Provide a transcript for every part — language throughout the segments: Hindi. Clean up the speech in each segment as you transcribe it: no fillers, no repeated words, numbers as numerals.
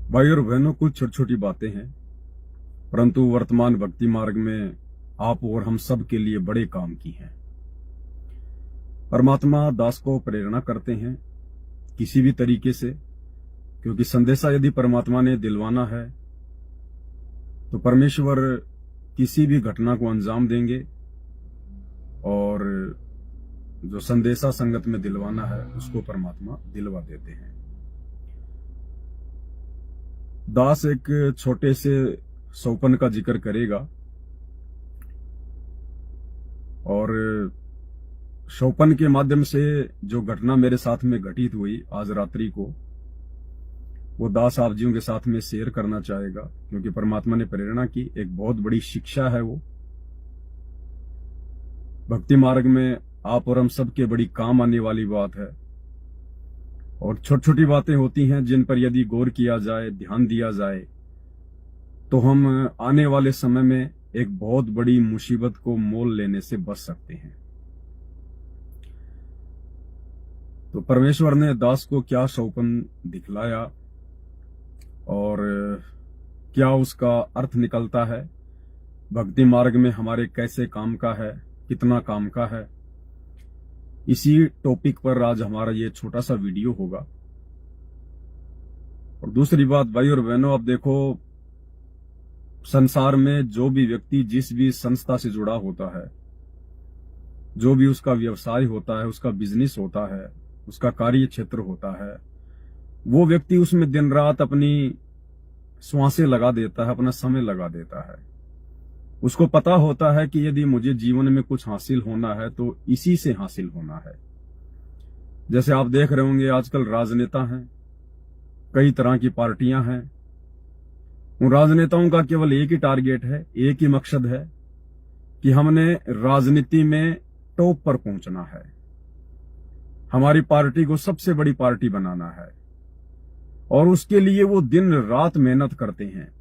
भाई और बहनों, कुछ छोटी छोटी बातें हैं, परंतु वर्तमान भक्ति मार्ग में आप और हम सब के लिए बड़े काम की हैं। परमात्मा दास को प्रेरणा करते हैं किसी भी तरीके से, क्योंकि संदेशा यदि परमात्मा ने दिलवाना है तो परमेश्वर किसी भी घटना को अंजाम देंगे, और जो संदेशा संगत में दिलवाना है उसको परमात्मा दिलवा देते हैं। दास एक छोटे से सोपन का जिक्र करेगा, और सोपन के माध्यम से जो घटना मेरे साथ में घटित हुई आज रात्रि को, वो दास आप जीव के साथ में शेयर करना चाहेगा, क्योंकि परमात्मा ने प्रेरणा की। एक बहुत बड़ी शिक्षा है वो। भक्ति मार्ग में आप और हम सबके बड़ी काम आने वाली बात है, और छोटी छोटी बातें होती हैं जिन पर यदि गौर किया जाए, ध्यान दिया जाए, तो हम आने वाले समय में एक बहुत बड़ी मुसीबत को मोल लेने से बच सकते हैं। तो परमेश्वर ने दास को क्या सोपन दिखलाया और क्या उसका अर्थ निकलता है, भक्ति मार्ग में हमारे कैसे काम का है, कितना काम का है, इसी टॉपिक पर आज हमारा ये छोटा सा वीडियो होगा। और दूसरी बात भाई और बहनों, अब देखो, संसार में जो भी व्यक्ति जिस भी संस्था से जुड़ा होता है, जो भी उसका व्यवसाय होता है, उसका बिजनेस होता है, उसका कार्य क्षेत्र होता है, वो व्यक्ति उसमें दिन रात अपनी श्वासें लगा देता है, अपना समय लगा देता है। उसको पता होता है कि यदि मुझे जीवन में कुछ हासिल होना है तो इसी से हासिल होना है। जैसे आप देख रहे होंगे आजकल राजनेता हैं, कई तरह की पार्टियां हैं। उन राजनेताओं का केवल एक ही टारगेट है, एक ही मकसद है कि हमने राजनीति में टॉप पर पहुंचना है, हमारी पार्टी को सबसे बड़ी पार्टी बनाना है, और उसके लिए वो दिन रात मेहनत करते हैं।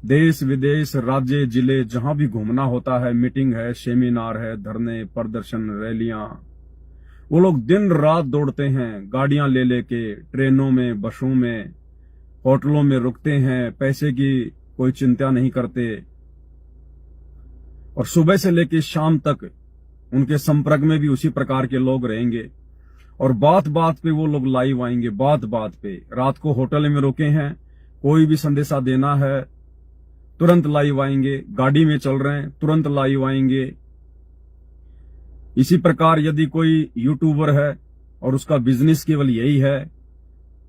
देश विदेश, राज्य जिले, जहां भी घूमना होता है, मीटिंग है, सेमिनार है, धरने, प्रदर्शन, रैलियां, वो लोग दिन रात दौड़ते हैं, गाड़ियां ले लेके, ट्रेनों में, बसों में, होटलों में रुकते हैं, पैसे की कोई चिंता नहीं करते, और सुबह से लेकर शाम तक उनके संपर्क में भी उसी प्रकार के लोग रहेंगे, और बात बात पे वो लोग लाइव आएंगे। बात बात पे रात को होटल में रुके हैं, कोई भी संदेशा देना है तुरंत लाइव आएंगे, गाड़ी में चल रहे हैं तुरंत लाइव आएंगे। इसी प्रकार यदि कोई यूट्यूबर है और उसका बिजनेस केवल यही है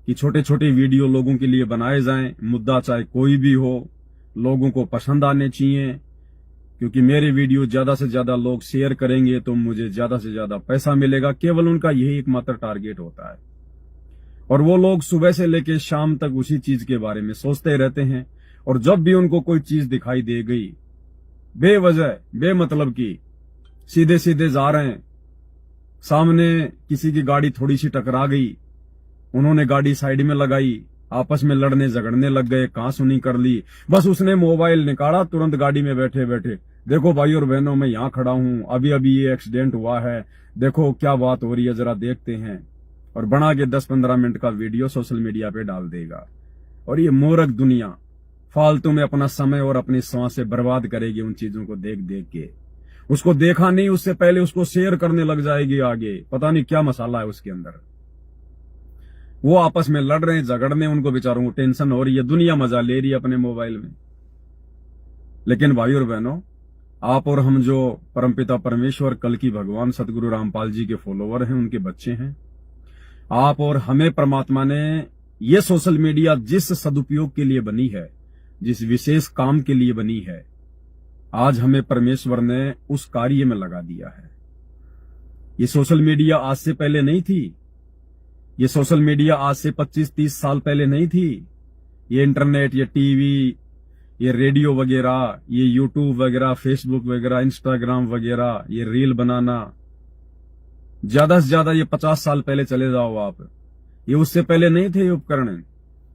कि छोटे छोटे वीडियो लोगों के लिए बनाए जाएं, मुद्दा चाहे कोई भी हो, लोगों को पसंद आने चाहिए, क्योंकि मेरे वीडियो ज्यादा से ज्यादा लोग शेयर करेंगे तो मुझे ज्यादा से ज्यादा पैसा मिलेगा। केवल उनका यही एकमात्र टारगेट होता है, और वो लोग सुबह से लेकर शाम तक उसी चीज के बारे में सोचते रहते हैं। और जब भी उनको कोई चीज दिखाई दे गई, बेवजह बेमतलब की, सीधे सीधे जा रहे हैं, सामने किसी की गाड़ी थोड़ी सी टकरा गई, उन्होंने गाड़ी साइड में लगाई, आपस में लड़ने झगड़ने लग गए, कहां सुनी कर ली, बस उसने मोबाइल निकाला, तुरंत गाड़ी में बैठे बैठे, देखो भाई और बहनों, मैं यहां खड़ा हूं, अभी अभी ये एक्सीडेंट हुआ है, देखो क्या बात हो रही है, जरा देखते हैं, और बना के 10-15 मिनट का वीडियो सोशल मीडिया पे डाल देगा। और ये मूर्ख दुनिया फालतू में अपना समय और अपनी सांस से बर्बाद करेगी उन चीजों को देख देख के। उसको देखा नहीं, उससे पहले उसको शेयर करने लग जाएगी आगे, पता नहीं क्या मसाला है उसके अंदर। वो आपस में लड़ रहे हैं, झगड़ने, उनको बेचारों को टेंशन हो रही है, दुनिया मजा ले रही है अपने मोबाइल में। लेकिन भाई और बहनों, आप और हम जो परमपिता परमेश्वर, कल की भगवान सतगुरु रामपाल जी के फॉलोवर हैं, उनके बच्चे हैं, आप और हमें परमात्मा ने ये सोशल मीडिया जिस सदुपयोग के लिए बनी है, जिस विशेष काम के लिए बनी है, आज हमें परमेश्वर ने उस कार्य में लगा दिया है। ये सोशल मीडिया आज से पहले नहीं थी, ये सोशल मीडिया आज से 25-30 साल पहले नहीं थी। ये इंटरनेट, ये टीवी, ये रेडियो वगैरह, ये यूट्यूब वगैरह, फेसबुक वगैरह, इंस्टाग्राम वगैरह, ये रील बनाना, ज्यादा से ज्यादा ये 50 साल पहले चले जाओ आप, ये उससे पहले नहीं थे ये उपकरण,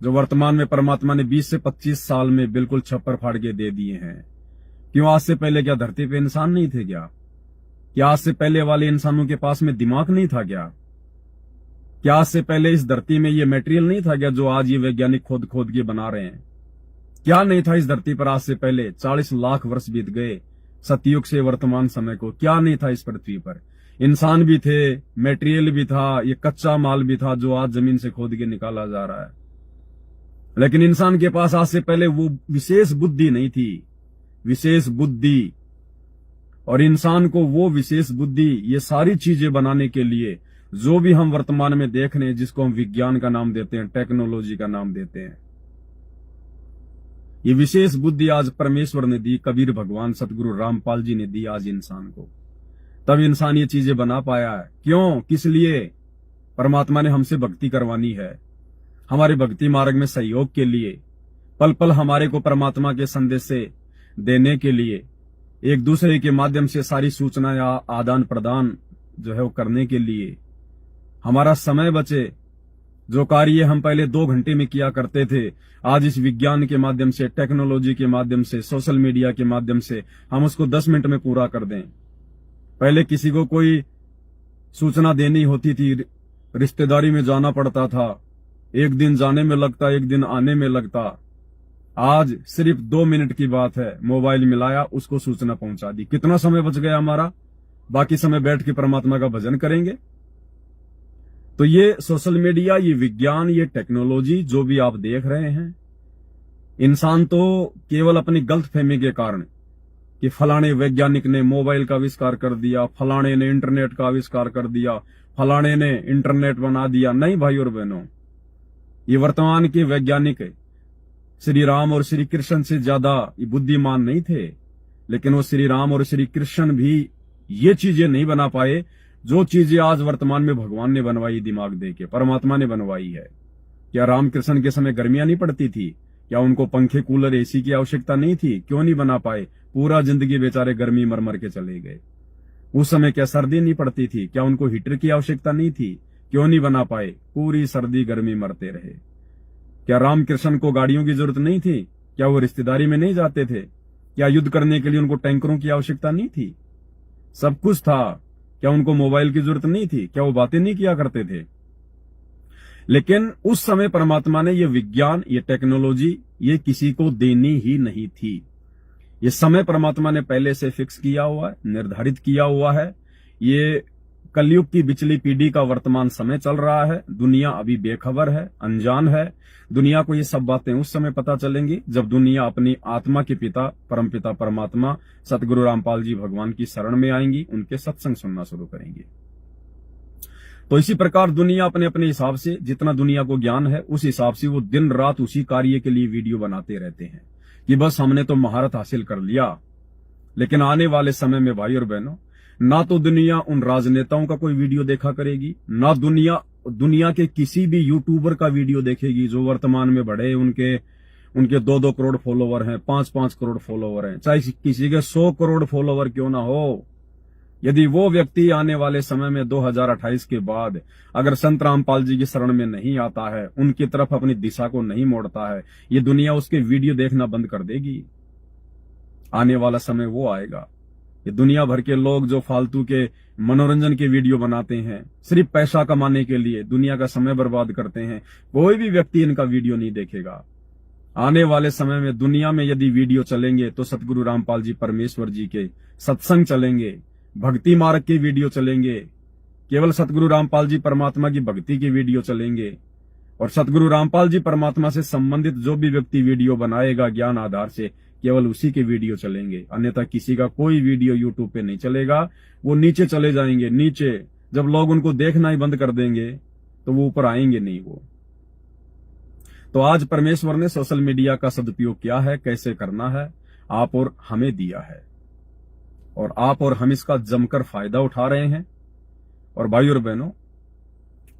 जो वर्तमान में परमात्मा ने 20 से 25 साल में बिल्कुल छप्पर फाड़ के दे दिए हैं। क्यों? आज से पहले क्या धरती पे इंसान नहीं थे क्या? आज से पहले वाले इंसानों के पास में दिमाग नहीं था क्या? क्या आज से पहले इस धरती में ये मटेरियल नहीं था क्या जो आज ये वैज्ञानिक खोद खोद के बना रहे हैं? क्या नहीं था इस धरती पर आज से पहले? 40 लाख वर्ष बीत गए सतयुग से वर्तमान समय को। क्या नहीं था इस पृथ्वी पर? इंसान भी थे, मटेरियल भी था, ये कच्चा माल भी था जो आज जमीन से खोद के निकाला जा रहा है। लेकिन इंसान के पास आज से पहले वो विशेष बुद्धि नहीं थी, विशेष बुद्धि। और इंसान को वो विशेष बुद्धि ये सारी चीजें बनाने के लिए जो भी हम वर्तमान में देख रहे हैं, जिसको हम विज्ञान का नाम देते हैं, टेक्नोलॉजी का नाम देते हैं, ये विशेष बुद्धि आज परमेश्वर ने दी, कबीर भगवान सतगुरु रामपाल जी ने दी आज इंसान को। तब इंसान ये चीजें बना पाया है। क्यों? किस लिए? परमात्मा ने हमसे भक्ति करवानी है, हमारे भक्ति मार्ग में सहयोग के लिए, पल पल हमारे को परमात्मा के संदेश से देने के लिए, एक दूसरे के माध्यम से सारी सूचना या आदान प्रदान जो है वो करने के लिए, हमारा समय बचे। जो कार्य हम पहले 2 घंटे में किया करते थे, आज इस विज्ञान के माध्यम से, टेक्नोलॉजी के माध्यम से, सोशल मीडिया के माध्यम से हम उसको 10 मिनट में पूरा कर दें। पहले किसी को कोई सूचना देनी होती थी, रिश्तेदारी में जाना पड़ता था, एक दिन जाने में लगता, एक दिन आने में लगता। आज सिर्फ 2 मिनट की बात है, मोबाइल मिलाया, उसको सूचना पहुंचा दी। कितना समय बच गया हमारा? बाकी समय बैठ के परमात्मा का भजन करेंगे। तो ये सोशल मीडिया, ये विज्ञान, ये टेक्नोलॉजी जो भी आप देख रहे हैं, इंसान तो केवल अपनी गलतफहमी के कारण कि फलाने वैज्ञानिक ने मोबाइल का आविष्कार कर दिया, फलाने ने इंटरनेट का आविष्कार कर दिया, फलाने ने इंटरनेट बना दिया। नहीं भाई और बहनों, ये वर्तमान के वैज्ञानिक श्री राम और श्री कृष्ण से ज्यादा बुद्धिमान नहीं थे, लेकिन वो श्री राम और श्री कृष्ण भी ये चीजें नहीं बना पाए जो चीजें आज वर्तमान में भगवान ने बनवाई, दिमाग दे के परमात्मा ने बनवाई है। क्या रामकृष्ण के समय गर्मियां नहीं पड़ती थी? क्या उनको पंखे, कूलर, एसी की आवश्यकता नहीं थी? क्यों नहीं बना पाए? पूरा जिंदगी बेचारे गर्मी मर मर के चले गए। उस समय क्या सर्दी नहीं पड़ती थी? क्या उनको हीटर की आवश्यकता नहीं थी? क्यों नहीं बना पाए? पूरी सर्दी गर्मी मरते रहे। क्या रामकृष्ण को गाड़ियों की जरूरत नहीं थी? क्या वो रिश्तेदारी में नहीं जाते थे? क्या युद्ध करने के लिए उनको टैंकरों की आवश्यकता नहीं थी? सब कुछ था। क्या उनको मोबाइल की जरूरत नहीं थी? क्या वो बातें नहीं किया करते थे? लेकिन उस समय परमात्मा ने ये विज्ञान, ये टेक्नोलॉजी, ये किसी को देनी ही नहीं थी। ये समय परमात्मा ने पहले से फिक्स किया हुआ है, निर्धारित किया हुआ है। ये कलयुग की बिचली पीढ़ी का वर्तमान समय चल रहा है। दुनिया अभी बेखबर है, अनजान है। दुनिया को ये सब बातें उस समय पता चलेंगी जब दुनिया अपनी आत्मा के पिता, परमपिता परमात्मा सतगुरु रामपाल जी भगवान की शरण में आएंगी, उनके सत्संग सुनना शुरू करेंगी। तो इसी प्रकार दुनिया अपने अपने हिसाब से, जितना दुनिया को ज्ञान है उस हिसाब से वो दिन रात उसी कार्य के लिए वीडियो बनाते रहते हैं कि बस हमने तो महारत हासिल कर लिया। लेकिन आने वाले समय में भाई और बहनों, ना तो दुनिया उन राजनेताओं का कोई वीडियो देखा करेगी, ना दुनिया के किसी भी यूट्यूबर का वीडियो देखेगी जो वर्तमान में बढ़े। उनके 2-2 करोड़ फॉलोवर हैं, 5-5 करोड़ फॉलोवर हैं, चाहे किसी के 100 करोड़ फॉलोवर क्यों ना हो। यदि वो व्यक्ति आने वाले समय में 2028 के बाद अगर संत रामपाल जी की शरण में नहीं आता है, उनकी तरफ अपनी दिशा को नहीं मोड़ता है, ये दुनिया उसके वीडियो देखना बंद कर देगी। आने वाला समय वो आएगा। ये दुनिया भर के लोग जो फालतू के मनोरंजन के वीडियो बनाते हैं, सिर्फ पैसा कमाने के लिए दुनिया का समय बर्बाद करते हैं, कोई भी व्यक्ति इनका वीडियो नहीं देखेगा। आने वाले समय में दुनिया में यदि वीडियो चलेंगे तो सतगुरु रामपाल जी परमेश्वर जी के सत्संग चलेंगे, भक्ति मार्ग के वीडियो चलेंगे, केवल सतगुरु रामपाल जी परमात्मा की भक्ति के वीडियो चलेंगे। और सतगुरु रामपाल जी परमात्मा से संबंधित जो भी व्यक्ति वीडियो बनाएगा ज्ञान आधार से, केवल उसी के वीडियो चलेंगे। अन्यथा किसी का कोई वीडियो यूट्यूब पे नहीं चलेगा। वो नीचे चले जाएंगे। नीचे जब लोग उनको देखना ही बंद कर देंगे तो वो ऊपर आएंगे नहीं। वो तो आज परमेश्वर ने सोशल मीडिया का सदुपयोग क्या है, कैसे करना है, आप और हमें दिया है, और आप और हम इसका जमकर फायदा उठा रहे हैं। और भाई और बहनों,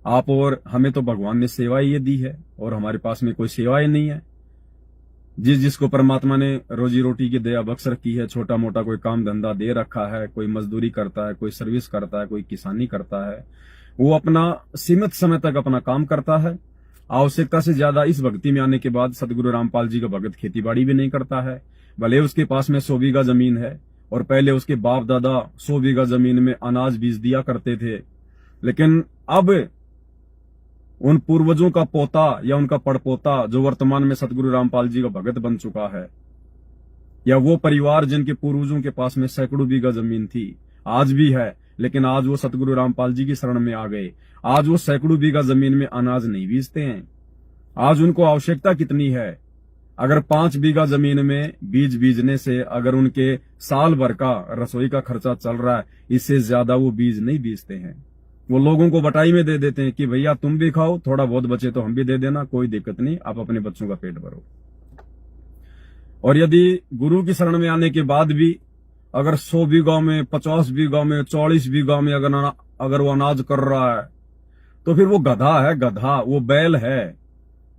आप और हमें तो भगवान ने सेवाएं ये दी है और हमारे पास में कोई सेवाएं नहीं है। जिसको परमात्मा ने रोजी रोटी की दया बख्श रखी है, छोटा मोटा कोई काम धंधा दे रखा है, कोई मजदूरी करता है, कोई सर्विस करता है, कोई किसानी करता है, वो अपना सीमित समय तक अपना काम करता है। आवश्यकता से ज्यादा इस भक्ति में आने के बाद सतगुरु रामपाल जी का भगत खेती बाड़ी भी नहीं करता है। भले उसके पास में 100 बीघा जमीन है और पहले उसके बाप दादा 100 बीघा जमीन में अनाज बीज दिया करते थे, लेकिन अब उन पूर्वजों का पोता या उनका पड़पोता जो वर्तमान में सतगुरु रामपाल जी का भगत बन चुका है, या वो परिवार जिनके पूर्वजों के पास में सैकड़ों बीघा जमीन थी, आज भी है, लेकिन आज वो सतगुरु रामपाल जी की शरण में आ गए। आज वो सैकड़ों बीघा जमीन में अनाज नहीं बीजते हैं। आज उनको आवश्यकता कितनी है? अगर 5 बीघा जमीन में बीज बीजने से अगर उनके साल भर का रसोई का खर्चा चल रहा है, इससे ज्यादा वो बीज नहीं बीजते हैं। वो लोगों को बटाई में दे देते हैं कि भैया तुम भी खाओ, थोड़ा बहुत बचे तो हम भी दे देना, कोई दिक्कत नहीं, आप अपने बच्चों का पेट भरो। और यदि गुरु की शरण में आने के बाद भी अगर 100 बीघा में, 50 बीघा में, 40 बीघा में अगर वो अनाज कर रहा है, तो फिर वो गधा है, गधा, वो बैल है।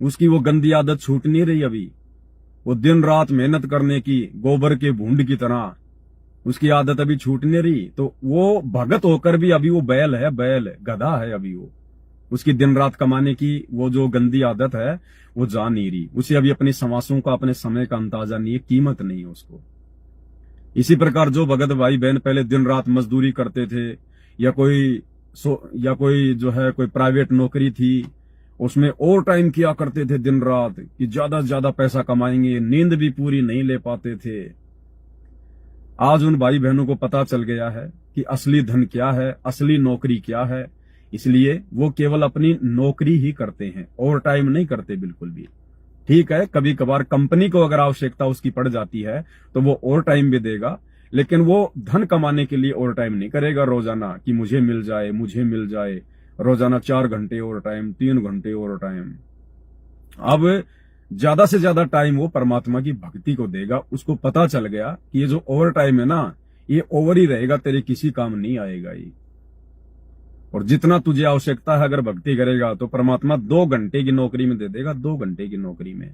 उसकी वो गंदी आदत छूट नहीं रही अभी। वो दिन रात मेहनत करने की, गोबर के भूंड की तरह, उसकी आदत अभी छूट नहीं रही। तो वो भगत होकर भी अभी वो बैल है, बैल, गधा है अभी वो। उसकी दिन रात कमाने की वो जो गंदी आदत है वो जा नहीं रही। उसे अभी अपनी समासों का, अपने समय का अंदाजा नहीं है, कीमत नहीं है उसको। इसी प्रकार जो भगत भाई बहन पहले दिन रात मजदूरी करते थे, या कोई जो है कोई प्राइवेट नौकरी थी, उसमें ओवर टाइम किया करते थे दिन रात कि ज्यादा से ज्यादा पैसा कमाएंगे, नींद भी पूरी नहीं ले पाते थे। आज उन भाई बहनों को पता चल गया है कि असली धन क्या है, असली नौकरी क्या है। इसलिए वो केवल अपनी नौकरी ही करते हैं, ओवर टाइम नहीं करते बिल्कुल भी। ठीक है, कभी कभार कंपनी को अगर आवश्यकता उसकी पड़ जाती है तो वो ओवर टाइम भी देगा, लेकिन वो धन कमाने के लिए ओवर टाइम नहीं करेगा रोजाना कि मुझे मिल जाए, मुझे मिल जाए। रोजाना 4 घंटे ओवर टाइम, 3 घंटे ओवर टाइम। अब ज्यादा से ज्यादा टाइम वो परमात्मा की भक्ति को देगा। उसको पता चल गया कि ये जो ओवर टाइम है ना, ये ओवर ही रहेगा, तेरे किसी काम नहीं आएगा ये। और जितना तुझे आवश्यकता है अगर भक्ति करेगा तो परमात्मा 2 घंटे की नौकरी में दे देगा, 2 घंटे की नौकरी में।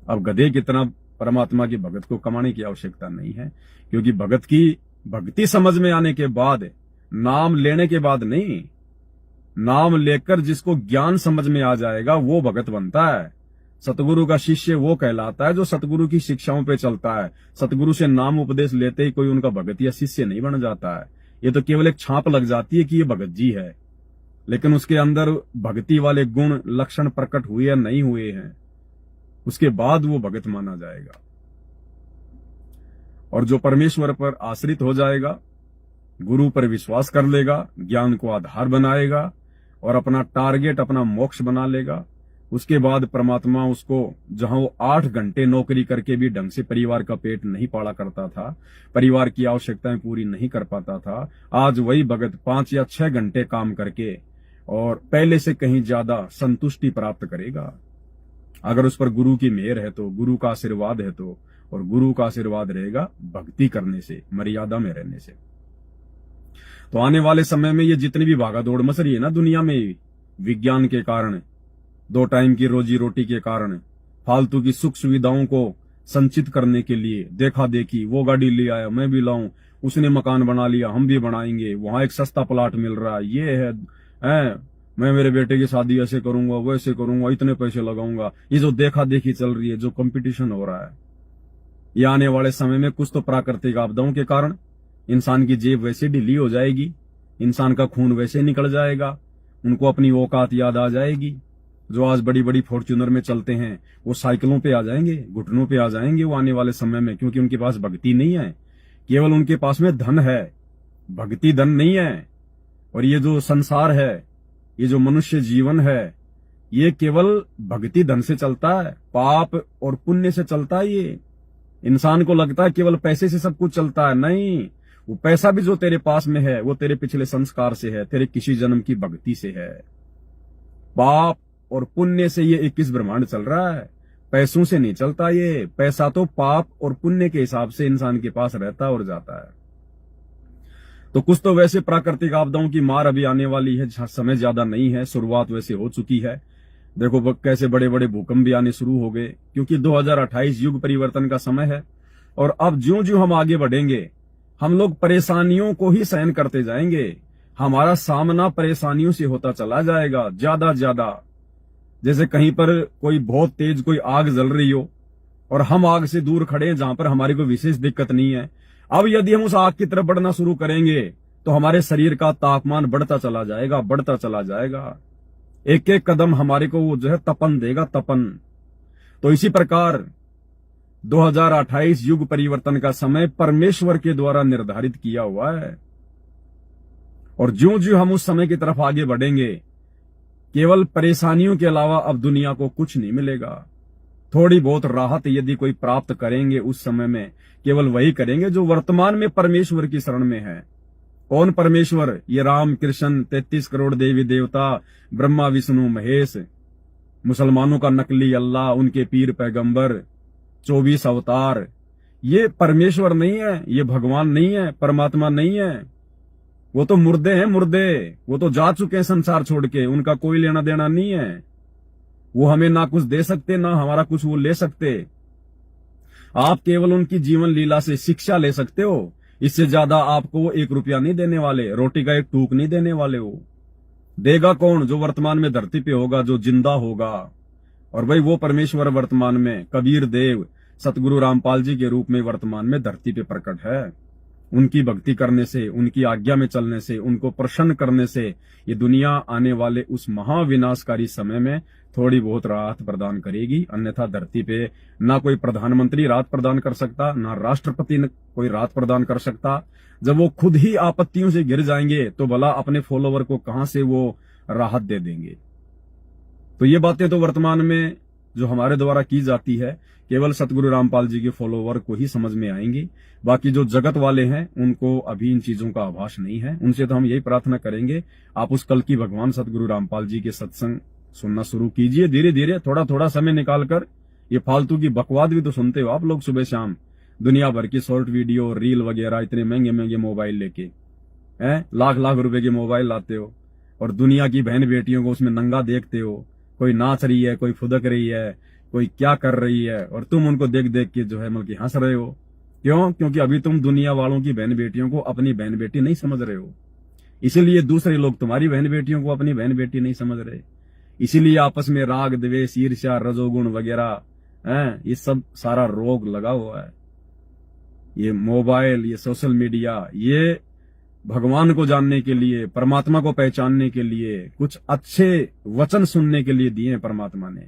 अब गधे कितना परमात्मा की भगत को कमाने की आवश्यकता नहीं है, क्योंकि भगत की भक्ति समझ में आने के बाद, नाम लेने के बाद नहीं, नाम लेकर जिसको ज्ञान समझ में आ जाएगा वो भगत बनता है। सतगुरु का शिष्य वो कहलाता है जो सतगुरु की शिक्षाओं पे चलता है। सतगुरु से नाम उपदेश लेते ही कोई उनका भगत या शिष्य नहीं बन जाता है। ये तो केवल एक छाप लग जाती है कि ये भगत जी है, लेकिन उसके अंदर भक्ति वाले गुण लक्षण प्रकट हुए या नहीं हुए हैं, उसके बाद वो भगत माना जाएगा। और जो परमेश्वर पर आश्रित हो जाएगा, गुरु पर विश्वास कर लेगा, ज्ञान को आधार बनाएगा और अपना टारगेट, अपना मोक्ष बना लेगा, उसके बाद परमात्मा उसको, जहां वो 8 घंटे नौकरी करके भी ढंग से परिवार का पेट नहीं पाला करता था, परिवार की आवश्यकताएं पूरी नहीं कर पाता था, आज वही भगत 5 या 6 घंटे काम करके और पहले से कहीं ज्यादा संतुष्टि प्राप्त करेगा। अगर उस पर गुरु की मेहर है तो, गुरु का आशीर्वाद है तो, और गुरु का आशीर्वाद रहेगा भक्ति करने से, मर्यादा में रहने से। तो आने वाले समय में ये जितनी भी भागादौड़ मच रही है ना दुनिया में, विज्ञान के कारण, 2 टाइम की रोजी रोटी के कारण, फालतू की सुख सुविधाओं को संचित करने के लिए देखा देखी, वो गाड़ी ले आया मैं भी लाऊं, उसने मकान बना लिया हम भी बनाएंगे, वहां एक सस्ता प्लाट मिल रहा है, ये है मैं मेरे बेटे की शादी ऐसे करूंगा, वैसे करूंगा, इतने पैसे लगाऊंगा। ये जो देखा देखी चल रही है, जो कंपटीशन हो रहा है, ये आने वाले समय में कुछ तो प्राकृतिक आपदाओं के कारण इंसान की जेब वैसे ढीली हो जाएगी, इंसान का खून वैसे निकल जाएगा, उनको अपनी औकात याद आ जाएगी। जो आज बड़ी बड़ी फॉर्च्यूनर में चलते हैं वो साइकिलों पे आ जाएंगे, घुटनों पे आ जाएंगे वो आने वाले समय में, क्योंकि उनके पास भक्ति नहीं है, केवल उनके पास में धन है, भक्ति धन नहीं है। और ये जो संसार है, ये जो मनुष्य जीवन है, ये केवल भक्ति धन से चलता है, पाप और पुण्य से चलता है। ये इंसान को लगता है केवल पैसे से सब कुछ चलता है, नहीं। वो पैसा भी जो तेरे पास में है वो तेरे पिछले संस्कार से है, तेरे किसी जन्म की भक्ति से है। पाप और पुण्य से ये 21 ब्रह्मांड चल रहा है, पैसों से नहीं चलता ये। पैसा तो पाप और पुण्य के हिसाब से इंसान के पास रहता और जाता है। तो कुछ तो वैसे प्राकृतिक आपदाओं की मार अभी आने वाली है, समय ज्यादा नहीं है, शुरुआत वैसे हो चुकी है। देखो कैसे बड़े बड़े भूकंप भी आने शुरू हो गए, क्योंकि 2028 युग परिवर्तन का समय है। और अब ज्यों ज्यों हम आगे बढ़ेंगे, हम लोग परेशानियों को ही सहन करते जाएंगे, हमारा सामना परेशानियों से होता चला जाएगा ज्यादा ज्यादा। जैसे कहीं पर कोई बहुत तेज कोई आग जल रही हो और हम आग से दूर खड़े हैं जहां पर हमारी कोई विशेष दिक्कत नहीं है, अब यदि हम उस आग की तरफ बढ़ना शुरू करेंगे तो हमारे शरीर का तापमान बढ़ता चला जाएगा, बढ़ता चला जाएगा। एक एक कदम हमारे को वो जो है तपन देगा, तपन। तो इसी प्रकार 2028 युग परिवर्तन का समय परमेश्वर के द्वारा निर्धारित किया हुआ है, और ज्यों ज्यों हम उस समय की तरफ आगे बढ़ेंगे, केवल परेशानियों के अलावा अब दुनिया को कुछ नहीं मिलेगा। थोड़ी बहुत राहत यदि कोई प्राप्त करेंगे उस समय में, केवल वही करेंगे जो वर्तमान में परमेश्वर की शरण में है। कौन परमेश्वर? ये राम कृष्ण, 33 करोड़ देवी देवता, ब्रह्मा विष्णु महेश, मुसलमानों का नकली अल्लाह, उनके पीर पैगंबर, 24 अवतार। ये परमेश्वर नहीं है, ये भगवान नहीं है, परमात्मा नहीं है। वो तो मुर्दे हैं, मुर्दे। वो तो जा चुके हैं संसार छोड़ के, उनका कोई लेना देना नहीं है। वो हमें ना कुछ दे सकते, ना हमारा कुछ वो ले सकते। आप केवल उनकी जीवन लीला से शिक्षा ले सकते हो। इससे ज्यादा आपको वो 1 रुपया नहीं देने वाले, रोटी का एक टूक नहीं देने वाले। वो देगा कौन? जो वर्तमान में धरती पे होगा, जो जिंदा होगा। और भाई वो परमेश्वर वर्तमान में कबीर देव, सतगुरु रामपाल जी के रूप में वर्तमान में धरती पे प्रकट है। उनकी भक्ति करने से, उनकी आज्ञा में चलने से, उनको प्रसन्न करने से ये दुनिया आने वाले उस महाविनाशकारी समय में थोड़ी बहुत राहत प्रदान करेगी। अन्यथा धरती पे ना कोई प्रधानमंत्री राहत प्रदान कर सकता, ना राष्ट्रपति कोई राहत प्रदान कर सकता। जब वो खुद ही आपत्तियों से घिर जाएंगे तो भला अपने फॉलोवर को कहां से वो राहत दे देंगे। तो ये बातें तो वर्तमान में जो हमारे द्वारा की जाती है केवल सतगुरु रामपाल जी के फॉलोवर को ही समझ में आएंगी। बाकी जो जगत वाले हैं उनको अभी इन चीजों का आभास नहीं है। उनसे तो हम यही प्रार्थना करेंगे, आप उस कल की भगवान सतगुरु रामपाल जी के सत्संग सुनना शुरू कीजिए। धीरे धीरे थोड़ा थोड़ा समय निकालकर ये फालतू की बकवाद भी तो सुनते हो आप लोग सुबह शाम, दुनिया भर की शॉर्ट वीडियो, रील वगैरह, इतने महंगे महंगे मोबाइल लेके, लाख लाख रुपए के मोबाइल लाते हो और दुनिया की बहन बेटियों को उसमें नंगा देखते हो। कोई नाच रही है, कोई फुदक रही है, कोई क्या कर रही है, और तुम उनको देख देख के जो है मतलब कि हंस रहे हो। क्यों? क्योंकि अभी तुम दुनिया वालों की बहन बेटियों को अपनी बहन बेटी नहीं समझ रहे हो। इसीलिए दूसरे लोग तुम्हारी बहन बेटियों को अपनी बहन बेटी नहीं समझ रहे। इसीलिए आपस में राग, द्वेष, ईर्ष्या, रजोगुण वगैरह ये सब सारा रोग लगा हुआ है। ये मोबाइल, ये सोशल मीडिया, ये भगवान को जानने के लिए, परमात्मा को पहचानने के लिए, कुछ अच्छे वचन सुनने के लिए दिए हैं परमात्मा ने।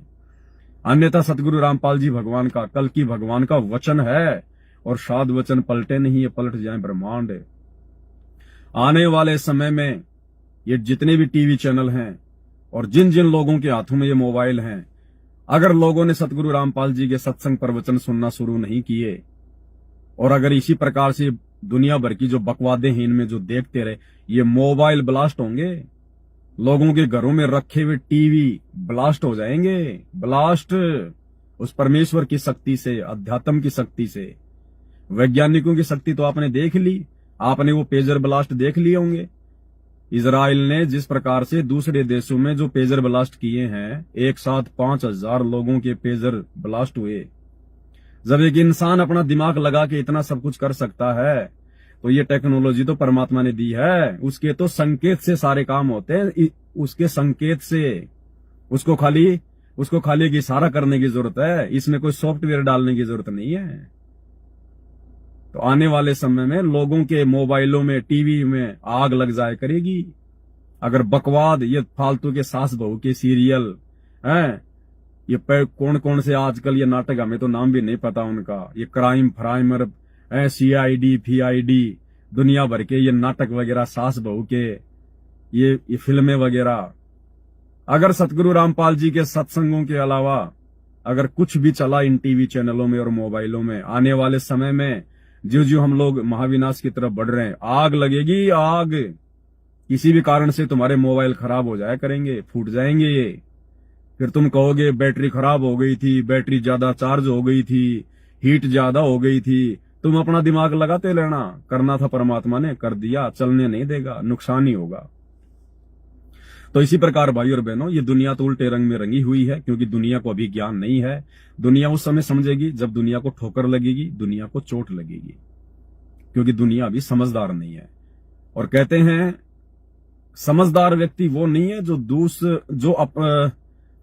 अन्यथा सतगुरु रामपाल जी भगवान का, कल की भगवान का वचन है, और शाद वचन पलटे नहीं, ये पलट जाए ब्रह्मांड। आने वाले समय में ये जितने भी टीवी चैनल हैं और जिन जिन लोगों के हाथों में ये मोबाइल हैं, अगर लोगों ने सतगुरु रामपाल जी के सत्संग प्रवचन सुनना शुरू नहीं किए, और अगर इसी प्रकार से दुनिया भर की जो बकवादें हैं इनमें जो देखते रहे, ये मोबाइल ब्लास्ट होंगे। लोगों के घरों में रखे हुए टीवी ब्लास्ट हो जाएंगे। ब्लास्ट उस परमेश्वर की शक्ति से, अध्यात्म की शक्ति से। वैज्ञानिकों की शक्ति तो आपने देख ली, आपने वो पेजर ब्लास्ट देख लिए होंगे। इजराइल ने जिस प्रकार से दूसरे देशों में जो पेजर ब्लास्ट किए हैं, एक साथ 5000 लोगों के पेजर ब्लास्ट हुए। जब एक इंसान अपना दिमाग लगा के इतना सब कुछ कर सकता है, तो ये टेक्नोलॉजी तो परमात्मा ने दी है। उसके तो संकेत से सारे काम होते हैं, उसके संकेत से। उसको खाली एक इशारा करने की जरूरत है, इसमें कोई सॉफ्टवेयर डालने की जरूरत नहीं है। तो आने वाले समय में लोगों के मोबाइलों में, टीवी में आग लग जाए करेगी। अगर बकवाद, ये फालतू के सास बहू के सीरियल हैं, ये कौन कौन से आजकल ये नाटक, हमें तो नाम भी नहीं पता उनका, ये क्राइम फ्राइमर, CID PID, दुनिया भर के ये नाटक वगैरह, सास बहू के ये फिल्में वगैरह, अगर सतगुरु रामपाल जी के सत्संगों के अलावा अगर कुछ भी चला इन टीवी चैनलों में और मोबाइलों में, आने वाले समय में जो जो हम लोग महाविनाश की तरफ बढ़ रहे हैं, आग लगेगी, आग। किसी भी कारण से तुम्हारे मोबाइल खराब हो जाया करेंगे, फूट जाएंगे ये। फिर तुम कहोगे बैटरी खराब हो गई थी, बैटरी ज्यादा चार्ज हो गई थी, हीट ज्यादा हो गई थी। तुम अपना दिमाग लगाते रहना, करना था परमात्मा ने, कर दिया, चलने नहीं देगा, नुकसान ही होगा। तो इसी प्रकार भाई और बहनों, ये दुनिया तो उल्टे रंग में रंगी हुई है, क्योंकि दुनिया को अभी ज्ञान नहीं है। दुनिया उस समय समझेगी जब दुनिया को ठोकर लगेगी, दुनिया को चोट लगेगी, क्योंकि दुनिया अभी समझदार नहीं है। और कहते हैं समझदार व्यक्ति वो नहीं है जो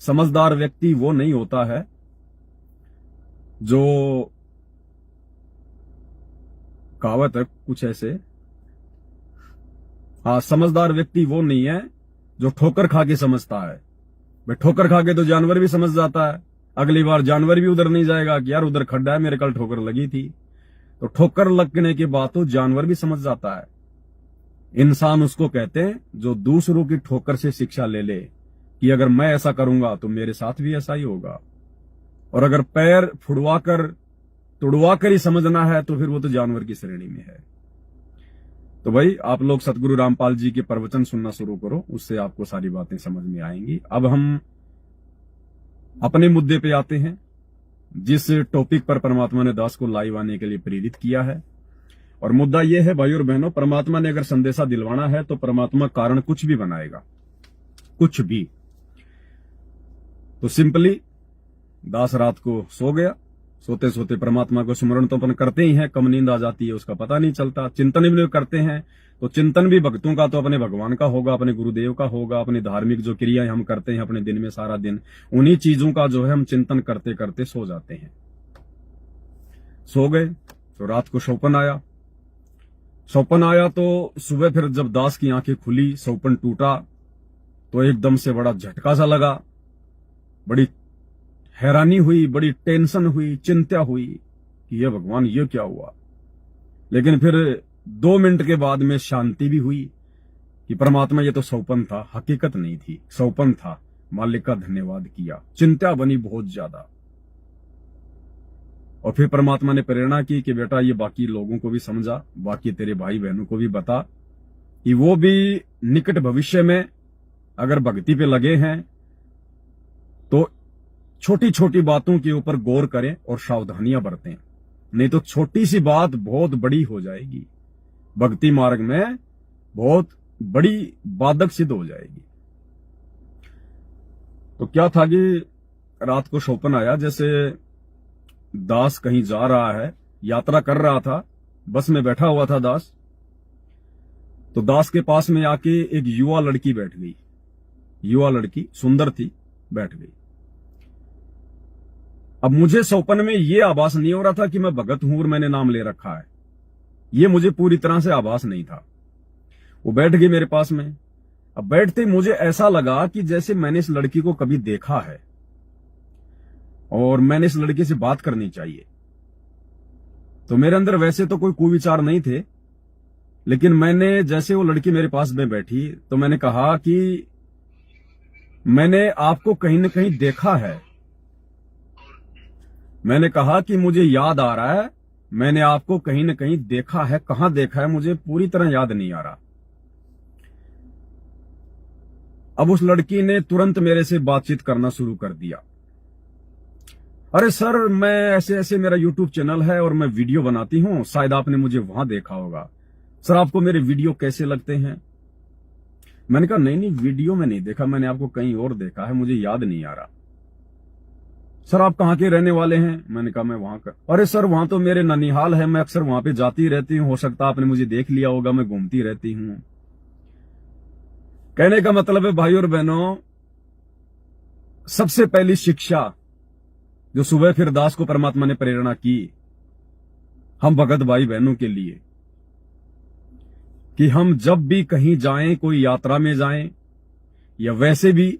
समझदार व्यक्ति वो नहीं होता है जो, कहावत है कुछ ऐसे, हाँ, समझदार व्यक्ति वो नहीं है जो ठोकर खा के समझता है। भाई ठोकर खा के तो जानवर भी समझ जाता है, अगली बार जानवर भी उधर नहीं जाएगा कि यार उधर खड्डा है, मेरे कल ठोकर लगी थी। तो ठोकर लगने के बाद तो जानवर भी समझ जाता है। इंसान उसको कहते हैं जो दूसरों की ठोकर से शिक्षा ले ले कि अगर मैं ऐसा करूंगा तो मेरे साथ भी ऐसा ही होगा। और अगर पैर फुड़वा कर तुड़वा कर ही समझना है तो फिर वो तो जानवर की श्रेणी में है। तो भाई आप लोग सतगुरु रामपाल जी के प्रवचन सुनना शुरू करो, उससे आपको सारी बातें समझ में आएंगी। अब हम अपने मुद्दे पे आते हैं, जिस टॉपिक पर परमात्मा ने दास को लाइव आने के लिए प्रेरित किया है। और मुद्दा यह है भाई और बहनों, परमात्मा ने अगर संदेशा दिलवाना है तो परमात्मा कारण कुछ भी बनाएगा, कुछ भी। तो सिंपली दास रात को सो गया, सोते सोते परमात्मा को स्मरण तो अपन करते ही हैं, कब नींद आ जाती है उसका पता नहीं चलता। चिंतन भी करते हैं तो चिंतन भी भक्तों का तो अपने भगवान का होगा, अपने गुरुदेव का होगा, अपनी धार्मिक जो क्रियाएं हम करते हैं अपने दिन में सारा दिन, उन्हीं चीजों का जो है हम चिंतन करते करते सो जाते हैं। सो गए तो रात को सौपन आया। सौपन आया तो सुबह फिर जब दास की आंखें खुली, सौपन टूटा तो एकदम से बड़ा झटका सा लगा, बड़ी हैरानी हुई, बड़ी टेंशन हुई, चिंता हुई कि ये भगवान ये क्या हुआ। लेकिन फिर 2 मिनट के बाद में शांति भी हुई कि परमात्मा ये तो सौपन था, हकीकत नहीं थी, सौपन था। मालिक का धन्यवाद किया। चिंता बनी बहुत ज्यादा। और फिर परमात्मा ने प्रेरणा की कि बेटा ये बाकी लोगों को भी समझा, बाकी तेरे भाई बहनों को भी बता कि वो भी निकट भविष्य में अगर भक्ति पे लगे हैं तो छोटी छोटी बातों के ऊपर गौर करें और सावधानियां बरतें, नहीं तो छोटी सी बात बहुत बड़ी हो जाएगी, भक्ति मार्ग में बहुत बड़ी बाधक सिद्ध हो जाएगी। तो क्या था कि रात को सौपन आया, जैसे दास कहीं जा रहा है, यात्रा कर रहा था, बस में बैठा हुआ था दास, तो दास के पास में आके एक युवा लड़की बैठ गई। युवा लड़की सुंदर थी, बैठ गई। अब मुझे सौपन में यह आभास नहीं हो रहा था कि मैं भगत हूं और मैंने नाम ले रखा है, ये मुझे पूरी तरह से आभास नहीं था। वो बैठ गई मेरे पास में। अब बैठते मुझे ऐसा लगा कि जैसे मैंने इस लड़की को कभी देखा है और मैंने इस लड़की से बात करनी चाहिए। तो मेरे अंदर वैसे तो कोई कुविचार नहीं थे, लेकिन मैंने जैसे वो लड़की मेरे पास में बैठी तो मैंने कहा कि मैंने आपको कहीं न कहीं देखा है। मैंने कहा कि मुझे याद आ रहा है, मैंने आपको कहीं न कहीं देखा है। कहां देखा है मुझे पूरी तरह याद नहीं आ रहा। अब उस लड़की ने तुरंत मेरे से बातचीत करना शुरू कर दिया। अरे सर, मैं ऐसे ऐसे, मेरा यूट्यूब चैनल है और मैं वीडियो बनाती हूं, शायद आपने मुझे वहां देखा होगा। सर आपको मेरे वीडियो कैसे लगते हैं? मैंने कहा नहीं, वीडियो में नहीं देखा, मैंने आपको कहीं और देखा है, मुझे याद नहीं आ रहा। सर आप कहाँ के रहने वाले हैं? मैंने कहा मैं वहां का। अरे सर वहां तो मेरे ननिहाल है, मैं अक्सर वहां पे जाती रहती हूँ, हो सकता आपने मुझे देख लिया होगा, मैं घूमती रहती हूँ। कहने का मतलब है भाई और बहनों, सबसे पहली शिक्षा जो सुबह फिर दास को परमात्मा ने प्रेरणा की हम भगत भाई बहनों के लिए, कि हम जब भी कहीं जाएं, कोई यात्रा में जाएं या वैसे भी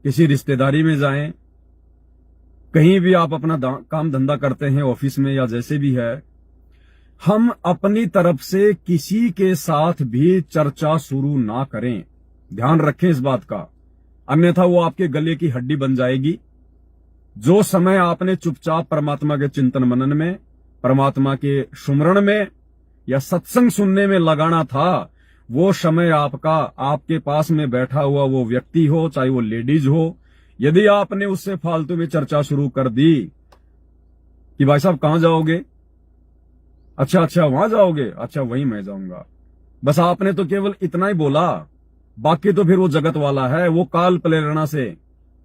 किसी रिश्तेदारी में जाएं, कहीं भी आप अपना काम धंधा करते हैं, ऑफिस में या जैसे भी है, हम अपनी तरफ से किसी के साथ भी चर्चा शुरू ना करें। ध्यान रखें इस बात का, अन्यथा वो आपके गले की हड्डी बन जाएगी। जो समय आपने चुपचाप परमात्मा के चिंतन मनन में, परमात्मा के सुमरण में या सत्संग सुनने में लगाना था, वो समय आपका आपके पास में बैठा हुआ वो व्यक्ति हो, चाहे वो लेडीज हो, यदि आपने उससे फालतू में चर्चा शुरू कर दी कि भाई साहब कहां जाओगे? अच्छा वहां जाओगे, अच्छा वहीं मैं जाऊंगा, बस आपने तो केवल इतना ही बोला, बाकी तो फिर वो जगत वाला है, वो काल प्रेरणा से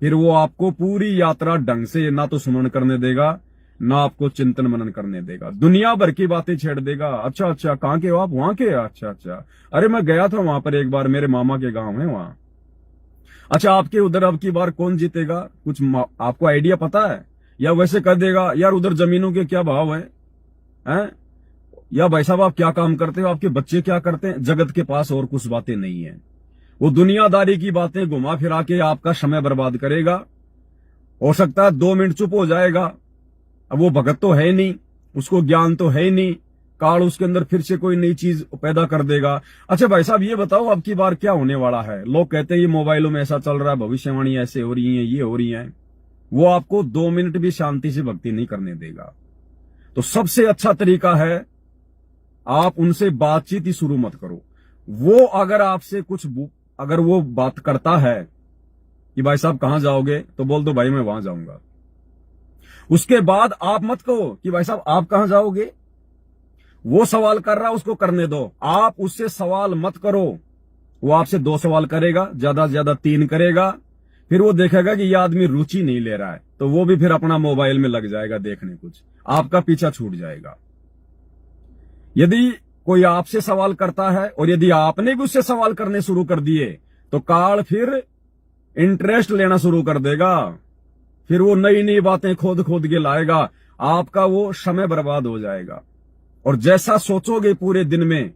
फिर वो आपको पूरी यात्रा ढंग से ना तो सुमरण करने देगा, ना आपको चिंतन मनन करने देगा, दुनिया भर की बातें छेड़ देगा। अच्छा कहां के हो आप? वहां के? अच्छा अरे मैं गया था वहां पर एक बार, मेरे मामा के गांव है वहां। अच्छा आपके उधर अब की बार कौन जीतेगा? कुछ आपको आइडिया पता है? या वैसे कह देगा यार उधर जमीनों के क्या भाव हैं? या भाई साहब आप क्या काम करते हो, आपके बच्चे क्या करते हैं? जगत के पास और कुछ बातें नहीं है। वो दुनियादारी की बातें घुमा फिरा के आपका समय बर्बाद करेगा। हो सकता है 2 मिनट चुप हो जाएगा। अब वो भगत तो है नहीं, उसको ज्ञान तो है नहीं, काल उसके अंदर फिर से कोई नई चीज पैदा कर देगा। अच्छा भाई साहब, ये बताओ अब की बार क्या होने वाला है? लोग कहते हैं ये मोबाइलों में ऐसा चल रहा है, भविष्यवाणी ऐसे हो रही है, ये हो रही है। वो आपको 2 मिनट भी शांति से भक्ति नहीं करने देगा। तो सबसे अच्छा तरीका है, आप उनसे बातचीत ही शुरू मत करो। वो अगर आपसे अगर वो बात करता है कि भाई साहब कहां जाओगे, तो बोल दो भाई मैं वहां जाऊंगा। उसके बाद आप मत कहो कि भाई साहब आप कहां जाओगे। वो सवाल कर रहा है, उसको करने दो, आप उससे सवाल मत करो। वो आपसे 2 सवाल करेगा, ज्यादा से ज्यादा 3 करेगा। फिर वो देखेगा कि यह आदमी रुचि नहीं ले रहा है, तो वो भी फिर अपना मोबाइल में लग जाएगा देखने, कुछ आपका पीछा छूट जाएगा। यदि कोई आपसे सवाल करता है और यदि आपने भी उससे सवाल करने शुरू कर दिए, तो काल फिर इंटरेस्ट लेना शुरू कर देगा। फिर वो नई नई बातें खोद खोद के लाएगा, आपका वो समय बर्बाद हो जाएगा। और जैसा सोचोगे पूरे दिन में,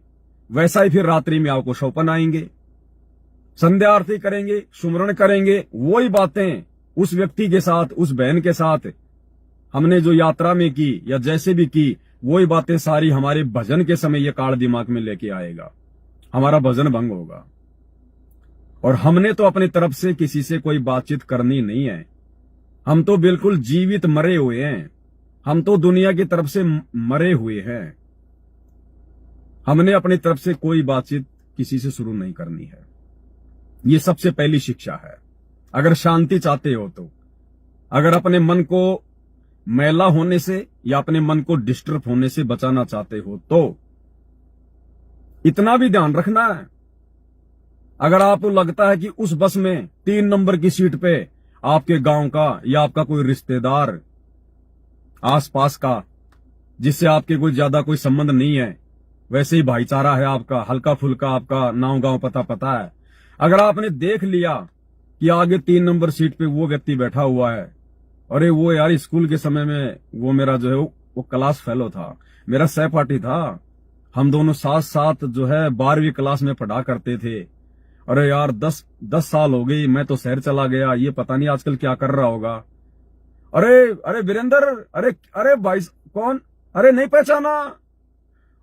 वैसा ही फिर रात्रि में आपको सौपन आएंगे। संध्या आरती करेंगे, सुमरण करेंगे, वही बातें उस व्यक्ति के साथ, उस बहन के साथ हमने जो यात्रा में की या जैसे भी की, वही बातें सारी हमारे भजन के समय ये काल दिमाग में लेके आएगा। हमारा भजन भंग होगा। और हमने तो अपनी तरफ से किसी से कोई बातचीत करनी नहीं है। हम तो बिल्कुल जीवित मरे हुए हैं। हम तो दुनिया की तरफ से मरे हुए हैं। हमने अपनी तरफ से कोई बातचीत किसी से शुरू नहीं करनी है। ये सबसे पहली शिक्षा है। अगर शांति चाहते हो तो, अगर अपने मन को मैला होने से या अपने मन को डिस्टर्ब होने से बचाना चाहते हो, तो इतना भी ध्यान रखना है, अगर आपको लगता है कि उस बस में 3 नंबर की सीट पे आपके गांव का या आपका कोई रिश्तेदार आसपास का, जिससे आपके कोई ज्यादा कोई संबंध नहीं है, वैसे ही भाईचारा है आपका, हल्का फुल्का आपका नाव गांव पता है, अगर आपने देख लिया कि आगे 3 नंबर सीट पे वो व्यक्ति बैठा हुआ है, अरे वो यार स्कूल के समय में वो मेरा जो है वो क्लास फेलो था, मेरा सहपाठी था, हम दोनों साथ साथ जो है 12वीं क्लास में पढ़ा करते थे, अरे यार 10 साल हो गई, मैं तो शहर चला गया, ये पता नहीं आजकल क्या कर रहा होगा। अरे वीरेंद्र, अरे भाई कौन, अरे नहीं पहचाना,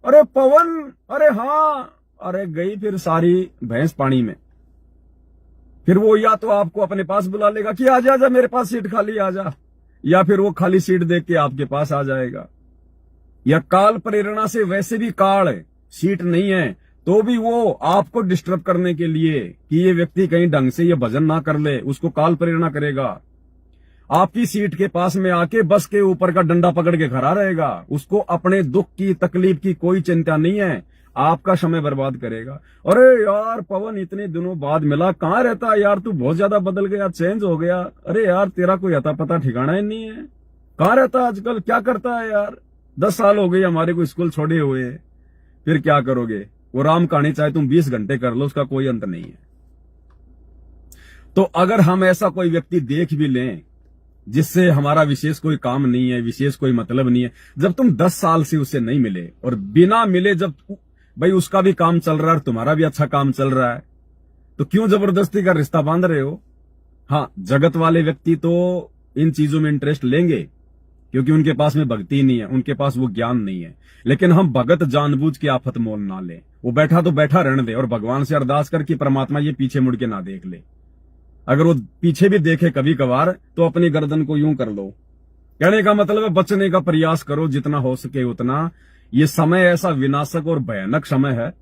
अरे पवन, अरे हाँ, अरे गई फिर सारी भैंस पानी में। फिर वो या तो आपको अपने पास बुला लेगा कि आजा आजा मेरे पास सीट खाली आजा, या फिर वो खाली सीट देख के आपके पास आ जाएगा। या काल प्रेरणा से, वैसे भी काल सीट नहीं है तो भी वो आपको डिस्टर्ब करने के लिए कि ये व्यक्ति कहीं ढंग से ये भजन ना कर ले, उसको काल प्रेरणा करेगा। आपकी सीट के पास में आके बस के ऊपर का डंडा पकड़ के खड़ा रहेगा। उसको अपने दुख की तकलीफ की कोई चिंता नहीं है, आपका समय बर्बाद करेगा। अरे यार पवन, इतने दिनों बाद मिला, कहाँ रहता है यार, तू बहुत ज्यादा बदल गया, चेंज हो गया। अरे यार तेरा कोई अता पता ठिकाना ही नहीं है, कहाँ रहता है आजकल, क्या करता है यार, 10 साल हो गए हमारे को स्कूल छोड़े हुए, फिर क्या करोगे। वो राम कहानी चाहे तुम 20 घंटे कर लो, उसका कोई अंत नहीं है। तो अगर हम ऐसा कोई व्यक्ति देख भी लें जिससे हमारा विशेष कोई काम नहीं है, विशेष कोई मतलब नहीं है, जब तुम 10 साल से उससे नहीं मिले और बिना मिले जब भाई उसका भी काम चल रहा है और तुम्हारा भी अच्छा काम चल रहा है, तो क्यों जबरदस्ती का रिश्ता बांध रहे हो। हाँ, जगत वाले व्यक्ति तो इन चीजों में इंटरेस्ट लेंगे क्योंकि उनके पास में भक्ति नहीं है, उनके पास वो ज्ञान नहीं है। लेकिन हम भगत जानबूझ के आफत मोल ना ले, वो बैठा तो बैठा रहने दे और भगवान से अरदास कर कि परमात्मा ये पीछे मुड़ के ना देख ले। अगर वो पीछे भी देखे कभी कभार तो अपनी गर्दन को यूं कर लो। कहने का मतलब है बचने का प्रयास करो जितना हो सके उतना। ये समय ऐसा विनाशक और भयानक समय है,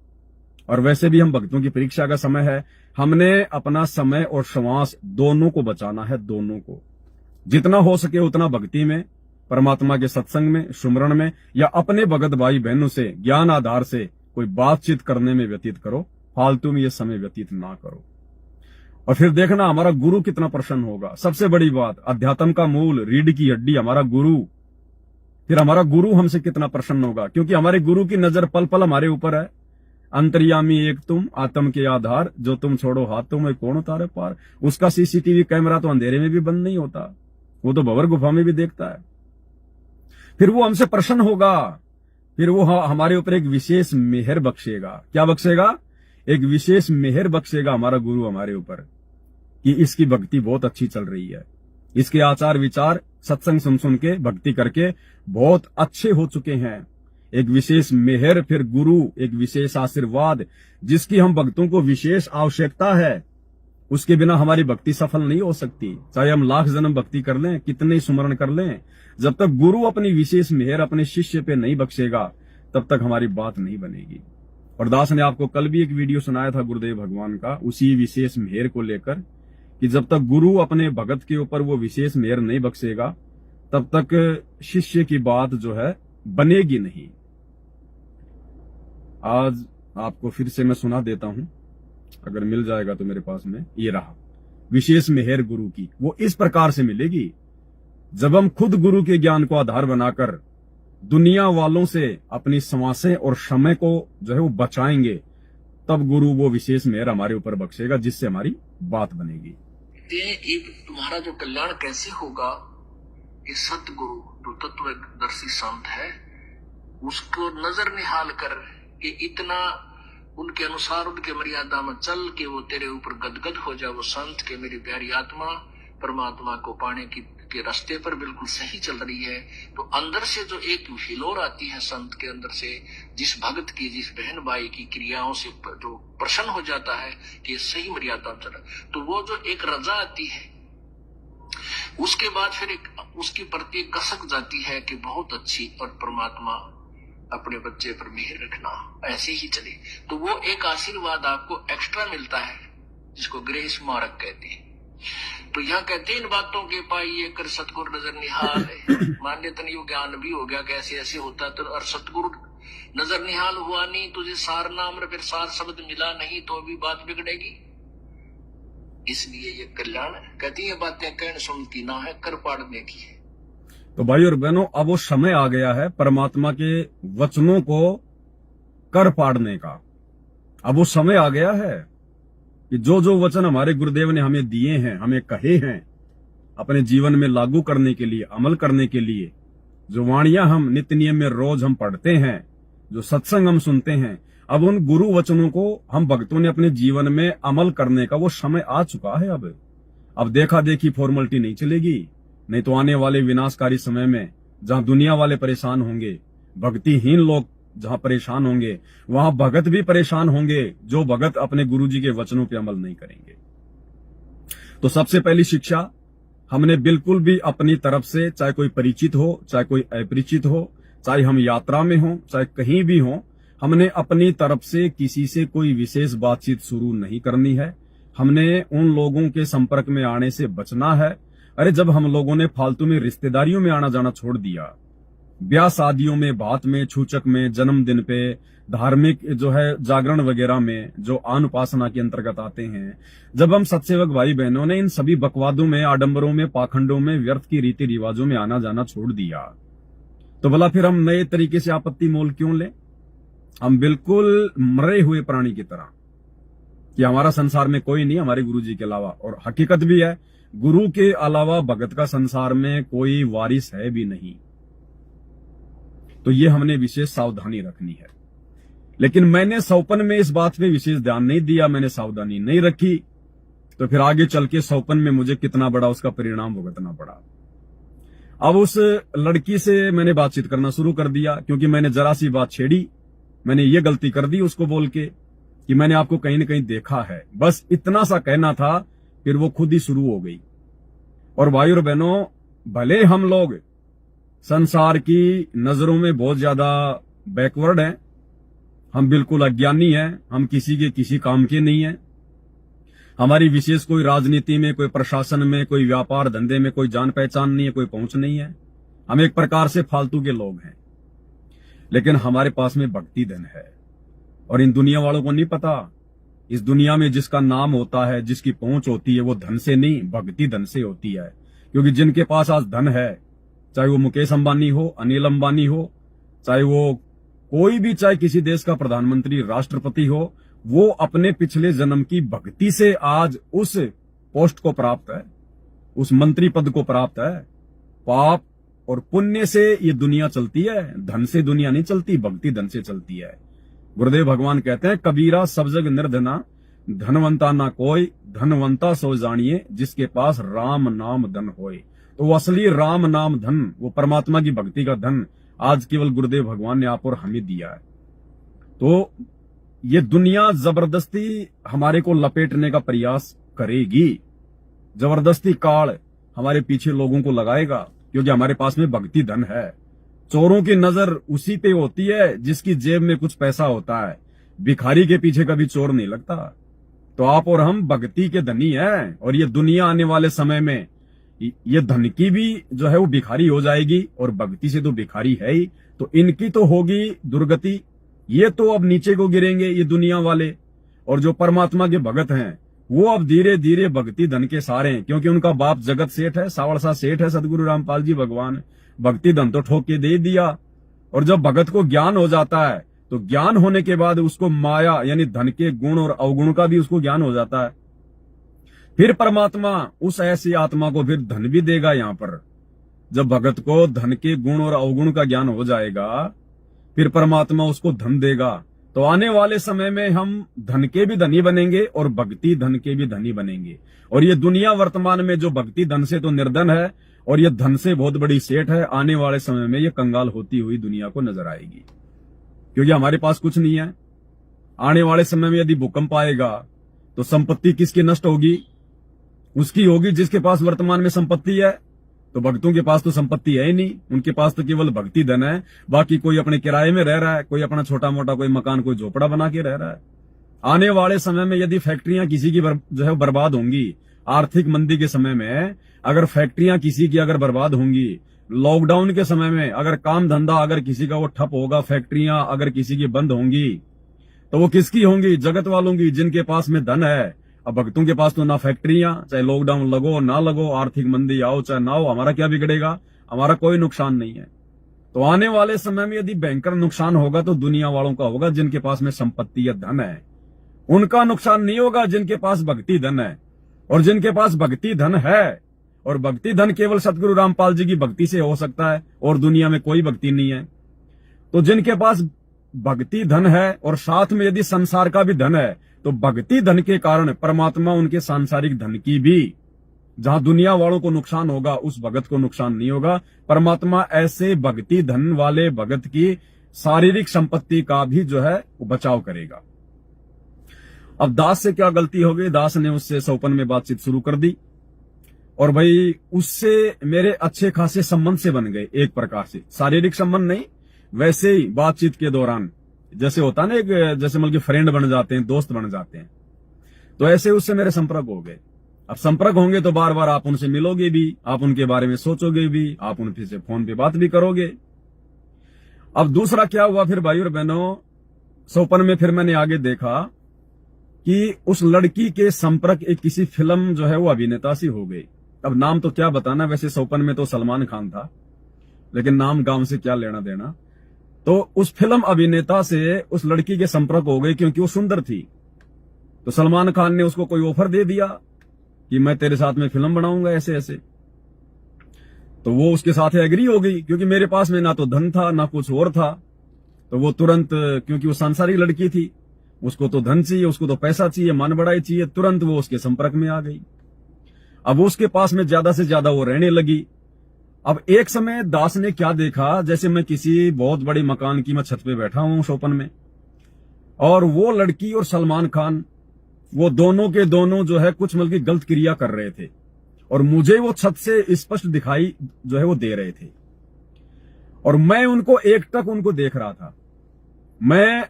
और वैसे भी हम भक्तों की परीक्षा का समय है। हमने अपना समय और श्वास दोनों को बचाना है, दोनों को। जितना हो सके उतना भक्ति में, परमात्मा के सत्संग में, सुमरण में, या अपने भगत भाई बहनों से ज्ञान आधार से कोई बातचीत करने में व्यतीत करो। फालतू में ये समय व्यतीत ना करो। और फिर देखना हमारा गुरु कितना प्रसन्न होगा। सबसे बड़ी बात, अध्यात्म का मूल, रीढ़ की हड्डी हमारा गुरु। फिर हमारा गुरु हमसे कितना प्रसन्न होगा, क्योंकि हमारे गुरु की नजर पल पल हमारे ऊपर है। अंतर्यामी एक तुम, आत्म के आधार, जो तुम छोड़ो हाथों में कौन उतारे पार। उसका सीसीटीवी कैमरा तो अंधेरे में भी बंद नहीं होता, वो तो भंवर गुफा में भी देखता है। फिर वो हमसे प्रसन्न होगा, फिर वो हमारे ऊपर एक विशेष मेहर बख्शेगा। क्या बख्शेगा? एक विशेष मेहर बख्शेगा हमारा गुरु हमारे ऊपर कि इसकी भक्ति बहुत अच्छी चल रही है, इसके आचार विचार सत्संग सुन के भक्ति करके बहुत अच्छे हो चुके हैं। एक विशेष मेहर, फिर गुरु, एक विशेष आशीर्वाद जिसकी हम भक्तों को विशेष आवश्यकता है, उसके बिना हमारी भक्ति सफल नहीं हो सकती। चाहे हम लाख जन्म भक्ति कर लें, कितने सुमरण कर लें, जब तक गुरु अपनी विशेष मेहर अपने शिष्य पे नहीं बख्शेगा तब तक हमारी बात नहीं बनेगी। और दास ने आपको कल भी एक वीडियो सुनाया था गुरुदेव भगवान का, उसी विशेष मेहर को लेकर कि जब तक गुरु अपने भगत के ऊपर वो विशेष मेहर नहीं बख्शेगा तब तक शिष्य की बात जो है बनेगी नहीं। आज आपको फिर से मैं सुना देता हूं, अगर मिल जाएगा तो मेरे पास में। ये रहा विशेष मेहर गुरु की, वो इस प्रकार से मिलेगी जब हम खुद गुरु के ज्ञान को आधार बनाकर दुनिया वालों से अपनी समासें और समय को जो है वो बचाएंगे, तब गुरु वो विशेष मेहर हमारे ऊपर बख्शेगा जिससे हमारी बात बनेगी। तुम्हारा जो कल्याण कैसे होगा, ये सतगुरु जो तत्वदर्शी संत है उसको नजर निहाल कर कि इतना उनके अनुसार उनके मर्यादा में चल के वो तेरे ऊपर गदगद हो जाए, वो संत के मेरी प्यारी आत्मा परमात्मा को पाने के रास्ते पर बिल्कुल सही चल रही है। तो अंदर से जो एक हिलोर आती है संत के अंदर से, जिस भगत की, जिस बहन भाई की क्रियाओं से जो प्रसन्न हो जाता है कि ये सही मर्यादा में चला, तो वो जो एक रजा आती है उसके बाद फिर एक उसकी प्रति कसक जाती है कि बहुत अच्छी, और परमात्मा अपने बच्चे पर मेहर रखना, ऐसे ही चले। तो वो एक आशीर्वाद आपको एक्स्ट्रा मिलता है जिसको ग्रेस मार्क कहते हैं। तो यहाँ कहते हैं इन बातों के पाइए कर सतगुरु नजर निहाल है। मान ले तन ज्ञान भी हो गया कैसे ऐसे होता, तो और सतगुरु नजर निहाल हुआ नहीं, तुझे सार नाम फिर सार शब्द मिला नहीं तो भी बात बिगड़ेगी। इसलिए ये कल्याण कहती है बातें कहने सुनती ना है, कर पाड़ने की है। तो भाई और बहनों, अब वो समय आ गया है परमात्मा के वचनों को कर पाड़ने का। अब वो समय आ गया है कि जो जो वचन हमारे गुरुदेव ने हमें दिए हैं, हमें कहे हैं, अपने जीवन में लागू करने के लिए, अमल करने के लिए, जो वाणियां हम नित्य नियम में रोज हम पढ़ते हैं, जो सत्संग हम सुनते हैं, अब उन गुरु वचनों को हम भक्तों ने अपने जीवन में अमल करने का वो समय आ चुका है। अब देखा देखी फॉर्मेलिटी नहीं चलेगी, नहीं तो आने वाले विनाशकारी समय में जहां दुनिया वाले परेशान होंगे, भक्तिहीन लोग जहां परेशान होंगे, वहां भगत भी परेशान होंगे जो भगत अपने गुरुजी के वचनों पे अमल नहीं करेंगे। तो सबसे पहली शिक्षा हमने बिल्कुल भी अपनी तरफ से, चाहे कोई परिचित हो, चाहे कोई अपरिचित हो, चाहे हम यात्रा में हो, चाहे कहीं भी हो, हमने अपनी तरफ से किसी से कोई विशेष बातचीत शुरू नहीं करनी है। हमने उन लोगों के संपर्क में आने से बचना है। अरे जब हम लोगों ने फालतू में रिश्तेदारियों में आना जाना छोड़ दिया, ब्याह शादियों में, बात में, छूचक में, जन्मदिन पे, धार्मिक जो है जागरण वगैरह में जो अनुपासना के अंतर्गत आते हैं, जब हम सत्सेवक भाई बहनों ने इन सभी बकवादों में, आडंबरों में, पाखंडों में, व्यर्थ की रीति रिवाजों में आना जाना छोड़ दिया, तो भला फिर हम नए तरीके से आपत्ति मोल क्यों लें? हम बिल्कुल मरे हुए प्राणी की तरह कि हमारा संसार में कोई नहीं हमारे गुरु जी के अलावा। और हकीकत भी है, गुरु के अलावा भगत का संसार में कोई वारिस है भी नहीं। तो ये हमने विशेष सावधानी रखनी है। लेकिन मैंने सौपन में इस बात पे विशेष ध्यान नहीं दिया, मैंने सावधानी नहीं रखी, तो फिर आगे चल के सौपन में मुझे कितना बड़ा उसका परिणाम भुगतना पड़ा। अब उस लड़की से मैंने बातचीत करना शुरू कर दिया, क्योंकि मैंने जरा सी बात छेड़ी, मैंने ये गलती कर दी उसको बोल के कि मैंने आपको कहीं न कहीं देखा है, बस इतना सा कहना था। फिर वो खुद ही शुरू हो गई। और भाई और बहनों, भले हम लोग संसार की नजरों में बहुत ज्यादा बैकवर्ड हैं, हम बिल्कुल अज्ञानी हैं, हम किसी के किसी काम के नहीं हैं, हमारी विशेष कोई राजनीति में, कोई प्रशासन में, कोई व्यापार धंधे में कोई जान पहचान नहीं है, कोई पहुंच नहीं है, हम एक प्रकार से फालतू के लोग हैं। लेकिन हमारे पास में भक्ति धन है, और इन दुनिया वालों को नहीं पता, इस दुनिया में जिसका नाम होता है, जिसकी पहुंच होती है, वो धन से नहीं, भक्ति धन से होती है। क्योंकि जिनके पास आज धन है, चाहे वो मुकेश अंबानी हो, अनिल अंबानी हो, चाहे वो कोई भी, चाहे किसी देश का प्रधानमंत्री, राष्ट्रपति हो, वो अपने पिछले जन्म की भक्ति से आज उस पोस्ट को प्राप्त है, उस मंत्री पद को प्राप्त है। पाप और पुण्य से ये दुनिया चलती है, धन से दुनिया नहीं चलती, भक्ति धन से चलती है। गुरुदेव भगवान कहते हैं, कबीरा सब जग निर्धना, धनवंता ना कोई, धनवंता सो जानिए, जिसके पास राम नाम धन होए। तो वो असली राम नाम धन, वो परमात्मा की भक्ति का धन आज केवल गुरुदेव भगवान ने आप और हमें दिया है। तो ये दुनिया जबरदस्ती हमारे को लपेटने का प्रयास करेगी, जबरदस्ती काल हमारे पीछे लोगों को लगाएगा, क्योंकि हमारे पास में भक्ति धन है। चोरों की नजर उसी पे होती है जिसकी जेब में कुछ पैसा होता है, भिखारी के पीछे कभी चोर नहीं लगता। तो आप और हम भक्ति के धनी हैं, और ये दुनिया आने वाले समय में ये धन की भी जो है वो भिखारी हो जाएगी, और भक्ति से तो भिखारी है ही, तो इनकी तो होगी दुर्गति। ये तो अब नीचे को गिरेंगे ये दुनिया वाले, और जो परमात्मा के भगत हैं वो अब धीरे धीरे भक्ति धन के सारे हैं, क्योंकि उनका बाप जगत सेठ है, सावड़सा सेठ है सदगुरु रामपाल जी भगवान। भक्ति धन तो ठोक के दे दिया, और जब भगत को ज्ञान हो जाता है तो ज्ञान होने के बाद उसको माया यानी धन के गुण और अवगुण का भी उसको ज्ञान हो जाता है। फिर परमात्मा उस ऐसी आत्मा को फिर धन भी देगा। यहां पर जब भगत को धन के गुण और अवगुण का ज्ञान हो जाएगा, फिर परमात्मा उसको धन देगा। तो आने वाले समय में हम धन के भी धनी बनेंगे और भक्ति धन के भी धनी बनेंगे। और ये दुनिया वर्तमान में जो भक्ति धन से तो निर्धन है, और ये धन से बहुत बड़ी सेठ है, आने वाले समय में ये कंगाल होती हुई दुनिया को नजर आएगी, क्योंकि हमारे पास कुछ नहीं है। आने वाले समय में यदि भूकंप आएगा तो संपत्ति किसकी नष्ट होगी? उसकी होगी जिसके पास वर्तमान में संपत्ति है। तो भक्तों के पास तो संपत्ति है ही नहीं, उनके पास तो केवल भक्ति धन है। बाकी कोई अपने किराए में रह रहा है, कोई अपना छोटा मोटा कोई मकान, कोई झोपड़ा बना के रह रहा है। आने वाले समय में यदि फैक्ट्रियां किसी की जो है बर्बाद होंगी, आर्थिक मंदी के समय में अगर फैक्ट्रियां किसी की अगर बर्बाद होंगी, लॉकडाउन के समय में अगर काम धंधा अगर किसी का वो ठप होगा, फैक्ट्रियां अगर किसी की बंद होंगी, तो वो किसकी होंगी? जगत वालों की, जिनके पास में धन है। अब भक्तों के पास तो ना फैक्ट्रियां, चाहे लॉकडाउन लगो ना लगो, आर्थिक मंदी आओ चाहे ना हो, हमारा क्या बिगड़ेगा? हमारा कोई नुकसान नहीं है। तो आने वाले समय में यदि भयंकर नुकसान होगा तो दुनिया वालों का होगा, जिनके पास में संपत्ति या धन है। उनका नुकसान नहीं होगा जिनके पास भक्ति धन है। और जिनके पास भक्ति धन है, और भक्ति धन केवल सतगुरु रामपाल जी की भक्ति से हो सकता है, और दुनिया में कोई भक्ति नहीं है। तो जिनके पास भक्ति धन है और साथ में यदि संसार का भी धन है, तो भक्ति धन के कारण परमात्मा उनके सांसारिक धन की भी, जहां दुनिया वालों को नुकसान होगा उस भगत को नुकसान नहीं होगा। परमात्मा ऐसे भक्ति धन वाले भगत की शारीरिक संपत्ति का भी जो है वो बचाव करेगा। अब दास से क्या गलती हो गई? दास ने उससे सौपन में बातचीत शुरू कर दी, और भाई उससे मेरे अच्छे खासे संबंध से बन गए। एक प्रकार से शारीरिक संबंध नहीं, वैसे ही बातचीत के दौरान जैसे होता ना, एक जैसे मतलब फ्रेंड बन जाते हैं, दोस्त बन जाते हैं, तो ऐसे उससे मेरे संपर्क हो गए। अब संपर्क होंगे तो बार बार आप उनसे मिलोगे भी, आप उनके बारे में सोचोगे भी, आप उनसे से फोन पे बात भी करोगे। अब दूसरा क्या हुआ फिर भाई और बहनों, सौपन में फिर मैंने आगे देखा कि उस लड़की के संपर्क एक किसी फिल्म जो है वो अभिनेता सी हो गई। अब नाम तो क्या बताना, वैसे सौपन में तो सलमान खान था, लेकिन नाम गांव से क्या लेना देना। तो उस फिल्म अभिनेता से उस लड़की के संपर्क हो गए, क्योंकि वो सुंदर थी। तो सलमान खान ने उसको कोई ऑफर दे दिया कि मैं तेरे साथ में फिल्म बनाऊंगा ऐसे ऐसे। तो वो उसके साथ एग्री हो गई, क्योंकि मेरे पास में ना तो धन था ना कुछ और था। तो वो तुरंत, क्योंकि वो सांसारिक लड़की थी, उसको तो धन चाहिए, उसको तो पैसा चाहिए, मान बढ़ाई चाहिए, तुरंत वो उसके संपर्क में आ गई। अब उसके पास में ज्यादा से ज्यादा वो रहने लगी। अब एक समय दास ने क्या देखा, जैसे मैं किसी बहुत बड़े मकान की मैं छत पे बैठा हूं शोपन में, और वो लड़की और सलमान खान वो दोनों के दोनों जो है कुछ मतलब की गलत क्रिया कर रहे थे, और मुझे वो छत से स्पष्ट दिखाई जो है वो दे रहे थे, और मैं उनको एकटक उनको देख रहा था। मैं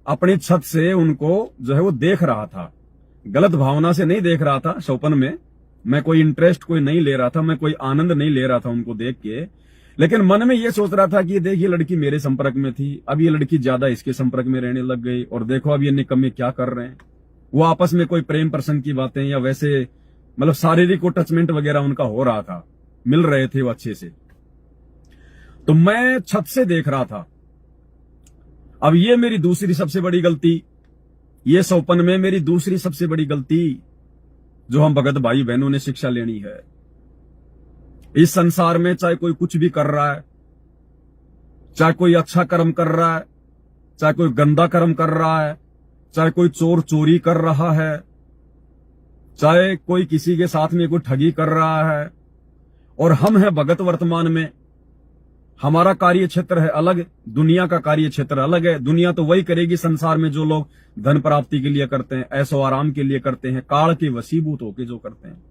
अपनी छत से उनको जो है वो देख रहा था, गलत भावना से नहीं देख रहा था। शोपन में मैं कोई इंटरेस्ट कोई नहीं ले रहा था, मैं कोई आनंद नहीं ले रहा था उनको देख के, लेकिन मन में ये सोच रहा था कि देख ये लड़की मेरे संपर्क में थी, अब ये लड़की ज्यादा इसके संपर्क में रहने लग गई, और देखो अब ये निकम्मे क्या कर रहे हैं। वो आपस में कोई प्रेम प्रसंग की बातें या वैसे मतलब शारीरिक अटैचमेंट वगैरह उनका हो रहा था, मिल रहे थे वो अच्छे से। तो मैं छत से देख रहा था। अब ये मेरी दूसरी सबसे बड़ी गलती, ये सौपन में मेरी दूसरी सबसे बड़ी गलती जो हम भगत भाई बहनों ने शिक्षा लेनी है। इस संसार में चाहे कोई कुछ भी कर रहा है, चाहे कोई अच्छा कर्म कर रहा है, चाहे कोई गंदा कर्म कर रहा है, चाहे कोई चोर चोरी कर रहा है, चाहे कोई किसी के साथ में कोई ठगी कर रहा है, और हम हैं भगत वर्तमान में। हमारा कार्य क्षेत्र है अलग, दुनिया का कार्य क्षेत्र अलग है। दुनिया तो वही करेगी संसार में जो लोग धन प्राप्ति के लिए करते हैं, ऐशो आराम के लिए करते हैं, काल के वशीभूत होके जो करते हैं।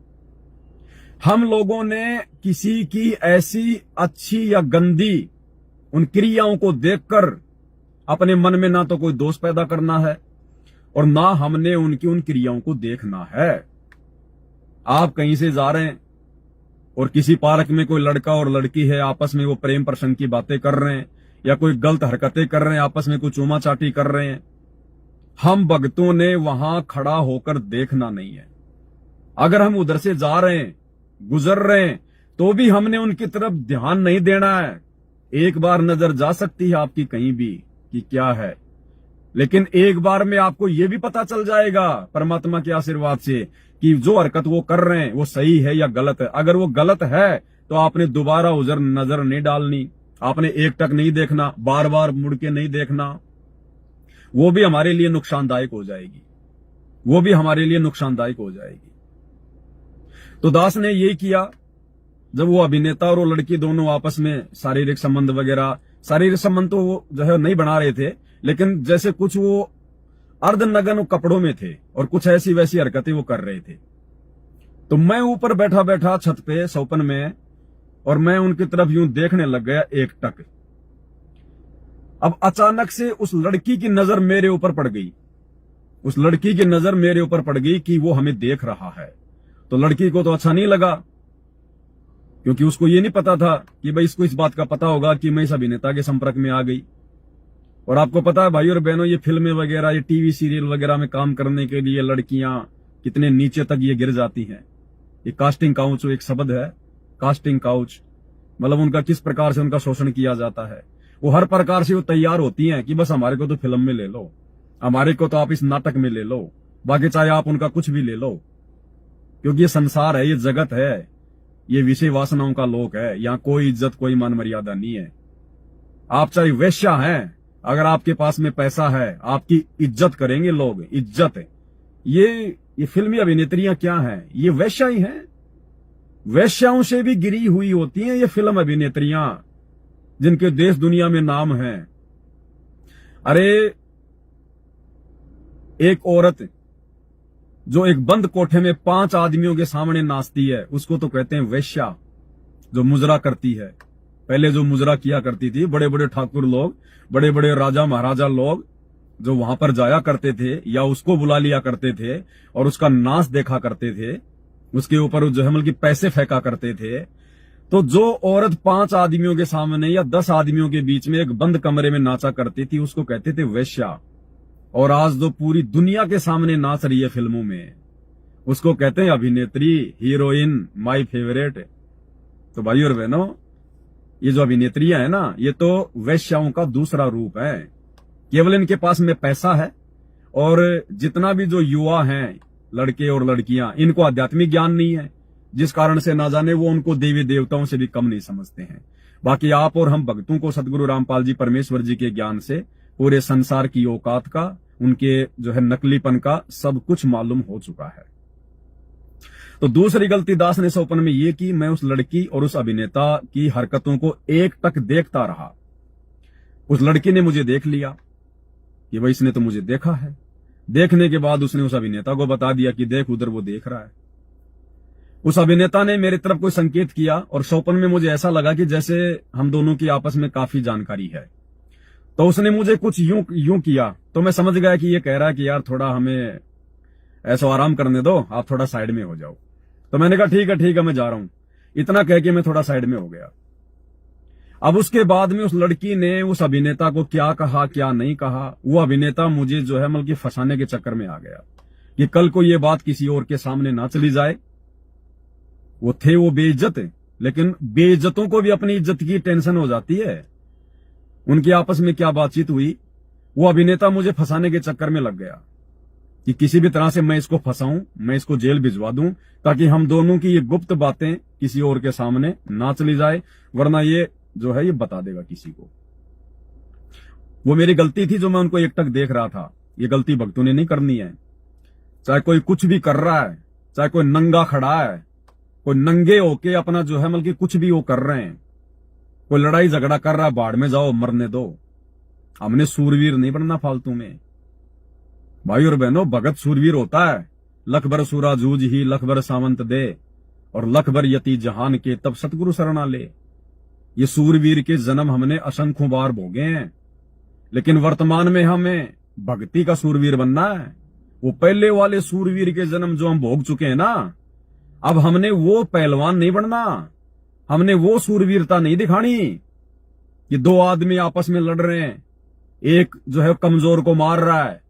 हम लोगों ने किसी की ऐसी अच्छी या गंदी उन क्रियाओं को देखकर अपने मन में ना तो कोई दोष पैदा करना है और ना हमने उनकी उन क्रियाओं को देखना है। आप कहीं से जा रहे हैं और किसी पार्क में कोई लड़का और लड़की है, आपस में वो प्रेम प्रसंग की बातें कर रहे हैं या कोई गलत हरकतें कर रहे हैं, आपस में कुछ चूमा चाटी कर रहे हैं, हम भक्तों ने वहां खड़ा होकर देखना नहीं है। अगर हम उधर से जा रहे हैं, गुजर रहे हैं, तो भी हमने उनकी तरफ ध्यान नहीं देना है। एक बार नजर जा सकती है आपकी कहीं भी कि क्या है, लेकिन एक बार में आपको यह भी पता चल जाएगा परमात्मा के आशीर्वाद से कि जो हरकत वो कर रहे हैं वो सही है या गलत है। अगर वो गलत है तो आपने दोबारा उधर नजर नहीं डालनी, आपने एकटक नहीं देखना, बार बार मुड़ के नहीं देखना। वो भी हमारे लिए नुकसानदायक हो जाएगी, वो भी हमारे लिए नुकसानदायक हो जाएगी। तो दास ने यही किया। जब वो अभिनेता और वो लड़की दोनों आपस में शारीरिक संबंध वगैरह, शारीरिक संबंध तो वो जो है नहीं बना रहे थे, लेकिन जैसे कुछ वो अर्धनग्न कपड़ों में थे और कुछ ऐसी वैसी हरकतें वो कर रहे थे, तो मैं ऊपर बैठा बैठा छत पे सौपन में, और मैं उनकी तरफ यूं देखने लग गया एकटक। अब अचानक से उस लड़की की नजर मेरे ऊपर पड़ गई, उस लड़की की नजर मेरे ऊपर पड़ गई कि वो हमें देख रहा है। तो लड़की को तो अच्छा नहीं लगा, क्योंकि उसको ये नहीं पता था कि भाई इसको इस बात का पता होगा कि मैं इस अभिनेता के संपर्क में आ गई। और आपको पता है भाई और बहनों, ये फिल्में वगैरह, ये टीवी सीरियल वगैरह में काम करने के लिए लड़कियां कितने नीचे तक ये गिर जाती हैं। ये कास्टिंग काउच एक शब्द है, कास्टिंग काउच मतलब उनका किस प्रकार से उनका शोषण किया जाता है। वो हर प्रकार से वो तैयार होती हैं कि बस हमारे को तो फिल्म में ले लो, हमारे को तो आप इस नाटक में ले लो, बाकी चाहे आप उनका कुछ भी ले लो, क्योंकि ये संसार है, ये जगत है, ये विषय वासनाओं का लोक है। यहाँ कोई इज्जत कोई मान मर्यादा नहीं है। आप चाहे वेश्या हैं, अगर आपके पास में पैसा है आपकी इज्जत करेंगे लोग, इज्जत। ये फिल्मी अभिनेत्रियां क्या हैं? ये वेश्या ही हैं। वेश्याओं से भी गिरी हुई होती हैं ये फिल्म अभिनेत्रियां, जिनके देश दुनिया में नाम है। अरे एक औरत जो एक बंद कोठे में 5 आदमियों के सामने नाचती है, उसको तो कहते हैं वेश्या। जो मुजरा करती है, पहले जो मुजरा किया करती थी, बड़े बड़े ठाकुर लोग, बड़े बड़े राजा महाराजा लोग जो वहां पर जाया करते थे या उसको बुला लिया करते थे और उसका नाच देखा करते थे, उसके ऊपर जो है मतलब पैसे फेंका करते थे। तो जो औरत 5 आदमियों के सामने या 10 आदमियों के बीच में एक बंद कमरे में नाचा करती थी, उसको कहते थे वेश्या। और आज जो पूरी दुनिया के सामने नाच रही है फिल्मों में, उसको कहते हैं अभिनेत्री, हीरोइन, माय फेवरेट। तो भाई और बहनों, ये जो अभिनेत्रियां है ना, ये तो वेश्याओं का दूसरा रूप है। केवल इनके पास में पैसा है, और जितना भी जो युवा हैं, लड़के और लड़कियां, इनको आध्यात्मिक ज्ञान नहीं है, जिस कारण से ना जाने वो उनको देवी देवताओं से भी कम नहीं समझते हैं। बाकी आप और हम भक्तों को सदगुरु रामपाल जी परमेश्वर जी के ज्ञान से पूरे संसार की औकात का, उनके जो है नकलीपन का सब कुछ मालूम हो चुका है। तो दूसरी गलती दास ने सौपन में ये की, मैं उस लड़की और उस अभिनेता की हरकतों को एकटक देखता रहा। उस लड़की ने मुझे देख लिया कि भाई इसने तो मुझे देखा है। देखने के बाद उसने उस अभिनेता को बता दिया कि देख उधर वो देख रहा है। उस अभिनेता ने मेरी तरफ कोई संकेत किया और सौपन में मुझे ऐसा लगा कि जैसे हम दोनों की आपस में काफी जानकारी है। तो उसने मुझे कुछ यूं किया, तो मैं समझ गया कि ये कह रहा है कि यार थोड़ा हमें ऐसा आराम करने दो, आप थोड़ा साइड में हो जाओ। तो मैंने कहा ठीक है मैं जा रहा हूं। इतना कह के मैं थोड़ा साइड में हो गया। अब उसके बाद में उस लड़की ने उस अभिनेता को क्या कहा क्या नहीं कहा, वो अभिनेता मुझे जो है मतलब फंसाने के चक्कर में आ गया कि कल को ये बात किसी और के सामने ना चली जाए। वो थे वो बेइज्जत, लेकिन बेइज्जतों को भी अपनी इज्जत की टेंशन हो जाती है। उनकी आपस में क्या बातचीत हुई, वो अभिनेता मुझे फंसाने के चक्कर में लग गया कि किसी भी तरह से मैं इसको फंसाऊं, मैं इसको जेल भिजवा दूं, ताकि हम दोनों की ये गुप्त बातें किसी और के सामने ना चली जाए, वरना ये जो है ये बता देगा किसी को। वो मेरी गलती थी जो मैं उनको एकटक देख रहा था। ये गलती भक्तों ने नहीं करनी है। चाहे कोई कुछ भी कर रहा है, चाहे कोई नंगा खड़ा है, कोई नंगे होके अपना जो है मतलब कुछ भी वो कर रहे हैं, कोई लड़ाई झगड़ा कर रहा है, बाढ़ में जाओ, मरने दो। हमने सूरवीर नहीं बनना फालतू में। भाई और बहनों, भगत सूरवीर होता है। लख भर सूरा जूझ ही लख भर सावंत दे, और लख भर यति जहान के तब सतगुरु शरणा ले। ये सूरवीर के जन्म हमने असंख्यों बार भोगे हैं, लेकिन वर्तमान में हमें भक्ति का सूरवीर बनना है। वो पहले वाले सूरवीर के जन्म जो हम भोग चुके हैं ना, अब हमने वो पहलवान नहीं बनना, हमने वो सूरवीरता नहीं दिखानी कि दो आदमी आपस में लड़ रहे हैं, एक जो है कमजोर को मार रहा है,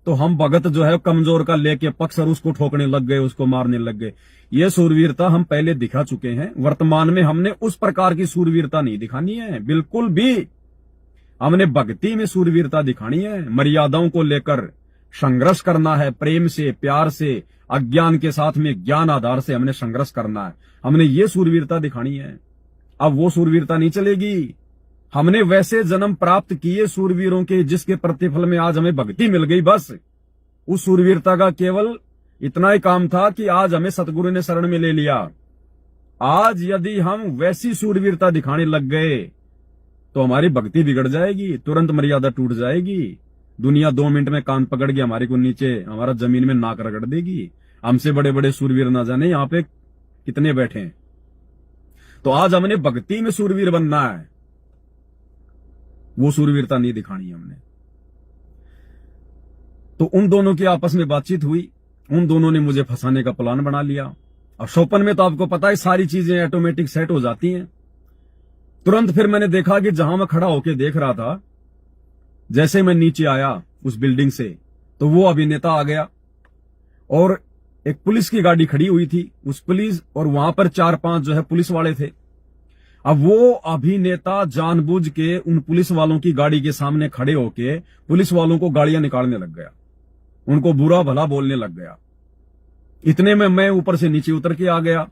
तो हम भगत जो है कमजोर का लेके पक्ष और उसको ठोकने लग गए, उसको मारने लग गए। ये सूरवीरता हम पहले दिखा चुके हैं। वर्तमान में हमने उस प्रकार की सूरवीरता नहीं दिखानी है, बिल्कुल भी। हमने भक्ति में सूरवीरता दिखानी है। मर्यादाओं को लेकर संघर्ष करना है, प्रेम से, प्यार से, अज्ञान के साथ में ज्ञान आधार से हमने संघर्ष करना है। हमने ये सूरवीरता दिखानी है। अब वो सूरवीरता नहीं चलेगी। हमने वैसे जन्म प्राप्त किए सूरवीरों के, जिसके प्रतिफल में आज हमें भक्ति मिल गई। बस उस सूरवीरता का केवल इतना ही काम था कि आज हमें सतगुरु ने शरण में ले लिया। आज यदि हम वैसी सूरवीरता दिखाने लग गए तो हमारी भक्ति बिगड़ जाएगी, तुरंत मर्यादा टूट जाएगी। दुनिया 2 मिनट में कान पकड़ के हमारे को नीचे, हमारा जमीन में नाक रगड़ देगी। हमसे बड़े बड़े सूरवीर ना जाने यहाँ पे कितने बैठे हैं। तो आज हमने भक्ति में सूरवीर बनना है, वो सूरवीरता नहीं दिखानी है हमने। तो उन दोनों की आपस में बातचीत हुई, उन दोनों ने मुझे फंसाने का प्लान बना लिया। और स्वप्न में तो आपको पता है सारी चीजें ऑटोमेटिक सेट हो जाती हैं। तुरंत फिर मैंने देखा कि जहां मैं खड़ा होकर देख रहा था, जैसे मैं नीचे आया उस बिल्डिंग से, तो वो अभिनेता आ गया और एक पुलिस की गाड़ी खड़ी हुई थी। उस पुलिस और वहां पर 4-5 जो है पुलिस वाले थे। अब वो अभिनेता जानबूझ के उन पुलिस वालों की गाड़ी के सामने खड़े होके पुलिस वालों को गाड़ियां निकालने लग गया, उनको बुरा भला बोलने लग गया। इतने में मैं ऊपर से नीचे उतर के आ गया।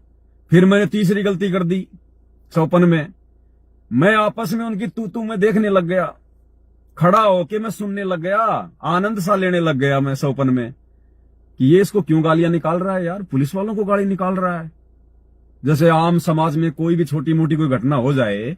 फिर मैंने तीसरी गलती कर दी स्वप्न में। मैं आपस में उनकी तू में देखने लग गया, खड़ा होके मैं सुनने लग गया, आनंद सा लेने लग गया मैं स्वप्न में कि ये इसको क्यों गालियां निकाल रहा है यार, पुलिस वालों को गाली निकाल रहा है। जैसे आम समाज में कोई भी छोटी मोटी कोई घटना हो जाए,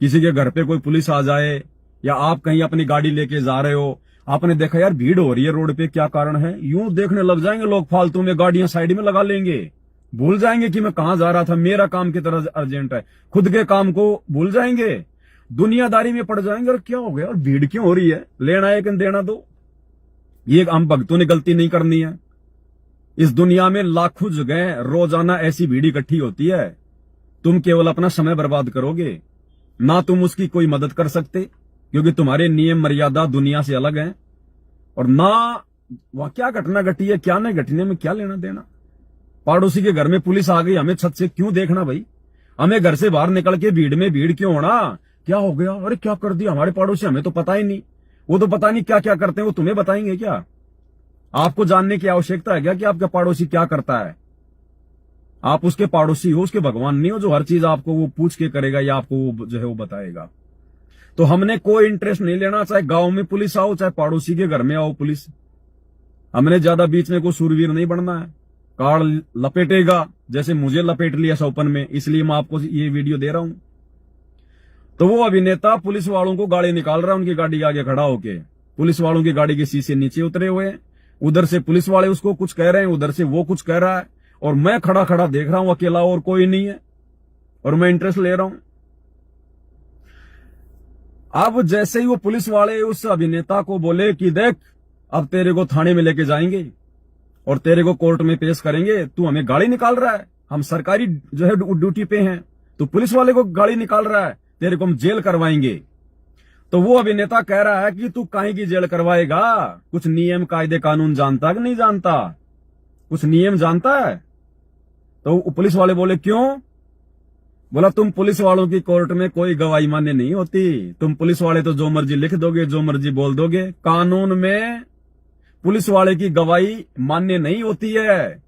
किसी के घर पे कोई पुलिस आ जाए, या आप कहीं अपनी गाड़ी लेके जा रहे हो, आपने देखा यार भीड़ हो रही है रोड पे, क्या कारण है, यूं देखने लग जाएंगे लोग, फालतू में गाड़ियां साइड में लगा लेंगे, भूल जाएंगे कि मैं कहां जा रहा था, मेरा काम की तरह अर्जेंट है, खुद के काम को भूल जाएंगे, दुनियादारी में पड़ जाएंगे। और क्या हो गया, और भीड़ क्यों हो रही है, लेना है कि देना दो। ये हम भक्तों ने गलती नहीं करनी है। इस दुनिया में लाखों जगह रोजाना ऐसी भीड़ इकट्ठी होती है, तुम केवल अपना समय बर्बाद करोगे, ना तुम उसकी कोई मदद कर सकते, क्योंकि तुम्हारे नियम मर्यादा दुनिया से अलग हैं, और ना वहां क्या घटना घटी है, क्या नहीं घटने में क्या लेना देना। पड़ोसी के घर में पुलिस आ गई, हमें छत से क्यों देखना भाई, हमें घर से बाहर निकल के भीड़ में भीड़ क्यों होना, क्या हो गया, अरे क्या कर दिया हमारे पड़ोसी, हमें तो पता ही नहीं, वो तो पता नहीं क्या क्या करते हैं, वो तुम्हें बताएंगे क्या, आपको जानने की आवश्यकता है क्या कि आपका पड़ोसी क्या करता है। आप उसके पड़ोसी हो, उसके भगवान नहीं हो जो हर चीज आपको वो पूछ के करेगा या आपको वो जो है वो बताएगा। तो हमने कोई इंटरेस्ट नहीं लेना, चाहे गांव में पुलिस आओ, चाहे पड़ोसी के घर में आओ पुलिस। हमने ज्यादा बीच में कोई सूरवीर नहीं बनना है। कार्ड लपेटेगा जैसे मुझे लपेट लिया स्वप्न में, इसलिए मैं आपको ये वीडियो दे रहा हूं। तो वो अभिनेता पुलिस वालों को गाड़ी निकाल रहा है, उनकी गाड़ी के आगे खड़ा होके, पुलिस वालों की गाड़ी के शीशे नीचे उतरे हुए हैं, उधर से पुलिस वाले उसको कुछ कह रहे हैं, उधर से वो कुछ कह रहा है, और मैं खड़ा खड़ा देख रहा हूं अकेला, और कोई नहीं है, और मैं इंटरेस्ट ले रहा हूं। अब जैसे ही वो पुलिस वाले उस अभिनेता को बोले कि देख अब तेरे को थाने में लेके जाएंगे और तेरे को कोर्ट में पेश करेंगे, तू हमें गाड़ी निकाल रहा है, हम सरकारी जो है ड्यूटी पे हैं, तो पुलिस वाले को गाड़ी निकाल रहा है, तेरे को हम जेल करवाएंगे। तो वो अभिनेता कह रहा है कि तू काहे की जेल करवाएगा, कुछ नियम कायदे कानून जानता कि नहीं जानता, कुछ नियम जानता है। तो पुलिस वाले बोले क्यों, बोला तुम पुलिस वालों की कोर्ट में कोई गवाही मान्य नहीं होती, तुम पुलिस वाले तो जो मर्जी लिख दोगे, जो मर्जी बोल दोगे, कानून में पुलिस वाले की गवाही मान्य नहीं होती है।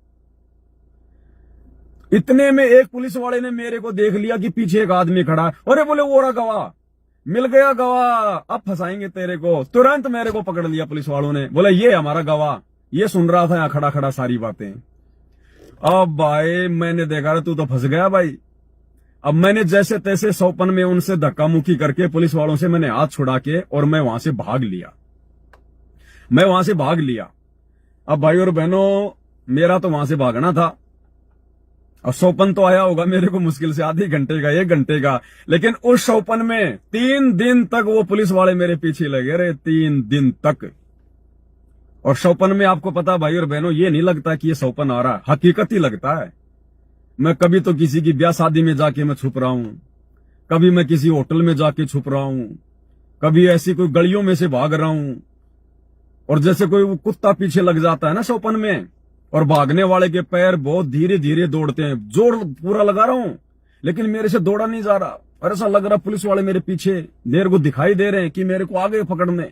इतने में एक पुलिस वाले ने मेरे को देख लिया कि पीछे एक आदमी खड़ा है, अरे बोले वो रहा गवाह, मिल गया गवाह, अब फंसाएंगे तेरे को। तुरंत मेरे को पकड़ लिया पुलिस वालों ने, बोले ये हमारा गवाह, ये सुन रहा था यहाँ खड़ा खड़ा सारी बातें। अब भाई मैंने देखा तू तो फंस गया भाई। अब मैंने जैसे तैसे सौपन में उनसे धक्का मुक्की करके पुलिस वालों से मैंने हाथ छुड़ा के और मैं वहां से भाग लिया। अब भाई और बहनों, मेरा तो वहां से भागना था। अब सौपन तो आया होगा मेरे को मुश्किल से आधे घंटे का, 1 घंटे का, लेकिन उस सौपन में 3 दिन तक वो पुलिस वाले मेरे पीछे लगे रहे, 3 दिन तक। और सौपन में आपको पता भाई और बहनों, ये नहीं लगता कि ये सौपन आ रहा, हकीकत ही लगता है। मैं कभी तो किसी की ब्याह शादी में जाके मैं छुप रहा हूं, कभी मैं किसी होटल में जाके छुप रहा हूं, कभी ऐसी कोई गलियों में से भाग रहा हूं। और जैसे कोई कुत्ता पीछे लग जाता है ना सौपन में, और भागने वाले के पैर बहुत धीरे धीरे दौड़ते हैं, जोर पूरा लगा रहा हूं लेकिन मेरे से दौड़ा नहीं जा रहा। और ऐसा लग रहा पुलिस वाले मेरे पीछे मेरे को दिखाई दे रहे हैं कि मेरे को आगे पकड़ने।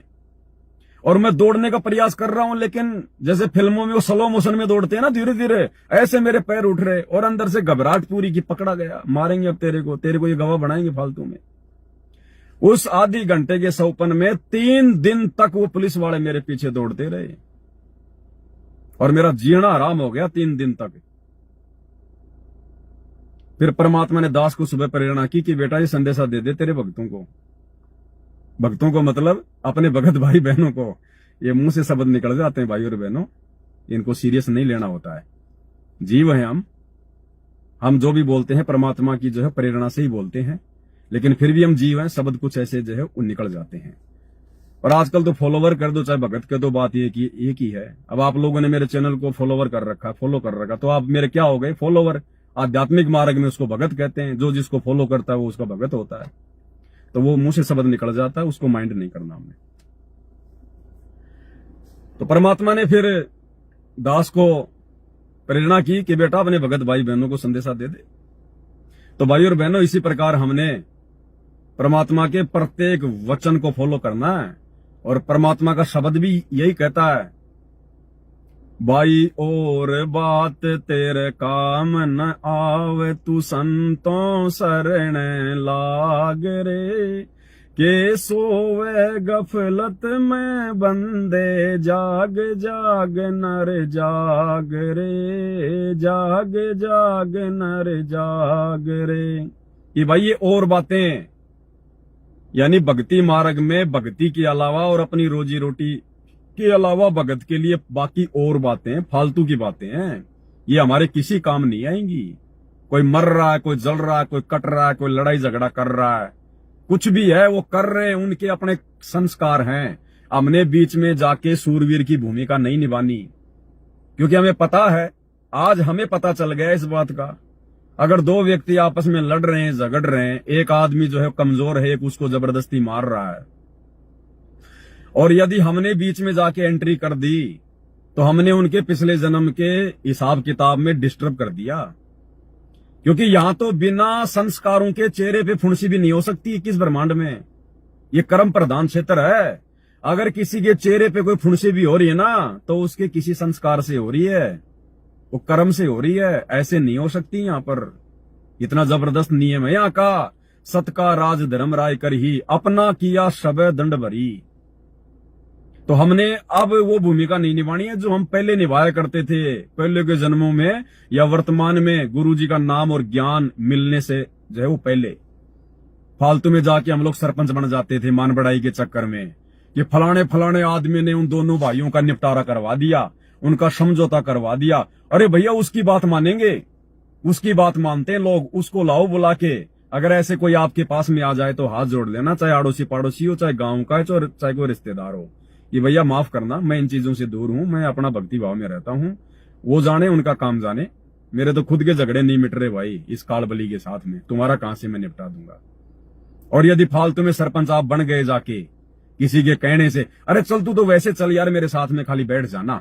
और मैं दौड़ने का प्रयास कर रहा हूं, लेकिन जैसे फिल्मों में वो स्लो मोशन में दौड़ते हैं ना धीरे धीरे, ऐसे मेरे पैर उठ रहे और अंदर से घबराहट पूरी की, पकड़ा गया, मारेंगे अब तेरे को ये गवाह बनाएंगे फालतू में। उस आधी घंटे के सौपन में 3 दिन तक वो पुलिस वाले मेरे पीछे दौड़ते रहे और मेरा जीना आराम हो गया 3 दिन तक। फिर परमात्मा ने दास को सुबह प्रेरणा की कि बेटा ये संदेशा दे दे तेरे भक्तों को मतलब अपने भगत भाई बहनों को। ये मुंह से शब्द निकल जाते हैं भाई और बहनों, इनको सीरियस नहीं लेना होता है। जीव है हम जो भी बोलते हैं परमात्मा की जो है प्रेरणा से ही बोलते हैं, लेकिन फिर भी हम जीव हैं, शब्द कुछ ऐसे जो है वो निकल जाते हैं। और आजकल तो फॉलोवर कर दो चाहे भगत कर दो, बात एक ही है। अब आप लोगों ने मेरे चैनल को फॉलो कर रखा, तो आप मेरे क्या हो गए फॉलोवर। आध्यात्मिक मार्ग में उसको भगत कहते हैं, जो जिसको फॉलो करता है वो उसका भगत होता है। तो वो मुंह से शब्द निकल जाता है, उसको माइंड नहीं करना हमने। तो परमात्मा ने फिर दास को प्रेरणा की कि बेटा अपने भगत भाई बहनों को संदेशा दे दे। तो भाई और बहनों, इसी प्रकार हमने परमात्मा के प्रत्येक वचन को फॉलो करना है। और परमात्मा का शब्द भी यही कहता है, भाई और बात तेरे काम न आवे, तू संतों शरण लाग रे, के सोवे गफलत में बंदे, जाग जाग नर जाग रे, जाग जाग नर जाग रे। ये भाई ये और बातें, यानी भक्ति मार्ग में भक्ति के अलावा और अपनी रोजी रोटी के अलावा भगत के लिए बाकी और बातें फालतू की बातें हैं, ये हमारे किसी काम नहीं आएंगी। कोई मर रहा है, कोई जल रहा है, कोई कट रहा है, कोई लड़ाई झगड़ा कर रहा है, कुछ भी है वो कर रहे हैं, उनके अपने संस्कार हैं। हमने बीच में जाके सूरवीर की भूमिका नहीं निभानी, क्योंकि हमें पता है, आज हमें पता चल गया इस बात का, अगर 2 व्यक्ति आपस में लड़ रहे हैं, झगड़ रहे हैं, एक आदमी जो है कमजोर है, एक उसको जबरदस्ती मार रहा है, और यदि हमने बीच में जाके एंट्री कर दी तो हमने उनके पिछले जन्म के हिसाब किताब में डिस्टर्ब कर दिया। क्योंकि यहां तो बिना संस्कारों के चेहरे पे फुंसी भी नहीं हो सकती किस ब्रह्मांड में। ये कर्म प्रधान क्षेत्र है। अगर किसी के चेहरे पे कोई फुंसी भी हो रही है ना, तो उसके किसी संस्कार से हो रही है, वो कर्म से हो रही है, ऐसे नहीं हो सकती। यहां पर इतना जबरदस्त नियम है यहाँ का, सत का राज धर्म राय कर ही, अपना किया शबे दंड भरी। तो हमने अब वो भूमिका नहीं निभानी है जो हम पहले निभाया करते थे, पहले के जन्मों में या वर्तमान में गुरुजी का नाम और ज्ञान मिलने से जो है वो पहले। फालतू में जाके हम लोग सरपंच बन जाते थे मान बढ़ाई के चक्कर में, कि फलाने फलाने आदमी ने उन दोनों भाइयों का निपटारा करवा दिया, उनका समझौता करवा दिया। अरे भैया उसकी बात मानेंगे, उसकी बात मानते हैं लोग, उसको लाओ बुला के। अगर ऐसे कोई आपके पास में आ जाए तो हाथ जोड़ लेना, चाहे आड़ोसी पाड़ोसी हो, चाहे गांव का है, चाहे कोई रिश्तेदार हो, कि भैया माफ करना, मैं इन चीजों से दूर हूं, मैं अपना भक्ति भाव में रहता हूं, वो जाने उनका काम जाने, मेरे तो खुद के झगड़े नहीं मिट रहे भाई इस काल बली के साथ में, तुम्हारा कहां से मैं निपटा दूंगा। और यदि फालतू में सरपंच आप बन गए जाके किसी के कहने से, अरे चल तू तो वैसे चल यार मेरे साथ में खाली बैठ जाना,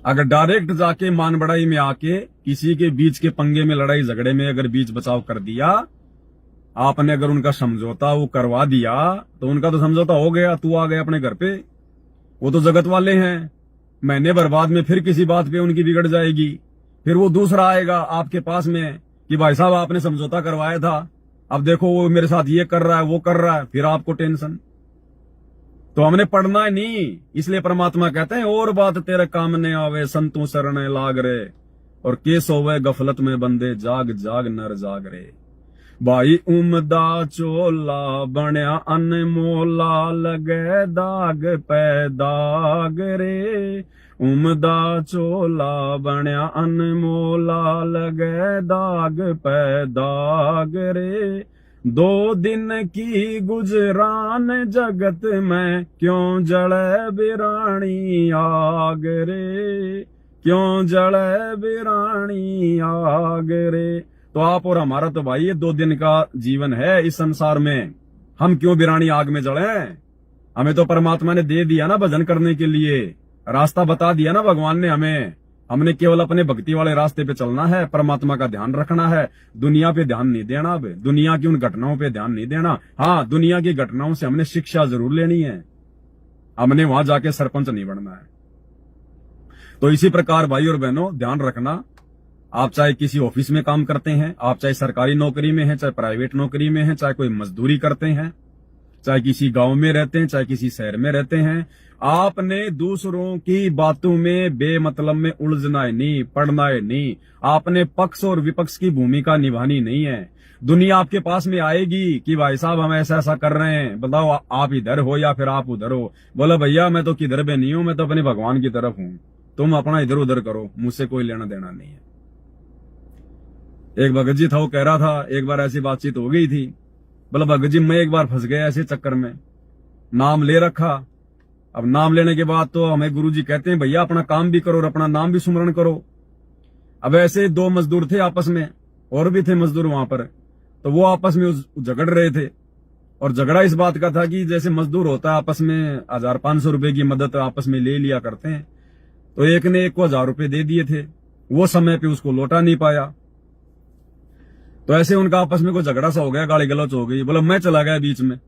अगर डायरेक्ट जाके मान बढ़ाई में आके किसी के बीच के पंगे में, लड़ाई झगड़े में अगर बीच बचाव कर दिया आपने, अगर उनका समझौता वो करवा दिया, तो उनका तो समझौता हो गया, तू आ गया अपने घर पे, वो तो जगत वाले हैं। महीने भर बाद में फिर किसी बात पे उनकी बिगड़ जाएगी, फिर वो दूसरा आएगा आपके पास में कि भाई साहब आपने समझौता करवाया था, अब देखो वो मेरे साथ ये कर रहा है, वो कर रहा है, फिर आपको टेंशन। तो हमने पढ़ना है नहीं, इसलिए परमात्मा कहते हैं और बात तेरे काम ने आवे संतों शरण लाग रे, और केस होवे गफलत में बंदे जाग जाग नर जाग रे। भाई उमदा चोला बनया अनमोला लगे दाग पे दाग रे, उमदा चोला बनया अनमोला लगे दाग पे दाग रे। 2 दिन की गुजरान जगत में क्यों जले बिरानी आग रे, क्यों जले बिरानी आग रे। तो आप और हमारा तो भाई ये 2 दिन का जीवन है इस संसार में, हम क्यों बिरानी आग में जले। हमें तो परमात्मा ने दे दिया ना भजन करने के लिए, रास्ता बता दिया ना भगवान ने हमें। हमने केवल अपने भक्ति वाले रास्ते पे चलना है, परमात्मा का ध्यान रखना है, दुनिया पे ध्यान नहीं देना। अब दुनिया की उन घटनाओं पे ध्यान नहीं देना। हाँ, दुनिया की घटनाओं से हमने शिक्षा जरूर लेनी है, हमने वहां जाके सरपंच नहीं बनना है। तो इसी प्रकार भाई और बहनों ध्यान रखना, आप चाहे किसी ऑफिस में काम करते हैं, आप चाहे सरकारी नौकरी में हैं, चाहे प्राइवेट नौकरी में हैं, चाहे कोई मजदूरी करते हैं, चाहे किसी गांव में रहते हैं, चाहे किसी शहर में रहते हैं, आपने दूसरों की बातों में बेमतलब में उलझना है नहीं, पड़ना है नहीं। आपने पक्ष और विपक्ष की भूमिका निभानी नहीं है। दुनिया आपके पास में आएगी कि भाई साहब हम ऐसा ऐसा कर रहे हैं, बताओ आप इधर हो या फिर आप उधर हो। बोला भैया मैं तो किधर भी नहीं हूं, मैं तो अपने भगवान की तरफ हूं, तुम अपना इधर उधर करो, मुझसे कोई लेना देना नहीं है। एक भगत जी था, वो कह रहा था, एक बार ऐसी बातचीत हो गई थी, बोला भगत जी मैं एक बार फंस गया ऐसे चक्कर में, नाम ले रखा। अब नाम लेने के बाद तो हमें गुरुजी कहते हैं भैया अपना काम भी करो और अपना नाम भी सुमरण करो। अब ऐसे 2 मजदूर थे आपस में, और भी थे मजदूर वहां पर, तो वो आपस में झगड़ रहे थे। और झगड़ा इस बात का था कि जैसे मजदूर होता है आपस में 1500 रुपए की मदद आपस में ले लिया करते हैं, तो एक ने एक को 1000 रुपए दे दिए थे, वो समय पे उसको लौटा नहीं पाया। तो ऐसे उनका आपस में कोई झगड़ा सा हो गया, गाली गलौच हो गई। बोला मैं चला गया बीच में,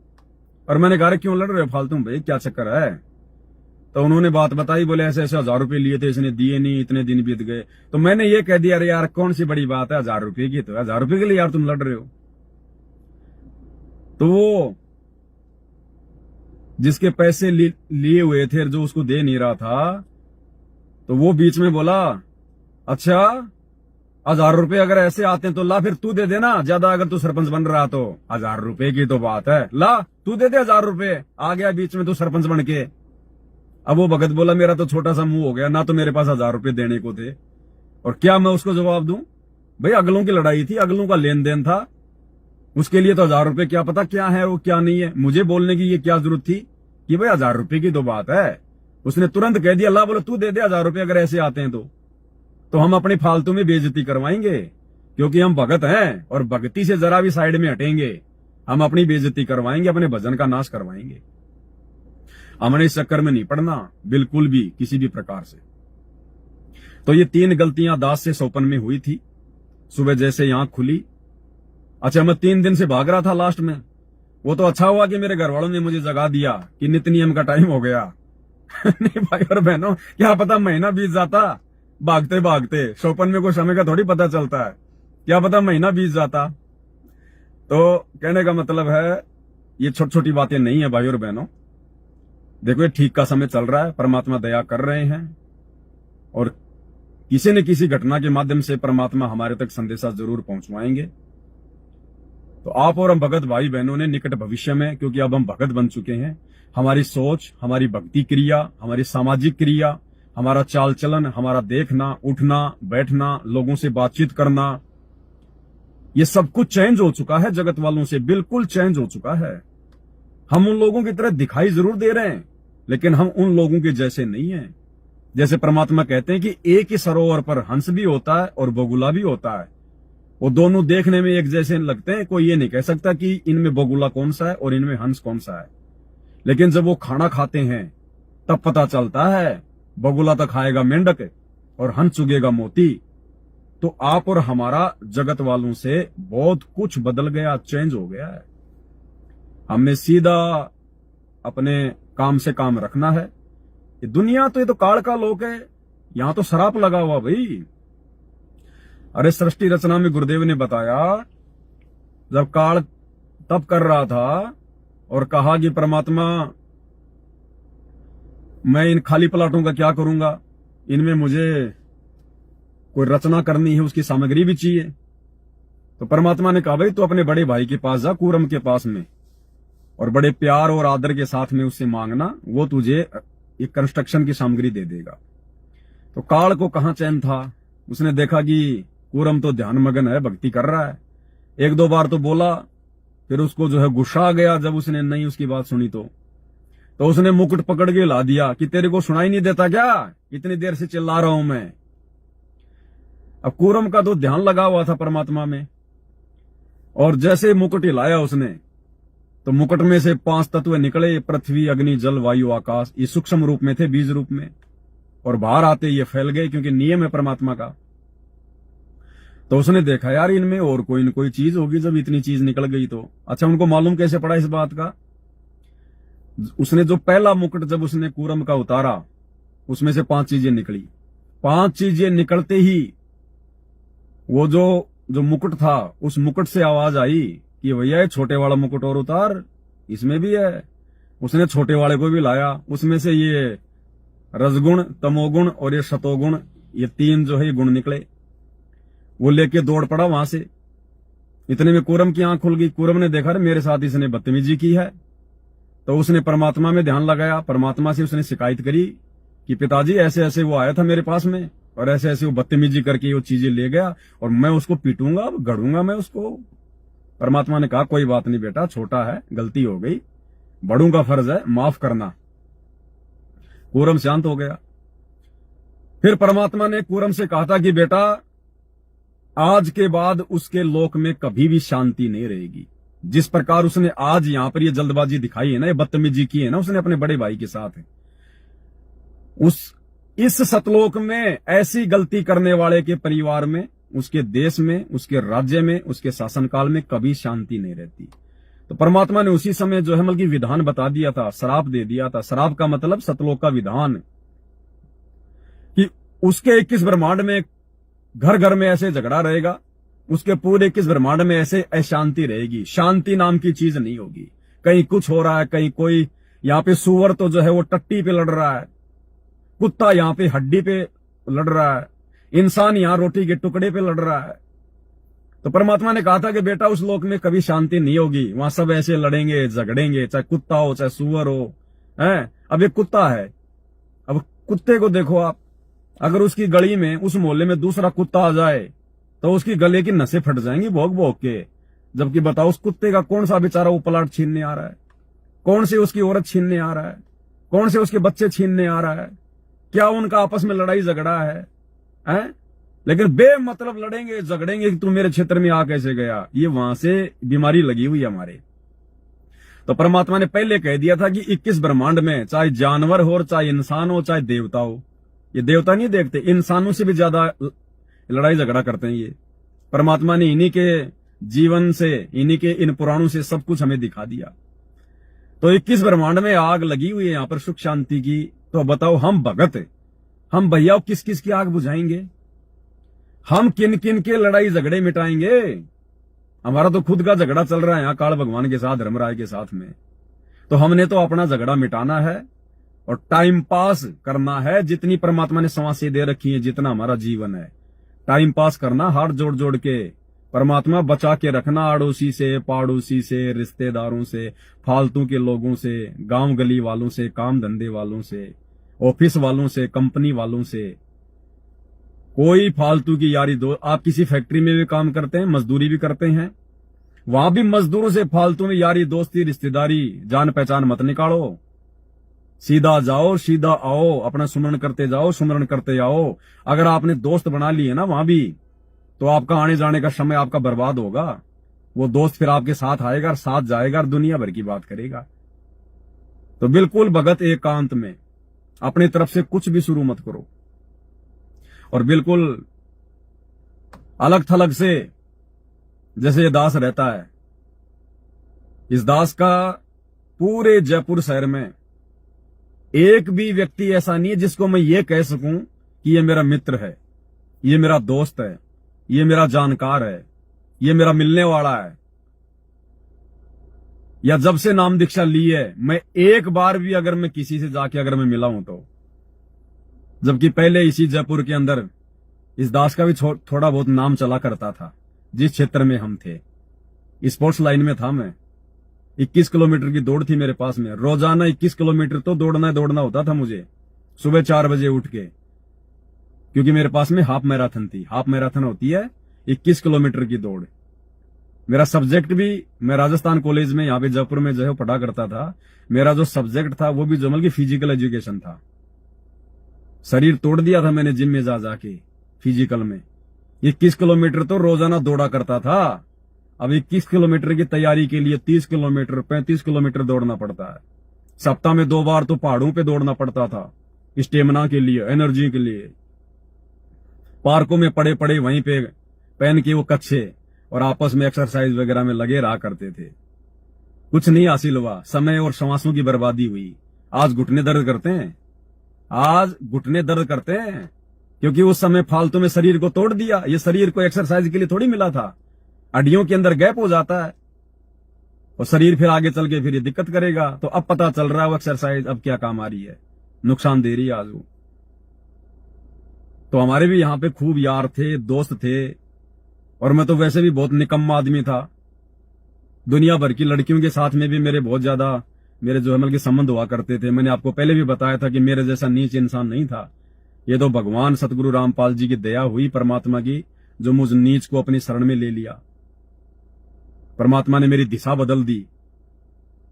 और मैंने कहा क्यों लड़ रहे हो फालतू भाई, क्या चक्कर है। तो उन्होंने बात बताई, बोले ऐसे ऐसे 1000 रुपए लिए थे, इसने दिए नहीं, इतने दिन बीत गए। तो मैंने ये कह दिया अरे यार कौन सी बड़ी बात है, 1000 रुपए की, तो 1000 रुपए के लिए यार तुम लड़ रहे हो। तो वो जिसके पैसे लिए हुए थे, जो उसको दे नहीं रहा था, तो वो बीच में बोला अच्छा 1000 रुपए अगर ऐसे आते हैं तो ला फिर तू दे देना, ज्यादा अगर तू सरपंच बन रहा तो 1000 रुपए की तो बात है, ला तू दे दे 1000 रुपए। आ गया बीच में तू सरपंच बन के। अब वो भगत बोला मेरा तो छोटा सा मुंह हो गया ना, तो मेरे पास 1000 रुपए देने को थे, और क्या मैं उसको जवाब दूं। भाई अगलों की लड़ाई थी, अगलों का लेन देन था, उसके लिए तो 1000 रुपए क्या पता क्या है वो क्या नहीं है। मुझे बोलने की ये क्या जरूरत थी कि भाई 1000 रुपए की तो बात है। उसने तुरंत कह दिया अल्लाह बोलो तू दे दे 1000 रुपए अगर ऐसे आते हैं तो हम अपनी फालतू में बेइज्जती करवाएंगे, क्योंकि हम भगत हैं और भक्ति से जरा भी साइड में हटेंगे, हम अपनी बेइज्जती करवाएंगे, अपने भजन का नाश करवाएंगे। हमने इस चक्कर में नहीं पड़ना बिल्कुल भी किसी भी प्रकार से। तो ये 3 गलतियां दास से सोपन में हुई थी। सुबह जैसे आंख खुली, अच्छा मैं 3 दिन से भाग रहा था लास्ट में, वो तो अच्छा हुआ कि मेरे घर वालों ने मुझे जगा दिया कि नित्य नियम का टाइम हो गया। नहीं भाई और बहनों, क्या पता महीना बीत जाता भागते भागते, सोपन में कोई समय का थोड़ी पता चलता है, क्या पता महीना बीत जाता। तो कहने का मतलब है ये छोटी छोटी बातें नहीं है भाई और बहनों। देखो ये ठीक का समय चल रहा है, परमात्मा दया कर रहे हैं, और किसी न किसी घटना के माध्यम से परमात्मा हमारे तक संदेशा जरूर पहुंचवाएंगे। तो आप और हम भगत भाई बहनों ने निकट भविष्य में, क्योंकि अब हम भगत बन चुके हैं, हमारी सोच, हमारी भक्ति क्रिया, हमारी सामाजिक क्रिया, हमारा चाल चलन, हमारा देखना, उठना, बैठना, लोगों से बातचीत करना, ये सब कुछ चेंज हो चुका है, जगत वालों से बिल्कुल चेंज हो चुका है। हम उन लोगों की तरह दिखाई जरूर दे रहे हैं, लेकिन हम उन लोगों के जैसे नहीं हैं। जैसे परमात्मा कहते हैं कि एक ही सरोवर पर हंस भी होता है और बगुला भी होता है, वो दोनों देखने में एक जैसे लगते हैं, कोई ये नहीं कह सकता कि इनमें बगुला कौन सा है और इनमें हंस कौन सा है। लेकिन जब वो खाना खाते हैं तब पता चलता है, बगुला तो खाएगा मेंढक और हंस चुगेगा मोती। तो आप और हमारा जगत वालों से बहुत कुछ बदल गया, चेंज हो गया है। हमने सीधा अपने काम से काम रखना है। ये दुनिया तो ये तो काल का लोक है, यहां तो शराप लगा हुआ भाई। अरे सृष्टि रचना में गुरुदेव ने बताया, जब काल तप कर रहा था और कहा कि परमात्मा मैं इन खाली प्लाटों का क्या करूंगा, इनमें मुझे कोई रचना करनी है, उसकी सामग्री भी चाहिए। तो परमात्मा ने कहा भाई तू अपने बड़े भाई के पास जा, कूरम के पास में, और बड़े प्यार और आदर के साथ में उससे मांगना, वो तुझे एक कंस्ट्रक्शन की सामग्री दे देगा। तो काल को कहां चैन था, उसने देखा कि कूरम तो ध्यान मगन है, भक्ति कर रहा है। एक दो बार तो बोला, फिर उसको जो है गुस्सा आ गया जब उसने नहीं उसकी बात सुनी। तो उसने मुकुट पकड़ के ला दिया कि तेरे को सुनाई नहीं देता क्या, इतनी देर से चिल्ला रहा हूं मैं। अब कूरम का तो ध्यान लगा हुआ था परमात्मा में, और जैसे मुकुट हिलाया उसने तो मुकुट में से 5 तत्व निकले, पृथ्वी अग्नि जल वायु आकाश। ये सूक्ष्म रूप में थे, बीज रूप में, और बाहर आते ये फैल गए, क्योंकि नियम है परमात्मा का। तो उसने देखा यार इनमें और कोई न कोई चीज होगी, जब इतनी चीज निकल गई तो। अच्छा, उनको मालूम कैसे पड़ा इस बात का? उसने जो पहला मुकुट जब उसने कूरम का उतारा, उसमें से 5 चीजें निकली। 5 चीजें निकलते ही वो जो मुकुट था, उस मुकुट से आवाज आई कि भैया ये छोटे वाला मुकुट और उतार, इसमें भी है। उसने छोटे वाले को भी लाया, उसमें से ये रजगुण, तमोगुण और ये शतोगुण, ये 3 जो है ये गुण निकले। वो लेके दौड़ पड़ा वहां से। इतने में कूरम की आंख खुल गई। कूरम ने देखा मेरे साथ इसने बदतमीजी की है। तो उसने परमात्मा में ध्यान लगाया, परमात्मा से उसने शिकायत करी कि पिताजी ऐसे ऐसे वो आया था मेरे पास में, और ऐसे ऐसे वो बदतमीजी करके वो चीजें ले गया, और मैं उसको पीटूंगा, गढ़ूंगा मैं उसको। परमात्मा ने कहा कोई बात नहीं बेटा, छोटा है, गलती हो गई, बड़ों का फर्ज है, माफ करना। कूरम शांत हो गया। फिर परमात्मा ने कूरम से कहा था कि बेटा आज के बाद उसके लोक में कभी भी शांति नहीं रहेगी। जिस प्रकार उसने आज यहां पर ये जल्दबाजी दिखाई है ना, ये बदतमीजी की है ना उसने अपने बड़े भाई के साथ, इस सतलोक में ऐसी गलती करने वाले के परिवार में, उसके देश में, उसके राज्य में, उसके शासनकाल में कभी शांति नहीं रहती। तो परमात्मा ने उसी समय जो है बल्कि विधान बता दिया था, श्राप दे दिया था। श्राप का मतलब सतलोक का विधान, कि उसके 21 ब्रह्मांड में घर घर में ऐसे झगड़ा रहेगा, उसके पूरे 21 ब्रह्मांड में ऐसे अशांति रहेगी। शांति नाम की चीज नहीं होगी। कहीं कुछ हो रहा है, कहीं कोई, यहां पे सुअर तो जो है वो टट्टी पे लड़ रहा है, कुत्ता यहां पे हड्डी पे लड़ रहा है, इंसान यहां रोटी के टुकड़े पे लड़ रहा है। तो परमात्मा ने कहा था कि बेटा उस लोक में कभी शांति नहीं होगी, वहां सब ऐसे लड़ेंगे झगड़ेंगे, चाहे कुत्ता हो चाहे सुअर हो। है, अब एक कुत्ता है, अब कुत्ते को देखो आप, अगर उसकी गली में, उस मोहल्ले में दूसरा कुत्ता आ जाए तो उसकी गले की नसें फट जाएंगी भौंक भौंक के। जबकि बताओ उस कुत्ते का कौन सा बेचारा वो प्लाट छीनने आ रहा है, कौन से उसकी औरत छीनने आ रहा है, कौन से उसके बच्चे छीनने आ रहा है, क्या उनका आपस में लड़ाई झगड़ा है? लेकिन बेमतलब लड़ेंगे झगड़ेंगे कि तू मेरे क्षेत्र में आ कैसे गया। ये वहां से बीमारी लगी हुई है हमारे। तो परमात्मा ने पहले कह दिया था कि 21 ब्रह्मांड में चाहे जानवर हो, चाहे इंसान हो, चाहे देवता हो, ये देवता नहीं देखते, इंसानों से भी ज्यादा लड़ाई झगड़ा करते हैं ये। परमात्मा ने इन्हीं के जीवन से, इन्हीं के इन पुराणों से सब कुछ हमें दिखा दिया। तो 21 ब्रह्मांड में आग लगी हुई है यहां पर सुख शांति की। तो बताओ हम भगत, हम भैया किस किस की आग बुझाएंगे? हम किन किन के लड़ाई झगड़े मिटाएंगे? हमारा तो खुद का झगड़ा चल रहा है यहाँ काल भगवान के साथ, धर्मराय के साथ में। तो हमने तो अपना झगड़ा मिटाना है और टाइम पास करना है। जितनी परमात्मा ने सांसें दे रखी है, जितना हमारा जीवन है, टाइम पास करना, हाथ जोड़ जोड़ के परमात्मा बचा के रखना, अड़ोसी से, पाड़ोसी से, रिश्तेदारों से, फालतू के लोगों से, गांव गली वालों से, काम धंधे वालों से, ऑफिस वालों से, कंपनी वालों से। कोई फालतू की यारी दो। आप किसी फैक्ट्री में भी काम करते हैं, मजदूरी भी करते हैं, वहां भी मजदूरों से फालतू में यारी दोस्ती रिश्तेदारी जान पहचान मत निकालो। सीधा जाओ सीधा आओ, अपना सुमरण करते जाओ, सुमरण करते आओ। अगर आपने दोस्त बना लिए ना वहां भी, तो आपका आने जाने का समय आपका बर्बाद होगा। वो दोस्त फिर आपके साथ आएगा और साथ जाएगा और दुनिया भर की बात करेगा। तो बिल्कुल भगत एकांत में अपनी तरफ से कुछ भी शुरू मत करो, और बिल्कुल अलग थलग से जैसे ये दास रहता है। इस दास का पूरे जयपुर शहर में एक भी व्यक्ति ऐसा नहीं है जिसको मैं ये कह सकूं कि ये मेरा मित्र है, ये मेरा दोस्त है, ये मेरा जानकार है, ये मेरा मिलने वाला है। या जब से नाम दीक्षा ली है, मैं एक बार भी अगर मैं किसी से जाके अगर मैं मिला हूं तो, जबकि पहले इसी जयपुर के अंदर इस दास का भी थोड़ा बहुत नाम चला करता था। जिस क्षेत्र में हम थे, स्पोर्ट्स लाइन में था मैं। 21 किलोमीटर की दौड़ थी मेरे पास में, रोजाना 21 किलोमीटर तो दौड़ना होता था मुझे, सुबह 4 बजे उठ के, क्योंकि मेरे पास में हाफ मैराथन थी। हाफ मैराथन होती है 21 किलोमीटर की दौड़। मेरा सब्जेक्ट भी, मैं राजस्थान कॉलेज में यहाँ पे जयपुर में जो है पढ़ा करता था, मेरा जो सब्जेक्ट था वो भी जो मतलब की फिजिकल एजुकेशन था। शरीर तोड़ दिया था मैंने जिम में जा जाके फिजिकल में। 21 किलोमीटर तो रोजाना दौड़ा करता था। अब 21 किलोमीटर की तैयारी के लिए 30 किलोमीटर 35 किलोमीटर दौड़ना पड़ता है। सप्ताह में 2 बार तो पहाड़ों पे दौड़ना पड़ता था, स्टेमिना के लिए, एनर्जी के लिए। पार्कों में पड़े पड़े वहीं पे पहन के वो कच्छे और आपस में एक्सरसाइज वगैरह में लगे रहा करते थे। कुछ नहीं हासिल हुआ, समय और श्वासों की बर्बादी हुई। आज घुटने दर्द करते हैं, आज घुटने दर्द करते हैं, क्योंकि उस समय फालतू में शरीर को तोड़ दिया। ये शरीर को एक्सरसाइज के लिए थोड़ी मिला था। हड्डियों के अंदर गैप हो जाता है और शरीर फिर आगे चल के फिर ये दिक्कत करेगा। तो अब पता चल रहा है वो एक्सरसाइज अब क्या काम आ रही है, नुकसान दे रही है आज वो। तो हमारे भी यहाँ पे खूब यार थे, दोस्त थे, और मैं तो वैसे भी बहुत निकम्मा आदमी था। दुनिया भर की लड़कियों के साथ में भी मेरे बहुत ज्यादा मेरे जो है मतलब के संबंध हुआ करते थे। मैंने आपको पहले भी बताया था कि मेरे जैसा नीच इंसान नहीं था। ये तो भगवान सतगुरु रामपाल जी की दया हुई, परमात्मा की, जो मुझ नीच को अपनी शरण में ले लिया। परमात्मा ने मेरी दिशा बदल दी।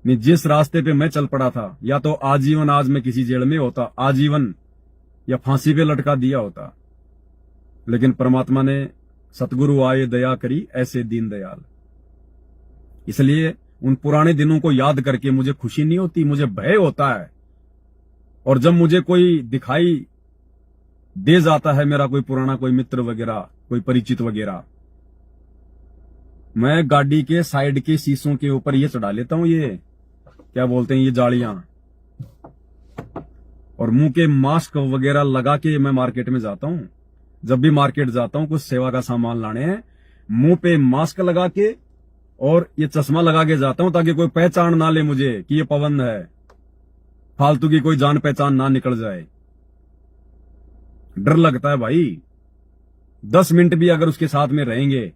नहीं, जिस रास्ते पे मैं चल पड़ा था, या तो आजीवन आज मैं किसी जेल में होता, आजीवन, या फांसी पे लटका दिया होता। लेकिन परमात्मा ने, सतगुरु आए दया करी ऐसे दीन दयाल। इसलिए उन पुराने दिनों को याद करके मुझे खुशी नहीं होती, मुझे भय होता है। और जब मुझे कोई दिखाई दे जाता है, मेरा कोई पुराना कोई मित्र वगैरह, कोई परिचित वगैरह, मैं गाड़ी के साइड के शीशों के ऊपर ये चढ़ा लेता हूं, ये क्या बोलते हैं, ये जालियां, और मुंह के मास्क वगैरह लगा के मैं मार्केट में जाता हूं। जब भी मार्केट जाता हूं कुछ सेवा का सामान लाने हैं, मुंह पे मास्क लगा के और ये चश्मा लगा के जाता हूं, ताकि कोई पहचान ना ले मुझे कि ये पवन है, फालतू की कोई जान पहचान ना निकल जाए। डर लगता है भाई। 10 मिनट भी अगर उसके साथ में रहेंगे,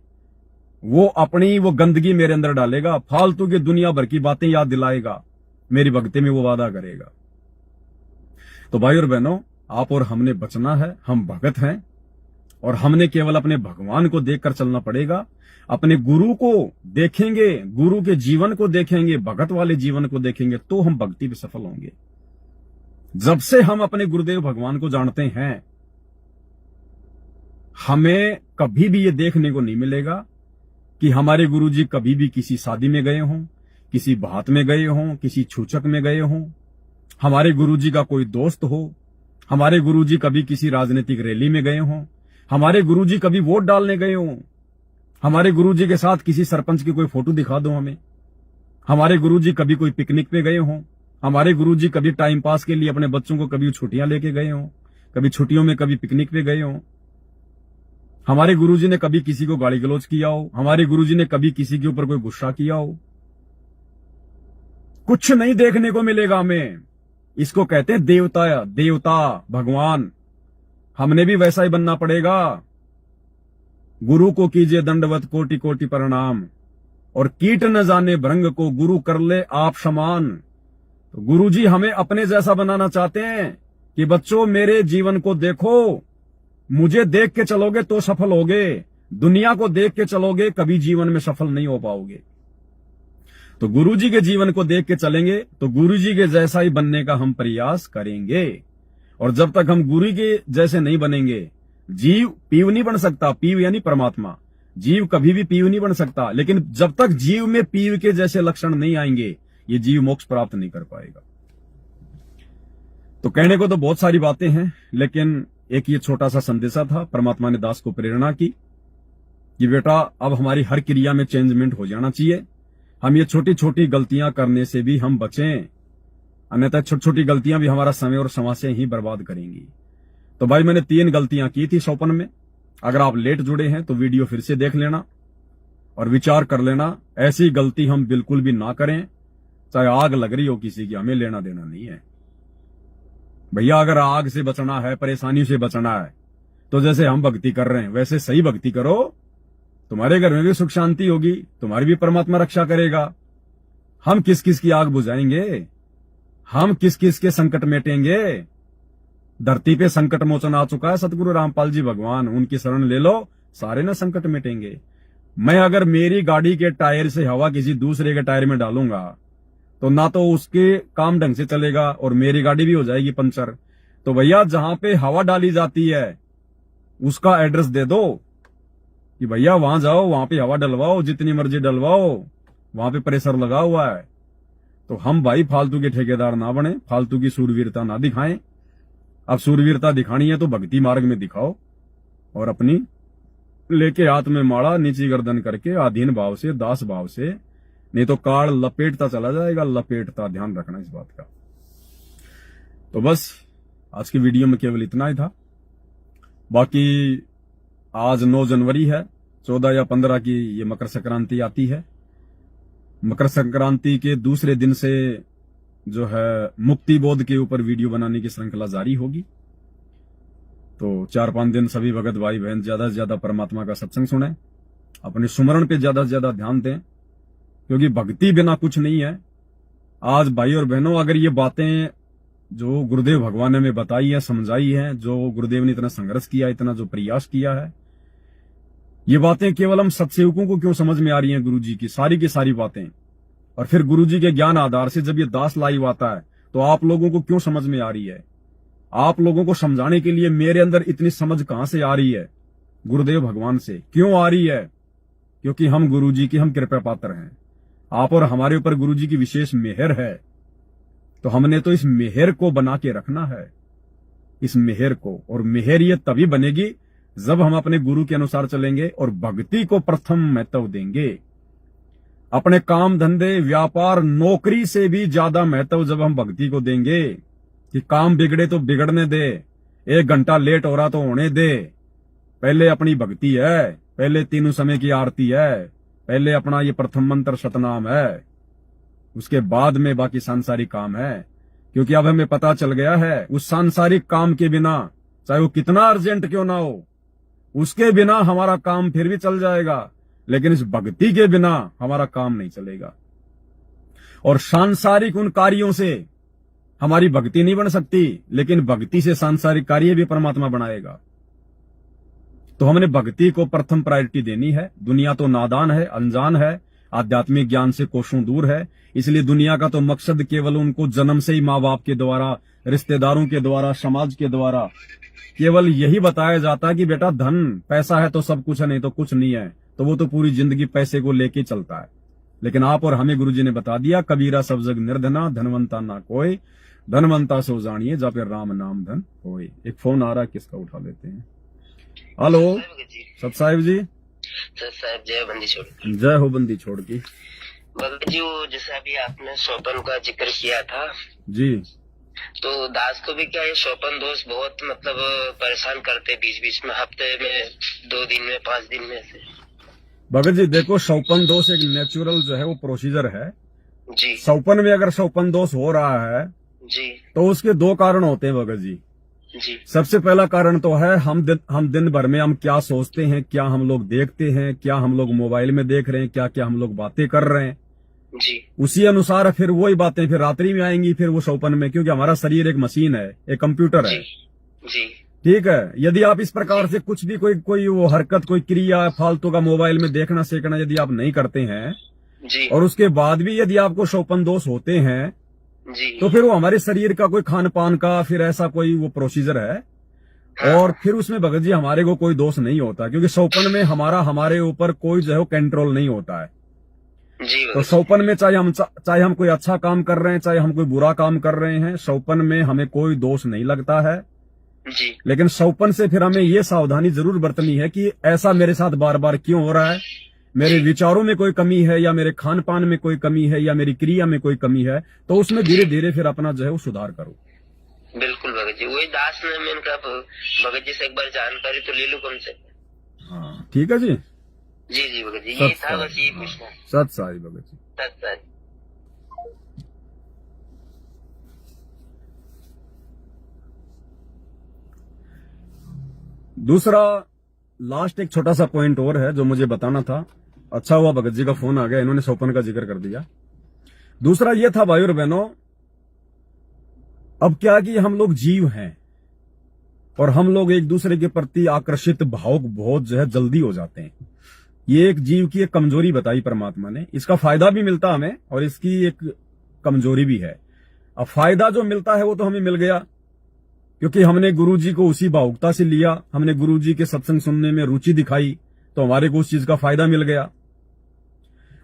वो अपनी वो गंदगी मेरे अंदर डालेगा, फालतू की दुनिया भर की बातें याद दिलाएगा, मेरी भक्ति में वो वादा करेगा। तो भाई और बहनों, आप और हमने बचना है। हम भगत हैं और हमने केवल अपने भगवान को देखकर चलना पड़ेगा। अपने गुरु को देखेंगे, गुरु के जीवन को देखेंगे, भगत वाले जीवन को देखेंगे, तो हम भक्ति में सफल होंगे। जब से हम अपने गुरुदेव भगवान को जानते हैं, हमें कभी भी ये देखने को नहीं मिलेगा कि हमारे गुरुजी कभी भी किसी शादी में गए हों, किसी बात में गए हों, किसी छूचक में गए हों, हमारे गुरुजी का कोई दोस्त हो, हमारे गुरुजी कभी किसी राजनीतिक रैली में गए हों, हमारे गुरुजी कभी वोट डालने गए हों, हमारे गुरुजी के साथ किसी सरपंच की कोई फोटो दिखा दो हमें, हमारे गुरुजी कभी कोई पिकनिक पे गए हों, हमारे गुरुजी कभी टाइम पास के लिए अपने बच्चों को कभी छुट्टियां लेके गए हों, कभी छुट्टियों में कभी पिकनिक पे गए हों, हमारे गुरुजी ने कभी किसी को गाली गलौज किया हो, हमारे गुरुजी ने कभी किसी के ऊपर कोई गुस्सा किया हो, कुछ नहीं देखने को मिलेगा हमें। इसको कहते हैं देवता, देवता भगवान। हमने भी वैसा ही बनना पड़ेगा। गुरु को कीजिए दंडवत कोटि कोटि प्रणाम, और कीट न जाने भृंग को गुरु कर ले आप समान। तो गुरुजी हमें अपने जैसा बनाना चाहते हैं कि बच्चों मेरे जीवन को देखो, मुझे देख के चलोगे तो सफल होगे, दुनिया को देख के चलोगे कभी जीवन में सफल नहीं हो पाओगे। तो गुरुजी के जीवन को देख के चलेंगे तो गुरुजी के जैसा ही बनने का हम प्रयास करेंगे। और जब तक हम गुरु के जैसे नहीं बनेंगे, जीव पीव नहीं बन सकता। पीव यानी परमात्मा। जीव कभी भी पीव नहीं बन सकता, लेकिन जब तक जीव में पीव के जैसे लक्षण नहीं आएंगे, ये जीव मोक्ष प्राप्त नहीं कर पाएगा। तो कहने को तो बहुत सारी बातें हैं, लेकिन एक ये छोटा सा संदेशा था। परमात्मा ने दास को प्रेरणा की कि बेटा अब हमारी हर क्रिया में चेंजमेंट हो जाना चाहिए। हम ये छोटी छोटी गलतियां करने से भी हम बचें, अन्यथा छोटी छोटी गलतियां भी हमारा समय और समाज ही बर्बाद करेंगी। तो भाई मैंने 3 गलतियां की थी सोपन में। अगर आप लेट जुड़े हैं तो वीडियो फिर से देख लेना और विचार कर लेना, ऐसी गलती हम बिल्कुल भी ना करें। चाहे आग लग रही हो किसी की, हमें लेना देना नहीं है भैया। अगर आग से बचना है, परेशानी से बचना है, तो जैसे हम भक्ति कर रहे हैं वैसे सही भक्ति करो, तुम्हारे घर में भी सुख शांति होगी, तुम्हारी भी परमात्मा रक्षा करेगा। हम किस किस की आग बुझाएंगे, हम किस किस के संकट मेटेंगे। धरती पे संकट मोचन आ चुका है सतगुरु रामपाल जी भगवान, उनकी शरण ले लो, सारे ना संकट मिटेंगे। मैं अगर मेरी गाड़ी के टायर से हवा किसी दूसरे के टायर में डालूंगा तो ना तो उसके काम ढंग से चलेगा और मेरी गाड़ी भी हो जाएगी पंचर। तो भैया जहां पे हवा डाली जाती है उसका एड्रेस दे दो कि भैया वहां जाओ, वहां पे हवा डलवाओ, जितनी मर्जी डलवाओ, वहां पे प्रेशर लगा हुआ है। तो हम भाई फालतू के ठेकेदार ना बने, फालतू की सूरवीरता ना दिखाएं। अब सूरवीरता दिखानी है तो भक्ति मार्ग में दिखाओ और अपनी लेके हाथ में माड़ा, नीची गर्दन करके आधीन भाव से, दास भाव से, नहीं तो काल लपेटता चला जाएगा, लपेटता। ध्यान रखना इस बात का। तो बस आज की वीडियो में केवल इतना ही था। बाकी आज 9 जनवरी है, 14 या 15 की ये मकर संक्रांति आती है। मकर संक्रांति के दूसरे दिन से जो है मुक्ति बोध के ऊपर वीडियो बनाने की श्रृंखला जारी होगी। तो 4-5 दिन सभी भगत भाई बहन ज्यादा से ज्यादा परमात्मा का सत्संग सुने, अपने सुमरण पे ज्यादा से ज्यादा ध्यान दें, क्योंकि भक्ति बिना कुछ नहीं है। आज भाई और बहनों, अगर ये बातें जो गुरुदेव भगवान ने हमें बताई है, समझाई है, जो गुरुदेव ने इतना संघर्ष किया, इतना जो प्रयास किया है, ये बातें केवल हम सत्सेवकों को क्यों समझ में आ रही हैं गुरुजी की सारी बातें, और फिर गुरुजी के ज्ञान आधार से जब ये दास लाइव आता है तो आप लोगों को क्यों समझ में आ रही है? आप लोगों को समझाने के लिए मेरे अंदर इतनी समझ कहां से आ रही है? गुरुदेव भगवान से क्यों आ रही है? क्योंकि हम गुरुजी की हम कृपा पात्र हैं। आप और हमारे ऊपर गुरुजी की विशेष मेहर है, तो हमने तो इस मेहर को बना के रखना है, इस मेहर को। और मेहर ये तभी बनेगी जब हम अपने गुरु के अनुसार चलेंगे और भक्ति को प्रथम महत्व देंगे। अपने काम धंधे, व्यापार, नौकरी से भी ज्यादा महत्व जब हम भक्ति को देंगे कि काम बिगड़े तो बिगड़ने दे, 1 घंटा लेट हो रहा तो होने दे, पहले अपनी भक्ति है, पहले तीनों समय की आरती है, पहले अपना ये प्रथम मंत्र सतनाम है, उसके बाद में बाकी सांसारिक काम है। क्योंकि अब हमें पता चल गया है उस सांसारिक काम के बिना, चाहे वो कितना अर्जेंट क्यों ना हो, उसके बिना हमारा काम फिर भी चल जाएगा, लेकिन इस भक्ति के बिना हमारा काम नहीं चलेगा। और सांसारिक उन कार्यों से हमारी भक्ति नहीं बन सकती, लेकिन भक्ति से सांसारिक कार्य भी परमात्मा बनाएगा। तो हमने भक्ति को प्रथम प्रायोरिटी देनी है। दुनिया तो नादान है, अनजान है, आध्यात्मिक ज्ञान से कोसों दूर है। इसलिए दुनिया का तो मकसद केवल उनको जन्म से ही माँ बाप के द्वारा, रिश्तेदारों के द्वारा, समाज के द्वारा केवल यही बताया जाता है कि बेटा धन पैसा है तो सब कुछ है, नहीं तो कुछ नहीं है। तो वो तो पूरी जिंदगी पैसे को लेके चलता है। लेकिन आप और हमें गुरुजी ने बता दिया, कबीरा सब जग निर्धना, धनवंता ना कोई, धनवंता सो जानिए जा फिर राम नाम धन होए। एक फोन आ रहा है, किसका उठा लेते हैं। हेलो सत साहिब जी। सत साहिब जय बंदी छोड़। जय हो बंदी छोड़ की। भगत जी, वो जैसा अभी आपने शोपन का जिक्र किया था जी, तो दास को भी क्या ये शोपन दोस्त बहुत मतलब परेशान करते, बीच बीच में, हफ्ते में 2 दिन में, 5 दिन में से। भगत जी देखो, शौपन दोष एक नेचुरल जो है वो प्रोसीजर है जी। शौपन में अगर शौपन दोष हो रहा है जी तो उसके 2 कारण होते हैं भगत जी। जी। सबसे पहला कारण तो है हम दिन भर में हम क्या सोचते हैं, क्या हम लोग देखते हैं, क्या हम लोग मोबाइल में देख रहे हैं, क्या क्या हम लोग बातें कर रहे हैं जी। उसी अनुसार फिर वही बातें फिर रात्रि में आएंगी, फिर वो शौपन में। क्योंकि हमारा शरीर एक मशीन है, एक कंप्यूटर है। जी। ठीक है। यदि आप इस प्रकार से कुछ भी कोई वो हरकत, कोई क्रिया फालतू का मोबाइल में देखना सेकना यदि आप नहीं करते हैं जी, और उसके बाद भी यदि आपको शौपन दोष होते हैं जी, तो फिर वो हमारे शरीर का कोई खान पान का फिर ऐसा कोई वो प्रोसीजर है। और फिर उसमें भगत जी हमारे को कोई दोष नहीं होता, क्योंकि शौपन में हमारे ऊपर कोई जो है कंट्रोल नहीं होता है। जी। तो शौपन में चाहे हम कोई अच्छा काम कर रहे हैं, चाहे हम कोई बुरा काम कर रहे हैं, शौपन में हमें कोई दोष नहीं लगता है। जी। लेकिन शौपन से फिर हमें ये सावधानी जरूर बरतनी है कि ऐसा मेरे साथ बार बार क्यों हो रहा है, मेरे विचारों में कोई कमी है, या मेरे खान पान में कोई कमी है, या मेरी क्रिया में कोई कमी है, तो उसमें धीरे धीरे फिर अपना जो है वो सुधार करो। बिल्कुल भगत जी, वही दास ने मैंने कहा भगत जी से एक बार जानकारी तो ले लूं कम से। हाँ ठीक है जी। जी जी भगत जी, ये था बस, ये पूछना। सत साई भगत जी। सत साई। दूसरा लास्ट एक छोटा सा पॉइंट और है जो मुझे बताना था। अच्छा हुआ भगत जी का फोन आ गया, इन्होंने सोपन का जिक्र कर दिया। दूसरा ये था भाई और बहनों, अब क्या कि हम लोग जीव हैं और हम लोग एक दूसरे के प्रति आकर्षित भावुक बहुत जो है जल्दी हो जाते हैं। ये एक जीव की एक कमजोरी बताई परमात्मा ने। इसका फायदा भी मिलता हमें और इसकी एक कमजोरी भी है। अब फायदा जो मिलता है वो तो हमें मिल गया क्योंकि हमने गुरुजी को उसी भावुकता से लिया, हमने गुरुजी के सत्संग सुनने में रुचि दिखाई, तो हमारे को उस चीज का फायदा मिल गया।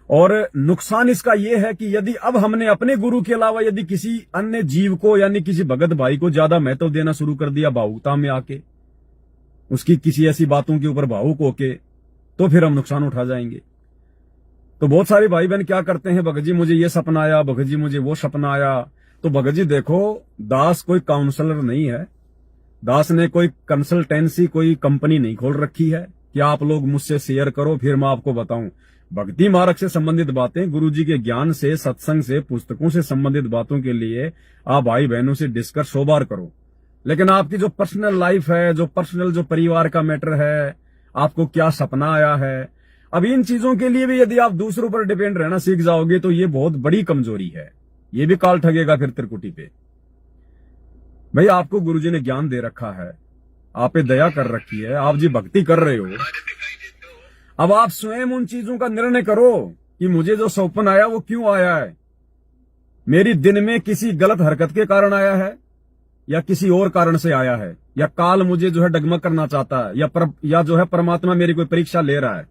और नुकसान इसका यह है कि यदि अब हमने अपने गुरु के अलावा यदि किसी अन्य जीव को यानी किसी भगत भाई को ज्यादा महत्व देना शुरू कर दिया भावुकता में आके, उसकी किसी ऐसी बातों के ऊपर भावुक होके, तो फिर हम नुकसान उठा जाएंगे। तो बहुत सारे भाई बहन क्या करते हैं, भगत जी मुझे ये सपना आया, भगत जी मुझे वो सपना आया। तो भगत जी देखो, दास कोई काउंसलर नहीं है, दास ने कोई कंसल्टेंसी कोई कंपनी नहीं खोल रखी है कि आप लोग मुझसे शेयर करो फिर मैं आपको बताऊं। भक्ति मार्ग से संबंधित बातें, गुरुजी के ज्ञान से, सत्संग से, पुस्तकों से संबंधित बातों के लिए आप भाई बहनों से डिस्कस 100 बार करो। लेकिन आपकी जो पर्सनल लाइफ है, जो पर्सनल जो परिवार का मैटर है, आपको क्या सपना आया है, अब इन चीजों के लिए भी यदि आप दूसरों पर डिपेंड रहना सीख जाओगे तो ये बहुत बड़ी कमजोरी है। ये भी काल ठगेगा फिर त्रिकुटी पे। भाई आपको गुरुजी ने ज्ञान दे रखा है, आप पे दया कर रखी है, आप जी भक्ति कर रहे हो। अब आप स्वयं उन चीजों का निर्णय करो कि मुझे जो सौपन आया वो क्यों आया है। मेरी दिन में किसी गलत हरकत के कारण आया है या किसी और कारण से आया है, या काल मुझे जो है डगमग करना चाहता है, या जो है परमात्मा मेरी कोई परीक्षा ले रहा है।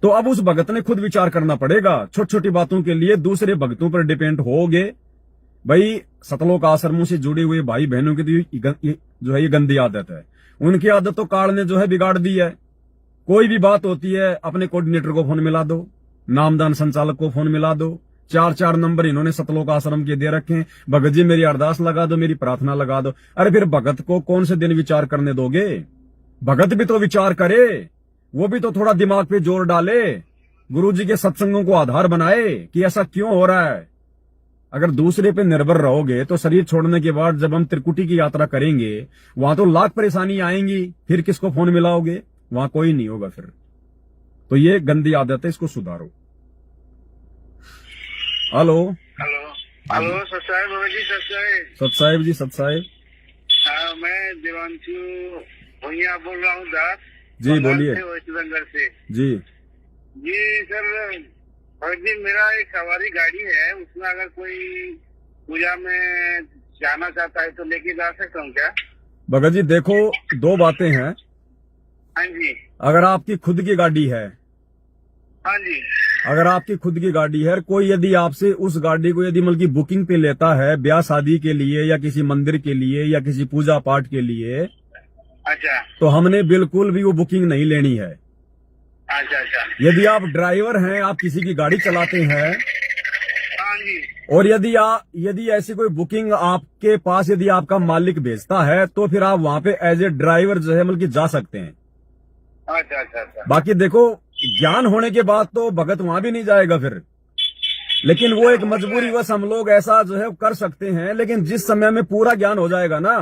तो अब उस भगत ने खुद विचार करना पड़ेगा। छोटी छोटी बातों के लिए दूसरे भगतों पर डिपेंड होगे। भाई सतलोक आश्रमों से जुड़े हुए भाई बहनों की जो है ये गंदी आदत है। उनकी आदत तो काल ने जो है बिगाड़ दी है। कोई भी बात होती है अपने कोऑर्डिनेटर को फोन मिला दो, नामदान संचालक को फोन मिला दो, 4 नंबर इन्होंने सतलोक आश्रम के दे रखे हैं, भगत जी मेरी अरदास लगा दो, मेरी प्रार्थना लगा दो। अरे फिर भगत को कौन से दिन विचार करने दोगे? भगत भी तो विचार करे, वो भी तो थोड़ा दिमाग पे जोर डाले, गुरुजी के सत्संगों को आधार बनाए कि ऐसा क्यों हो रहा है। अगर दूसरे पे निर्भर रहोगे तो शरीर छोड़ने के बाद जब हम त्रिकुटी की यात्रा करेंगे वहां तो लाख परेशानी आएंगी, फिर किसको फोन मिलाओगे? वहां कोई नहीं होगा फिर। तो ये गंदी आदत है, इसको सुधारो। हेलो हेलो सतसाहेब बाबा जी, सतसाहेब जी, सतसाहेब। हाँ, मैं देवांशु भैया बोल रहा हूँ दास जी, बोलिए। वेस्ट बंगाल से जी जी सर। भगत जी मेरा एक सवारी गाड़ी है, उसमें अगर कोई पूजा में जाना चाहता है तो लेके जा सकता हूँ क्या? भगत जी देखो, 2 बातें हैं। हाँ जी। अगर आपकी खुद की गाड़ी है, हाँ जी। अगर आपकी खुद की गाड़ी है, कोई यदि आपसे उस गाड़ी को यदि मतलब की बुकिंग पे लेता है ब्याह शादी के लिए या किसी मंदिर के लिए या किसी पूजा पाठ के लिए, अच्छा, तो हमने बिल्कुल भी वो बुकिंग नहीं लेनी है। अच्छा अच्छा। यदि आप ड्राइवर हैं, आप किसी की गाड़ी चलाते हैं, हाँ जी। और यदि ऐसी कोई बुकिंग आपके पास यदि आपका मालिक भेजता है तो फिर आप वहां पे एज ए ड्राइवर जो है मतलब कि जा सकते हैं। अच्छा अच्छा अच्छा। बाकी देखो, ज्ञान होने के बाद तो भगत वहां भी नहीं जाएगा फिर, लेकिन वो एक मजबूरी बस हम लोग ऐसा जो है कर सकते हैं। लेकिन जिस समय में पूरा ज्ञान हो जाएगा ना,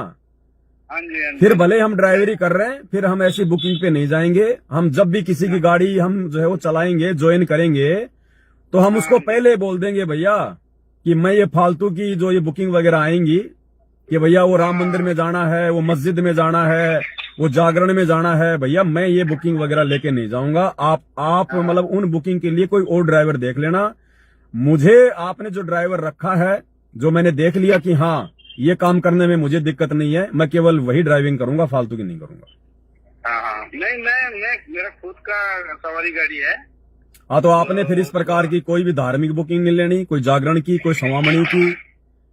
हाँ जी, हाँ जी। फिर भले हम ड्राइवरी कर रहे हैं, फिर हम ऐसी बुकिंग पे नहीं जाएंगे। हम जब भी किसी की गाड़ी हम जो है वो चलाएंगे, ज्वाइन करेंगे, तो हम उसको पहले बोल देंगे भैया कि मैं ये फालतू की जो ये बुकिंग वगैरह आएंगी कि भैया वो राम मंदिर में जाना है, वो मस्जिद में जाना है, वो जागरण में जाना है, भैया मैं ये बुकिंग वगैरह लेके नहीं जाऊंगा। आप मतलब उन बुकिंग के लिए कोई और ड्राइवर देख लेना। मुझे आपने जो ड्राइवर रखा है, जो मैंने देख लिया कि हाँ ये काम करने में मुझे दिक्कत नहीं है, मैं केवल वही ड्राइविंग करूंगा, फालतू की नहीं करूंगा। हाँ, नहीं मैं मेरा खुद का सवारी गाड़ी है। हाँ, तो आपने फिर इस प्रकार की कोई भी धार्मिक बुकिंग नहीं लेनी, कोई जागरण की, कोई समामणि की,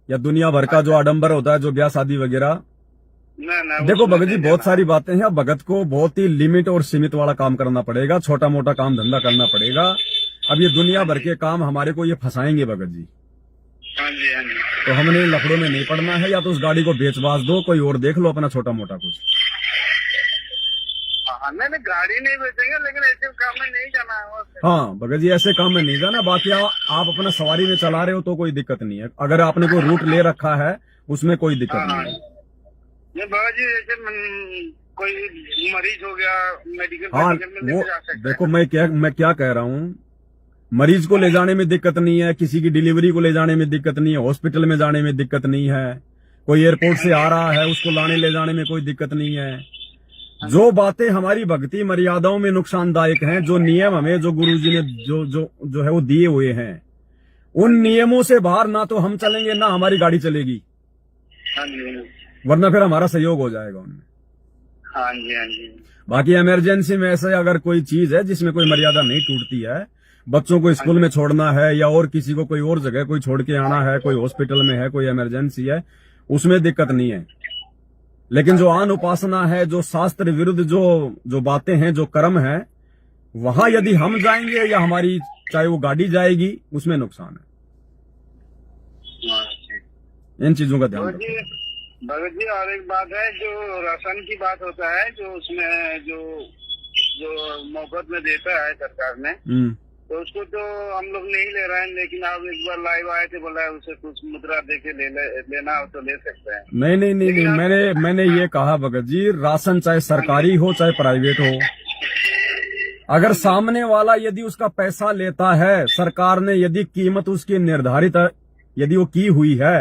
या दुनिया भर का जो आडंबर होता है, जो ब्याह शादी वगैरह। ना देखो भगत जी, बहुत सारी बातें हैं। भगत को बहुत ही लिमिट और सीमित वाला काम करना पड़ेगा, छोटा मोटा काम धंधा करना पड़ेगा। अब ये दुनिया भर के काम हमारे को ये फंसाएंगे भगत जी। हाँ जी, हाँ जी। तो हमने लफड़ों में नहीं पड़ना है। या तो उस गाड़ी को बेच बाच दो, कोई और देख लो अपना छोटा मोटा कुछ। हाँ, नहीं गाड़ी नहीं बेचेंगे, लेकिन ऐसे काम में नहीं जाना है। हाँ भगत जी, ऐसे काम में नहीं जाना। बाकी आप अपना सवारी में चला रहे हो तो कोई दिक्कत नहीं है। अगर आपने कोई रूट ले रखा है उसमें कोई दिक्कत नहीं है। नहीं बाबा जी, जैसे कोई मरीज हो गया मेडिकल हाँ मेडिकल में वो लेके जा सकते हैं। देखो मैं क्या कह रहा हूँ, मरीज को ले जाने में दिक्कत नहीं है, किसी की डिलीवरी को ले जाने में दिक्कत नहीं है, हॉस्पिटल में जाने में दिक्कत नहीं है, कोई एयरपोर्ट से आ रहा है उसको लाने ले जाने में कोई दिक्कत नहीं है। जो बातें हमारी भक्ति मर्यादाओं में नुकसानदायक हैं, जो नियम हमें जो गुरुजी ने जो है वो दिए हुए हैं, उन नियमों से बाहर ना तो हम चलेंगे ना हमारी गाड़ी चलेगी, हाँ जी वरना फिर हमारा सहयोग हो जाएगा उनमें। हाँ जी हाँ जी। बाकी इमरजेंसी में ऐसे अगर कोई चीज है जिसमें कोई मर्यादा नहीं टूटती है, बच्चों को स्कूल में छोड़ना है या और किसी को कोई और जगह कोई छोड़ के आना है, कोई हॉस्पिटल में है, कोई इमरजेंसी है, उसमें दिक्कत नहीं है। लेकिन जो आन उपासना है, जो शास्त्र विरुद्ध जो बातें हैं, जो कर्म है, वहां यदि हम जाएंगे या हमारी चाहे वो गाड़ी जाएगी, उसमें नुकसान है। इन चीजों का ध्यान भगत रखो। जी भगत जी और एक बात है, जो राशन की बात होता है, जो उसमें जो मोहब्बत में देता है सरकार ने, तो उसको तो हम लोग नहीं ले रहे हैं, लेकिन आप एक बार लाइव आए थे, बोला उसे कुछ मुद्रा देके लेना हो तो ले सकते हैं। नहीं, मैंने ये कहा भगत जी, राशन चाहे सरकारी हो चाहे प्राइवेट हो, अगर सामने वाला यदि उसका पैसा लेता है, सरकार ने यदि कीमत उसकी निर्धारित यदि वो की हुई है,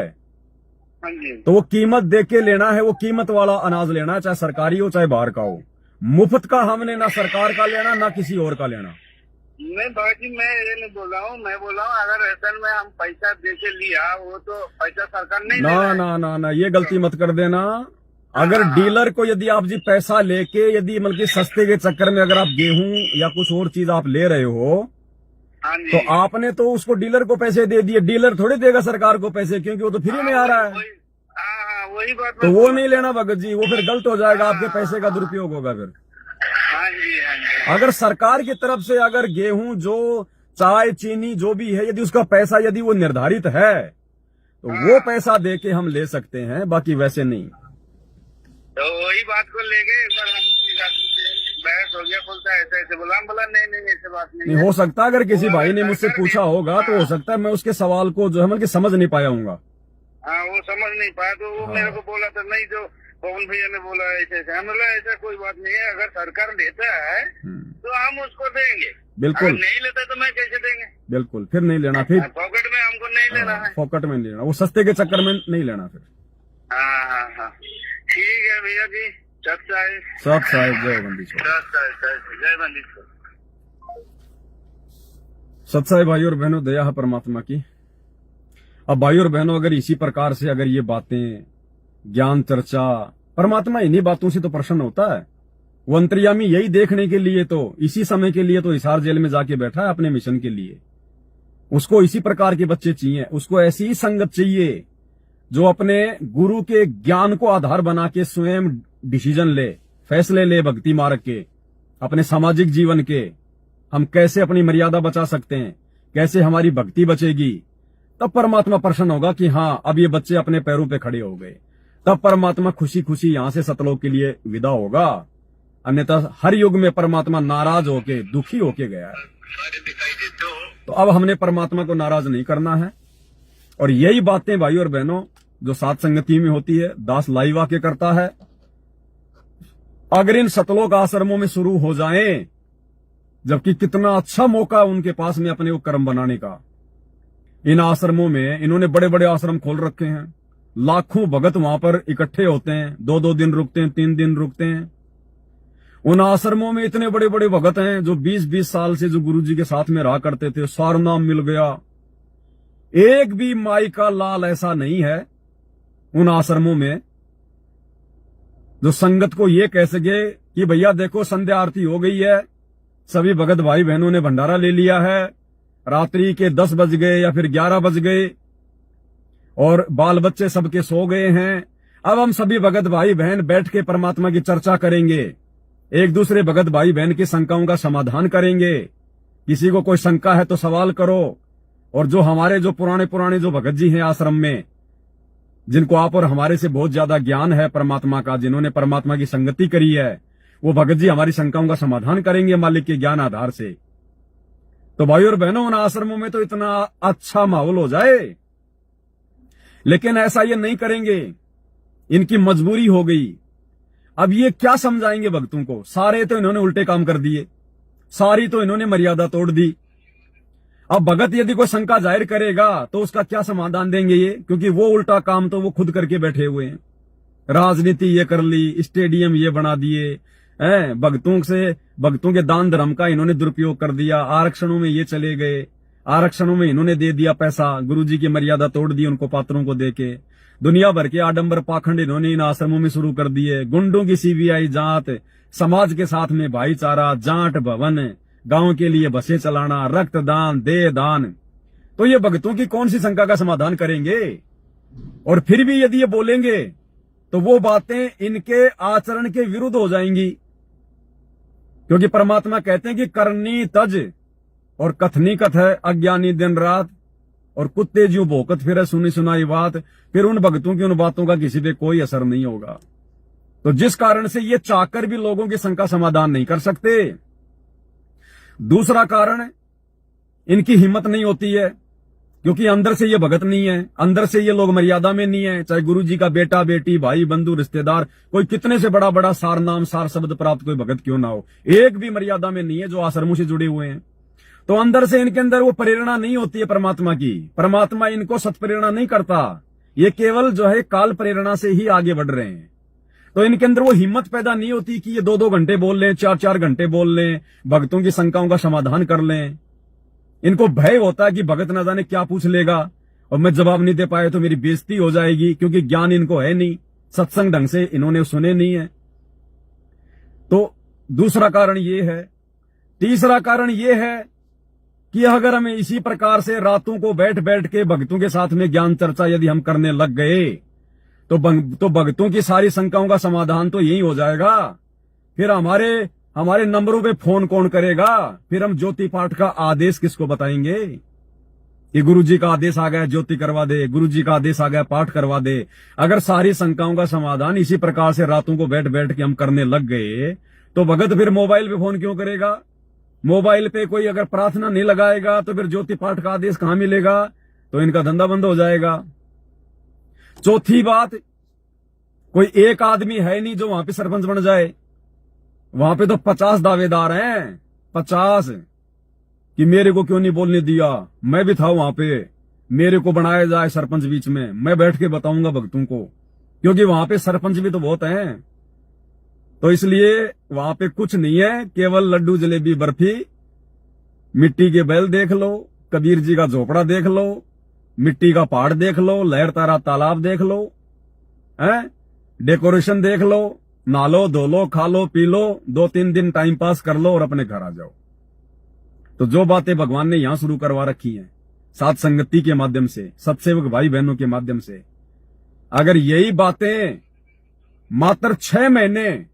हाँ जी, तो वो कीमत दे के लेना है, वो कीमत वाला अनाज लेना है, चाहे सरकारी हो चाहे बाहर का हो। मुफ्त का हमने ना सरकार का लेना ना किसी और का लेना। नहीं भगत जी, मैं ये नहीं बोल रहा हूँ, मैं बोल रहा हूँ अगर राशन में हम पैसा दे के लिया, वो तो पैसा सरकार नहीं ले रहा है। ना ये गलती मत कर देना। अगर डीलर को यदि आप जी पैसा लेके यदि मतलब कि सस्ते के चक्कर में अगर आप गेहूं या कुछ और चीज आप ले रहे हो, हाँ जी, तो आपने तो उसको डीलर को पैसे दे दिए, डीलर थोड़ी देगा सरकार को पैसे, क्योंकि वो तो फ्री में आ रहा है। हाँ वही बात तो वो नहीं लेना भगत जी, वो फिर गलत हो जाएगा, आपके पैसे का दुरुपयोग होगा फिर। हाँ जी हाँ जी। अगर सरकार की तरफ से अगर गेहूं जो चाय चीनी जो भी है, यदि उसका पैसा यदि वो निर्धारित है, तो वो पैसा दे के हम ले सकते हैं, बाकी वैसे नहीं। तो वही बात को लेके एक बार हम बहस हो गया, बोलता है ऐसे ऐसे बोला, हम बोला नहीं ऐसे बात नहीं नहीं हो सकता, अगर किसी भाई ने मुझसे पूछा होगा तो हो सकता है मैं उसके सवाल को जो है मतलब कि समझ नहीं पाया हूँगा। हाँ वो समझ नहीं पाया, तो वो मेरे को बोला था, नहीं जो पवन भैया ने बोला ऐसे ऐसे, हम बोला ऐसा कोई बात नहीं है, अगर सरकार लेता है तो हम उसको देंगे, बिल्कुल अगर नहीं लेता तो मैं कैसे देंगे। बिल्कुल, फिर नहीं लेना, फिर पॉकेट में हमको नहीं लेना है। पॉकेट में नहीं लेना, वो सस्ते के चक्कर में नहीं लेना फिर। हाँ ठीक है भैया जी, सत साहिब जय बंदी छोड़। जय बंदी छोड़। सत्साई भाई और बहनों, दया है परमात्मा की। अब भाई और बहनों, अगर इसी प्रकार से अगर ये बातें ज्ञान चर्चा, परमात्मा इन्हीं बातों से तो प्रसन्न होता है। वो अंतर्यामी यही देखने के लिए तो इसी समय के लिए तो हिसार जेल में जाके बैठा है अपने मिशन के लिए। उसको इसी प्रकार के बच्चे चाहिए, उसको ऐसी ही संगत चाहिए जो अपने गुरु के ज्ञान को आधार बना के स्वयं डिसीजन ले, फैसले ले भक्ति मार्ग के, अपने सामाजिक जीवन के, हम कैसे अपनी मर्यादा बचा सकते हैं, कैसे हमारी भक्ति बचेगी। तब परमात्मा प्रसन्न होगा कि हाँ अब ये बच्चे अपने पैरों पे खड़े हो गए। तब परमात्मा खुशी खुशी यहां से सतलोक के लिए विदा होगा। अन्यथा हर युग में परमात्मा नाराज होके दुखी होके गया है। तो अब हमने परमात्मा को नाराज नहीं करना है। और यही बातें भाई और बहनों जो सात संगति में होती है, दास लाइव आके करता है। अगर इन सतलोक आश्रमों में शुरू हो जाएं, जबकि कितना अच्छा मौका उनके पास में अपने को कर्म बनाने का। इन आश्रमों में इन्होंने बड़े बड़े आश्रम खोल रखे हैं, लाखों भगत वहां पर इकट्ठे होते हैं, 2-2 दिन रुकते हैं, 3 दिन रुकते हैं। उन आश्रमों में इतने बड़े बड़े भगत हैं जो 20-20 साल से जो गुरुजी के साथ में रहा करते थे, सार नाम मिल गया। एक भी माई का लाल ऐसा नहीं है उन आश्रमों में जो संगत को ये कह सके कि भैया देखो संध्या आरती हो गई है, सभी भगत भाई बहनों ने भंडारा ले लिया है, रात्रि के 10 बज गए या फिर 11 बज गए और बाल बच्चे सबके सो गए हैं। अब हम सभी भगत भाई बहन बैठ के परमात्मा की चर्चा करेंगे, एक दूसरे भगत भाई बहन की शंकाओं का समाधान करेंगे। किसी को कोई शंका है तो सवाल करो। और जो हमारे जो पुराने जो भगत जी हैं आश्रम में, जिनको आप और हमारे से बहुत ज्यादा ज्ञान है परमात्मा का, जिन्होंने परमात्मा की संगति करी है, वो भगत जी हमारी शंकाओं का समाधान करेंगे मालिक के ज्ञान आधार से। तो भाई और बहनों, उन आश्रमों में तो इतना अच्छा माहौल हो जाए, लेकिन ऐसा ये नहीं करेंगे, इनकी मजबूरी हो गई। अब ये क्या समझाएंगे भक्तों को? सारे तो इन्होंने उल्टे काम कर दिए, सारी तो इन्होंने मर्यादा तोड़ दी। अब भगत यदि कोई शंका जाहिर करेगा तो उसका क्या समाधान देंगे ये? क्योंकि वो उल्टा काम तो वो खुद करके बैठे हुए हैं। राजनीति ये कर ली, स्टेडियम ये बना दिए, भक्तों के दान धर्म का इन्होंने दुरुपयोग कर दिया, आरक्षणों में ये चले गए, आरक्षणों में इन्होंने दे दिया पैसा, गुरुजी की मर्यादा तोड़ दी उनको पात्रों को देके, दुनिया भर के आडंबर पाखंड इन्होंने इन आश्रमों में शुरू कर दिए, गुंडों की सीबीआई जांच, समाज के साथ में भाईचारा, जाट भवन, गांव के लिए बसें चलाना, रक्तदान, देह दान। तो ये भक्तों की कौन सी शंका का समाधान करेंगे? और फिर भी यदि ये बोलेंगे तो वो बातें इनके आचरण के विरुद्ध हो जाएंगी, क्योंकि परमात्मा कहते हैं कि करनी तज और कथनी कथ है, अज्ञानी दिन रात, और कुत्ते ज्यों भौंकत फिरे सुनी सुनाई बात। फिर उन भक्तों की उन बातों का किसी पे कोई असर नहीं होगा। तो जिस कारण से ये चाहकर भी लोगों की शंका समाधान नहीं कर सकते। दूसरा कारण, इनकी हिम्मत नहीं होती है, क्योंकि अंदर से ये भगत नहीं है, अंदर से ये लोग मर्यादा में नहीं है। चाहे गुरु जी का बेटा बेटी भाई बंधु रिश्तेदार कोई कितने से बड़ा बड़ा सार नाम सार शब्द प्राप्त कोई भगत क्यों ना हो, एक भी मर्यादा में नहीं है जो आश्रमों से जुड़े हुए हैं। तो अंदर से इनके अंदर वो प्रेरणा नहीं होती है परमात्मा की। परमात्मा इनको सत्प्रेरणा नहीं करता, ये केवल जो है काल प्रेरणा से ही आगे बढ़ रहे हैं। तो इनके अंदर वो हिम्मत पैदा नहीं होती कि ये 2-2 घंटे बोल लें, 4-4 घंटे बोल लें, भक्तों की शंकाओं का समाधान कर लें। इनको भय होता है कि भगत न जाने क्या पूछ लेगा और मैं जवाब नहीं दे पाया तो मेरी बेइज्जती हो जाएगी, क्योंकि ज्ञान इनको है नहीं, सत्संग ढंग से इन्होंने सुने नहीं है। तो दूसरा कारण ये है। तीसरा कारण ये है कि अगर हमें इसी प्रकार से रातों को बैठ बैठ के भक्तों के साथ में ज्ञान चर्चा यदि हम करने लग गए तो भक्तों की सारी शंकाओं का समाधान तो यही हो जाएगा। फिर हमारे नंबरों पे फोन कौन करेगा? फिर हम ज्योति पाठ का आदेश किसको बताएंगे कि गुरुजी का आदेश आ गया ज्योति करवा दे, गुरुजी का आदेश आ गया पाठ करवा दे। अगर सारी शंकाओं का समाधान इसी प्रकार से रातों को बैठ बैठ के हम करने लग गए तो भगत फिर मोबाइल पे फोन क्यों करेगा? मोबाइल पे कोई अगर प्रार्थना नहीं लगाएगा तो फिर ज्योति पाठ का आदेश कहां मिलेगा? तो इनका धंधा बंद हो जाएगा। चौथी बात, कोई एक आदमी है नहीं जो वहां पे सरपंच बन जाए। वहां पे तो 50 दावेदार हैं, 50, कि मेरे को क्यों नहीं बोलने दिया, मैं भी था वहां पे, मेरे को बनाया जाए सरपंच बीच में, मैं बैठ के बताऊंगा भक्तों को, क्योंकि वहां पे सरपंच भी तो बहुत हैं। तो इसलिए वहां पे कुछ नहीं है, केवल लड्डू जलेबी बर्फी, मिट्टी के बैल देख लो, कबीर जी का झोपड़ा देख लो, मिट्टी का पहाड़ देख लो, लहर तारा तालाब देख लो, हैं, डेकोरेशन देख लो, नहा लो, धो लो, खा लो, पी लो, 2-3 दिन टाइम पास कर लो और अपने घर आ जाओ। तो जो बातें भगवान ने यहां शुरू करवा रखी हैं साथ संगति के माध्यम से, सत्सेवक भाई बहनों के माध्यम से, अगर यही बातें मात्र 6 महीने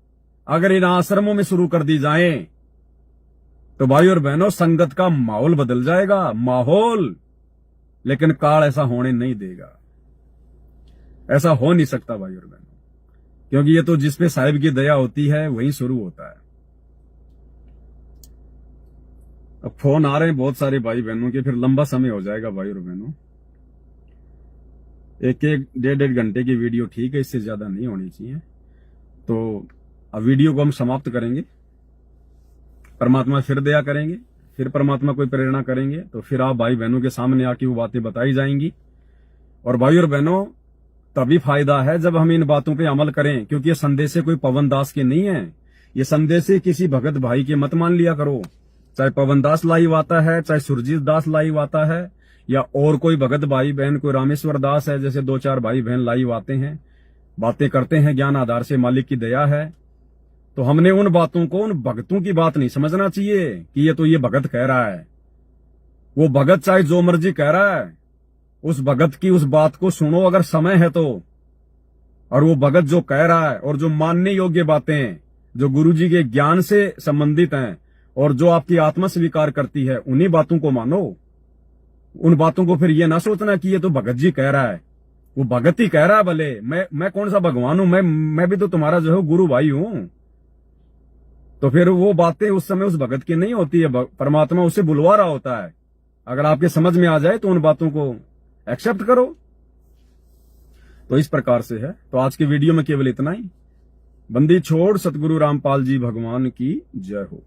अगर इन आश्रमों में शुरू कर दी जाएं तो भाई और बहनों संगत का माहौल बदल जाएगा, माहौल। लेकिन काल ऐसा होने नहीं देगा, ऐसा हो नहीं सकता भाई और बहनों, क्योंकि ये तो जिसपे साहिब की दया होती है वहीं शुरू होता है। अब फोन आ रहे हैं बहुत सारे भाई बहनों के, फिर लंबा समय हो जाएगा भाई और बहनों। 1-1, 1.5 घंटे की वीडियो ठीक है, इससे ज्यादा नहीं होनी चाहिए। तो अब वीडियो को हम समाप्त करेंगे। परमात्मा फिर दया करेंगे, फिर परमात्मा कोई प्रेरणा करेंगे तो फिर आप भाई बहनों के सामने आके वो बातें बताई जाएंगी। और भाई और बहनों, तभी फायदा है जब हम इन बातों पे अमल करें, क्योंकि ये संदेश कोई पवन दास के नहीं है, ये संदेश किसी भगत भाई के मत मान लिया करो। चाहे पवन दास लाइव आता है, चाहे सुरजीत दास लाइव आता है, या और कोई भगत भाई बहन, कोई रामेश्वर दास है, जैसे 2-4 भाई बहन लाइव आते हैं, बातें करते हैं ज्ञान आधार से, मालिक की दया है। तो हमने उन बातों को, उन भगतों की बात नहीं समझना चाहिए कि ये भगत कह रहा है। वो भगत चाहे जो मर्जी कह रहा है, उस भगत की उस बात को सुनो अगर समय है तो। और वो भगत जो कह रहा है और जो मानने योग्य बातें जो गुरुजी के ज्ञान से संबंधित हैं और जो आपकी आत्मा स्वीकार करती है, उन्हीं बातों को मानो। उन बातों को फिर ये ना सोचना कि ये तो भगत जी कह रहा है, वो भगत ही कह रहा है। भले मैं कौन सा भगवान हूं, मैं भी तो तुम्हारा जो है गुरु भाई हूं। तो फिर वो बातें उस समय उस भगत की नहीं होती है, परमात्मा उसे बुलवा रहा होता है। अगर आपके समझ में आ जाए तो उन बातों को एक्सेप्ट करो। तो इस प्रकार से है। तो आज की वीडियो में केवल इतना ही। बंदी छोड़ सतगुरु रामपाल जी भगवान की जय हो।